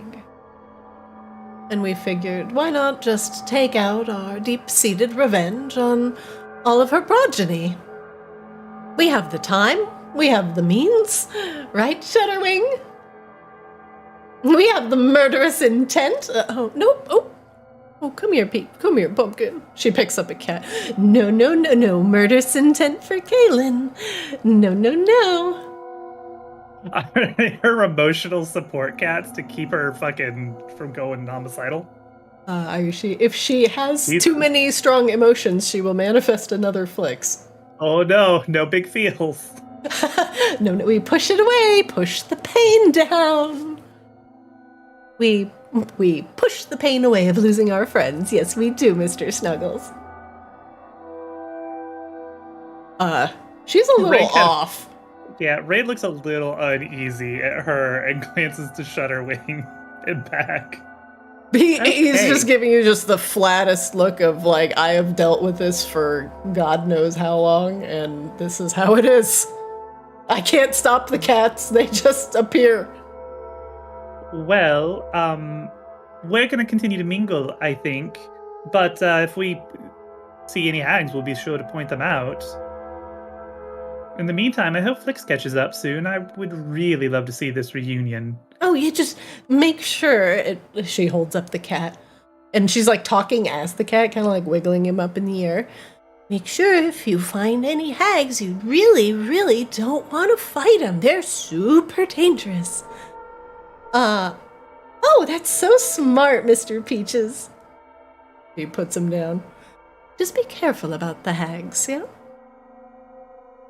And we figured, why not just take out our deep-seated revenge on all of her progeny? We have the time, we have the means, right, Shudderwing? We have the murderous intent. Oh, nope. Oh, come here, Pete. Come here, Pumpkin. She picks up a cat. No. Murderous intent for Kaylin. No. Her emotional support cats to keep her fucking from going homicidal. If she has too many strong emotions, she will manifest another Flix. Oh no big feels. No, we push it away. Push the pain down. We push the pain away of losing our friends. Yes, we do, Mr. Snuggles. She's a little off. Yeah, Raid looks a little uneasy at her and glances to Shudderwing and back. He's just giving you just the flattest look of, like, I have dealt with this for God knows how long, and this is how it is. I can't stop the cats. They just appear. Well, we're going to continue to mingle, I think. But if we see any hags, we'll be sure to point them out. In the meantime, I hope Flix catches up soon. I would really love to see this reunion. Oh, you just make sure she holds up the cat. And she's like talking as the cat, kind of like wiggling him up in the air. Make sure if you find any hags, you really don't want to fight them. They're super dangerous. Oh, that's so smart, Mr. Peaches. He puts him down. Just be careful about the hags, yeah?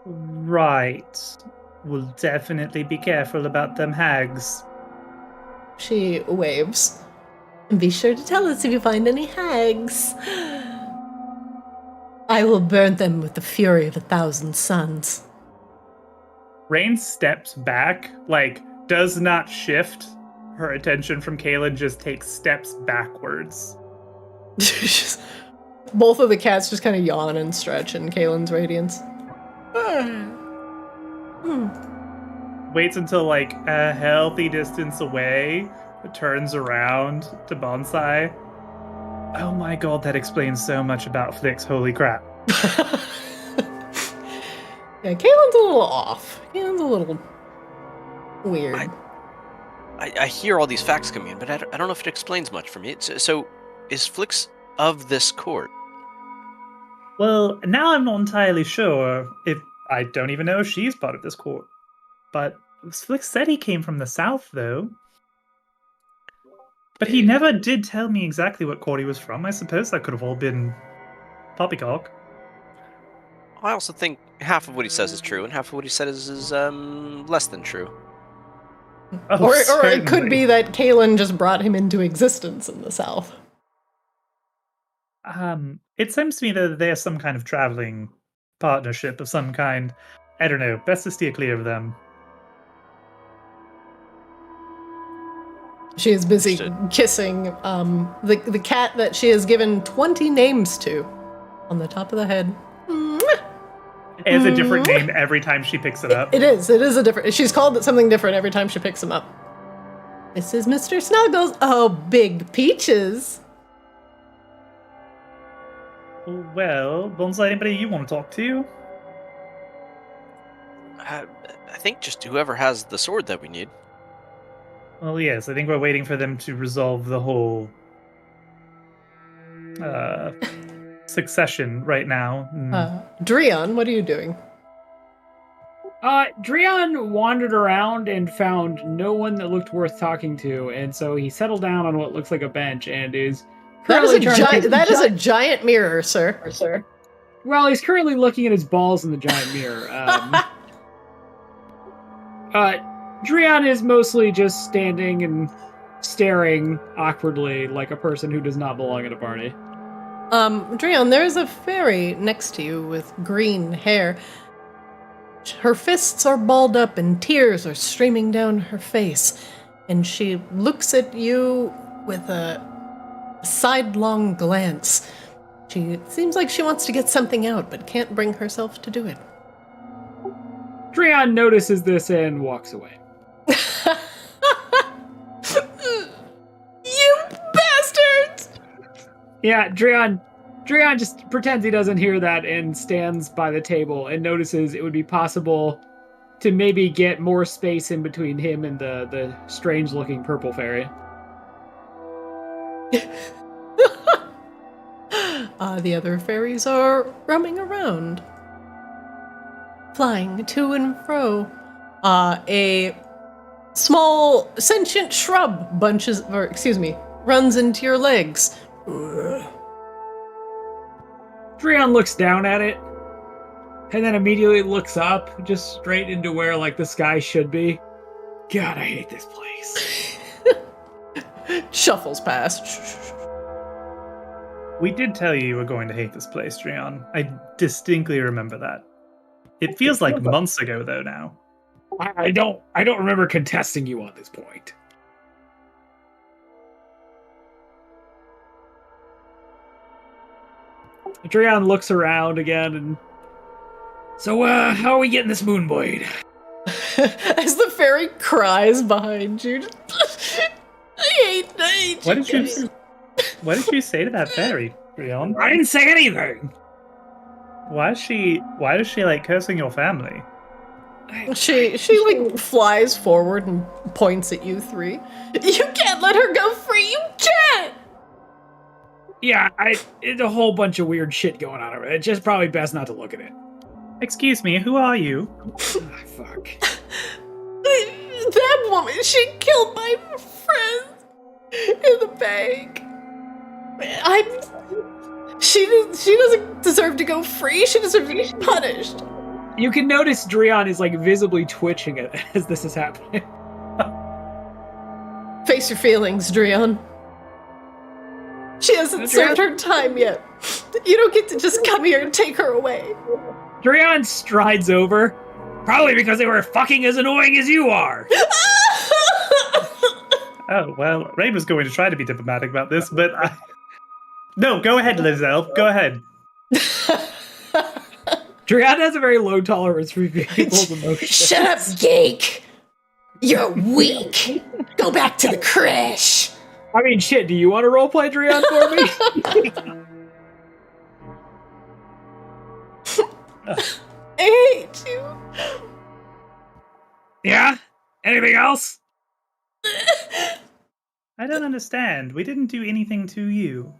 Right. We'll definitely be careful about them hags. She waves. And be sure to tell us if you find any hags. I will burn them with the fury of 1,000 suns. Rain steps back, like, does not shift her attention from Kaylin, just takes steps backwards. Both of the cats just kind of yawn and stretch in Kaylin's radiance. Waits until, like, a healthy distance away, turns around to Bonsai. Oh my god, that explains so much about Flix, holy crap. Yeah, Kaylin's a little off. Kaylin's a little weird. I hear all these facts coming in, but I don't know if it explains much for me. So is Flix of this court? Well, now I'm not entirely sure if I don't even know if she's part of this court. But Flix said he came from the south, though. But he never did tell me exactly what court he was from. I suppose that could have all been poppycock. I also think half of what he says is true, and half of what he said is less than true. Oh, or it could be that Kaylin just brought him into existence in the south. It seems to me that they are some kind of traveling partnership of some kind. I don't know. Best to steer clear of them. She is busy kissing the cat that she has given 20 names to on the top of the head. It has a different name every time she picks it up. It is a different. She's called it something different every time she picks him up. This is Mr. Snuggles. Oh, Big Peaches. Well, Bonsai, anybody you want to talk to? I think just whoever has the sword that we need. Well, yes, I think we're waiting for them to resolve the whole succession right now. Drion, what are you doing? Drion wandered around and found no one that looked worth talking to, and so he settled down on what looks like a bench and is That is a giant mirror, sir. Well, he's currently looking at his balls in the giant mirror. Drion is mostly just standing and staring awkwardly like a person who does not belong at a party. Drion, there's a fairy next to you with green hair. Her fists are balled up and tears are streaming down her face. And she looks at you with a sidelong glance. She seems like she wants to get something out, but can't bring herself to do it. Drion notices this and walks away. You bastards! Yeah, Drion just pretends he doesn't hear that and stands by the table and notices it would be possible to maybe get more space in between him and the strange-looking purple fairy. The other fairies are roaming around, flying to and fro. A small sentient shrub runs into your legs. Dreon looks down at it, and then immediately looks up, just straight into where, like, the sky should be. God, I hate this place. Shuffles past. We did tell you were going to hate this place, Dreon. I distinctly remember that. It feels like months ago, though, now. I don't remember contesting you on this point. Dreon looks around again and... So, how are we getting this moon blade? As the fairy cries behind you. I hate What you did you guys. What did you say to that fairy, Dreon? I didn't say anything! Why is she like cursing your family? She like flies forward and points at you three. You can't let her go free. You can't. Yeah, it's a whole bunch of weird shit going on over there. It's just probably best not to look at it. Excuse me, who are you? Fuck. That woman, she killed my friend in the bank. She doesn't deserve to go free. She deserves to be punished. You can notice Dreon is like visibly twitching as this is happening. Face your feelings, Dreon. She hasn't served her time yet. You don't get to just come here and take her away. Dreon strides over. Probably because they were fucking as annoying as you are. Oh, well, Rain was going to try to be diplomatic about this, but No, go ahead, Lizelle. Go ahead. Dreon has a very low tolerance for people's emotions. Shut up, Geek! You're weak! Go back to the crash! I mean, shit, do you want to roleplay Dreon for me? I hate you. Yeah? Anything else? I don't understand. We didn't do anything to you.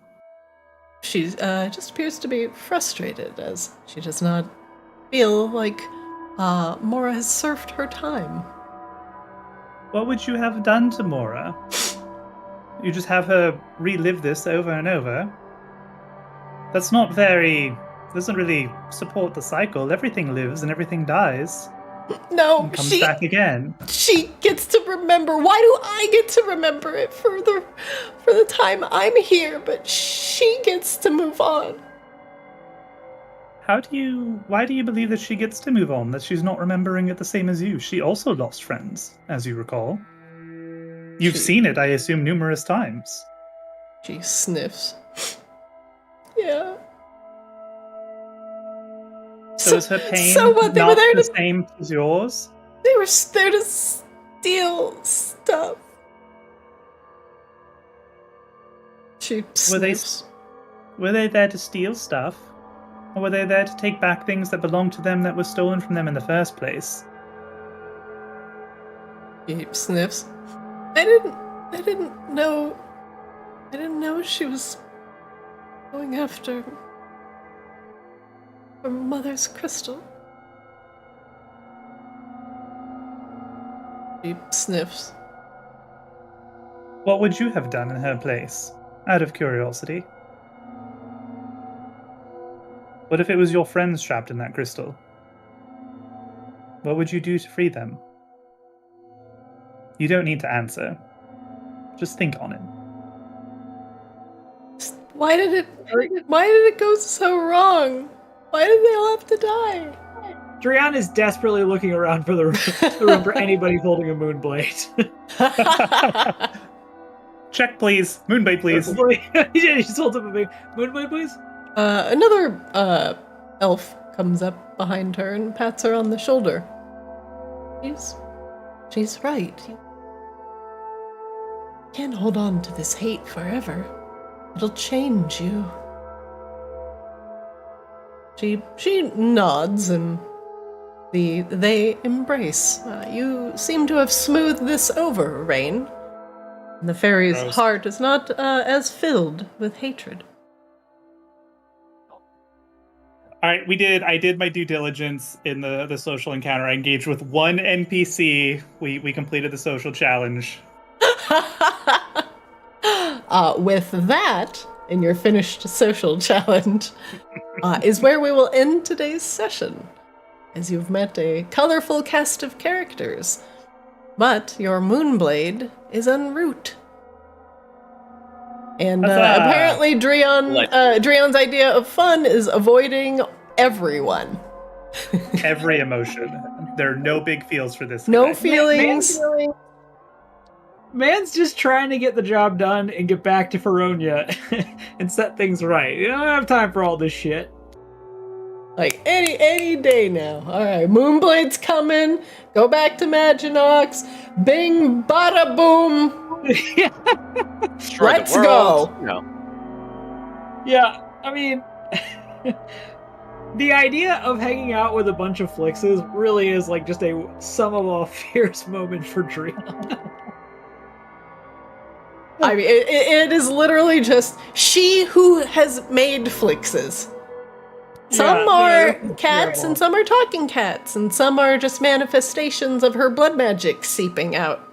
She just appears to be frustrated as she does not feel like Mora has served her time. What would you have done to Mora? You just have her relive this over and over? That's not very... doesn't really support the cycle. Everything lives and everything dies. No, And comes back again. She gets to remember. Why do I get to remember it for the time I'm here, but she gets to move on? Why do you believe that she gets to move on, that she's not remembering it the same as you? She also lost friends, as you recall. You've seen it, I assume, numerous times. She sniffs. Yeah. So is her pain what, they were not there the to, same as yours? They were there to steal stuff. She sniffs. Were they there to steal stuff? Or were they there to take back things that belonged to them that were stolen from them in the first place? He sniffs. I didn't know she was going after her mother's crystal. He sniffs. What would you have done in her place, out of curiosity? What if it was your friends trapped in that crystal? What would you do to free them? You don't need to answer. Just think on it. Why did it go so wrong? Why did they all have to die? Dreon is desperately looking around for the room for anybody holding a moonblade. Check, please. Moonblade, please. He just holds up a big moonblade, please. Another elf comes up behind her and pats her on the shoulder. She's right. You can't hold on to this hate forever. It'll change you. She nods and They embrace. You seem to have smoothed this over, Rain. And the fairy's Gross. heart is not as filled with hatred. All right, I did my due diligence in the social encounter. I engaged with one NPC. We completed the social challenge. With that, in your finished social challenge, is where we will end today's session, as you've met a colorful cast of characters. But your Moonblade is en route. And Huzzah! apparently Dreon's idea of fun is avoiding everyone. Every emotion. There are no big feels for this. No guy. feelings. Man's just trying to get the job done and get back to Feronia and set things right. You don't have time for all this shit. Like, any day now. Alright, Moonblade's coming. Go back to Maginox. Bing, bada, boom. Destroy the Let's world, go. you know. Yeah, I mean, the idea of hanging out with a bunch of Flixes really is like just a sum of all fears moment for Dreon. I mean, it is literally just she who has made Flixes. Some are cats, and some are talking cats, and some are just manifestations of her blood magic seeping out.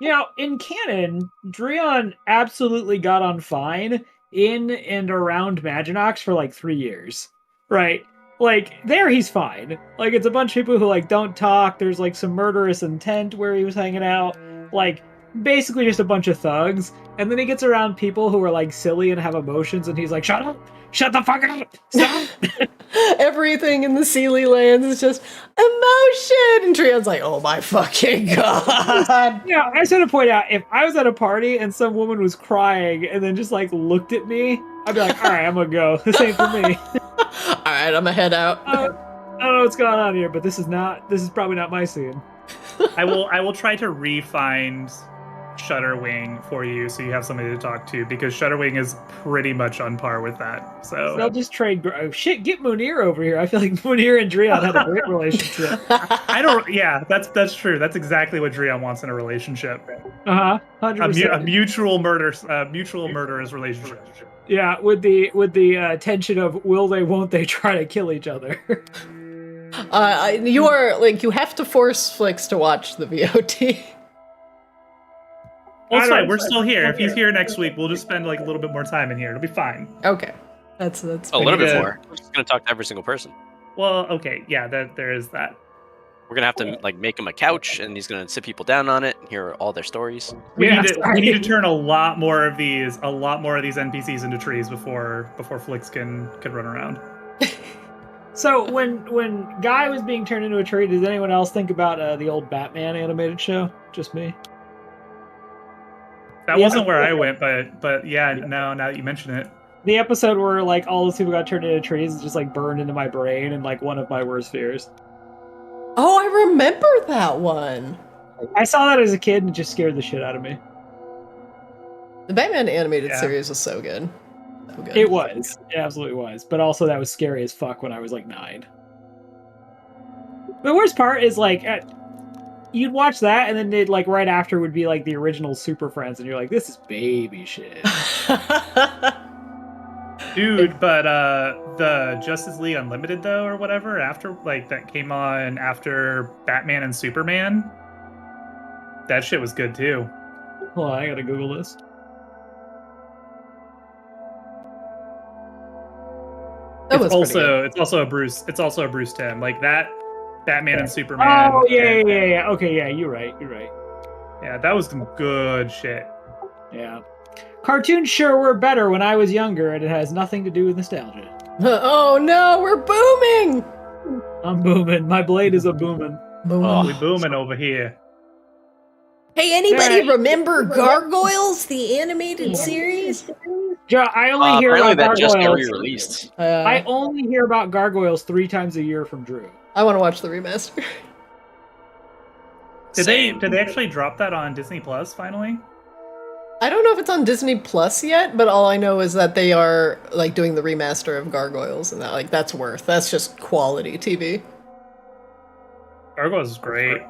You know, in canon, Dreon absolutely got on fine in and around Maginox for like 3 years. Right? Like, there he's fine. Like, it's a bunch of people who, like, don't talk. There's, like, some murderous intent where he was hanging out. Like, basically just a bunch of thugs. And then he gets around people who are, like, silly and have emotions, and he's like, shut up! Shut the fuck up! Stop! Everything in the Sealy lands is just emotion! And Trion's like, oh my fucking god! Yeah, I just want to point out, if I was at a party and some woman was crying and then just, like, looked at me, I'd be like, alright, I'm gonna go. This ain't for me. Alright, I'm gonna head out. I don't know what's going on here, but this is probably not my scene. I will try to re-find Shutterwing for you so you have somebody to talk to, because Shutterwing is pretty much on par with that. So They'll just trade. Oh shit, get Munir over here. I feel like Munir and Dreon have a great relationship. I don't. Yeah, that's true. That's exactly what Dreon wants in a relationship. 100%. A mutual murderous relationship. Yeah, with the tension of will they, won't they try to kill each other. You have to force Flix to watch the VOD. Well, it's fine. We're still here. If he's here next week, we'll just spend like a little bit more time in here. It'll be fine. Okay, that's A little bit more. We're just gonna talk to every single person. Well, okay, yeah, there is that. We're gonna have to like make him a couch, and he's gonna sit people down on it and hear all their stories. We need to turn a lot more of these NPCs into trees before Flix can run around. So when Guy was being turned into a tree, did anyone else think about the old Batman animated show? Just me. That wasn't where I went, but yeah, no, now that you mention it. The episode where like all those people got turned into trees is just like burned into my brain and like one of my worst fears. Oh, I remember that one. I saw that as a kid and it just scared the shit out of me. The Batman animated series was so good. So good. It was. It absolutely was. But also that was scary as fuck when I was like 9. The worst part is like you'd watch that and then it like right after would be like the original Super Friends and you're like, this is baby shit. Dude, but the Justice League Unlimited though, or whatever, after like that came on after Batman and Superman, that shit was good too. Hold on, I gotta Google this. It's also a Bruce Timm. Like that Batman and Superman. Oh yeah. Okay, yeah, you're right. Yeah, that was some good shit. Yeah. Cartoons sure were better when I was younger, and it has nothing to do with nostalgia. Oh no, we're booming! I'm booming. My blade is a booming. Boom. We booming over here. Hey, anybody remember Gargoyles, the animated series? Yeah, I only hear apparently about that just got gargoyles. re-released. I only hear about gargoyles 3 times a year from Drew. I want to watch the remaster. Did they actually drop that on Disney Plus finally? I don't know if it's on Disney Plus yet, but all I know is that they are like doing the remaster of Gargoyles, and that's just quality TV. Gargoyles is great.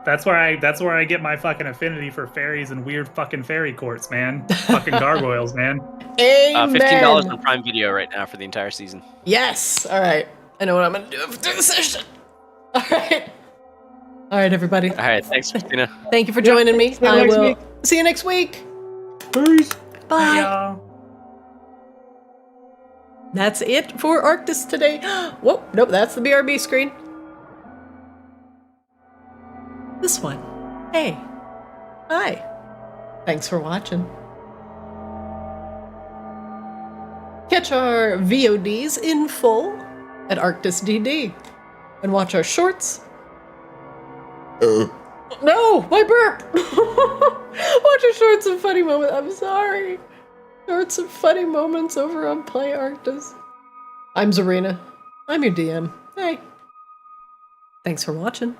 That's where I get my fucking affinity for fairies and weird fucking fairy courts, man. Fucking gargoyles, man. Amen. $15 on Prime Video right now for the entire season. Yes. All right. I know what I'm gonna do after the session. All right. All right, everybody. All right, thanks, Christina. Thank you for joining me. See you I next will week. see you next week. Peace. Bye. Yeah. That's it for Arctis today. Whoa, nope, that's the BRB screen. This one. Hey. Hi. Thanks for watching. Catch our VODs in full at Arctis DD. And watch our shorts. No, my burp! Watch our shorts and funny moments. I'm sorry. Shorts and funny moments over on Play Arctis. I'm Zarina. I'm your DM. Hey. Thanks for watching.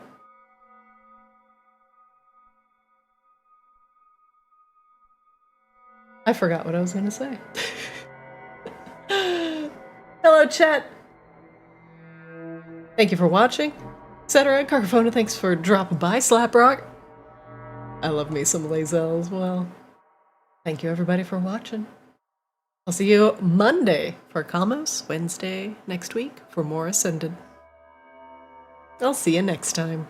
I forgot what I was going to say. Hello, chat. Thank you for watching, etc. Carcaphona, thanks for dropping by. Slaprock. I love me some Lae'zel as well. Thank you, everybody, for watching. I'll see you Monday for Kamos, Wednesday next week for more Ascended. I'll see you next time.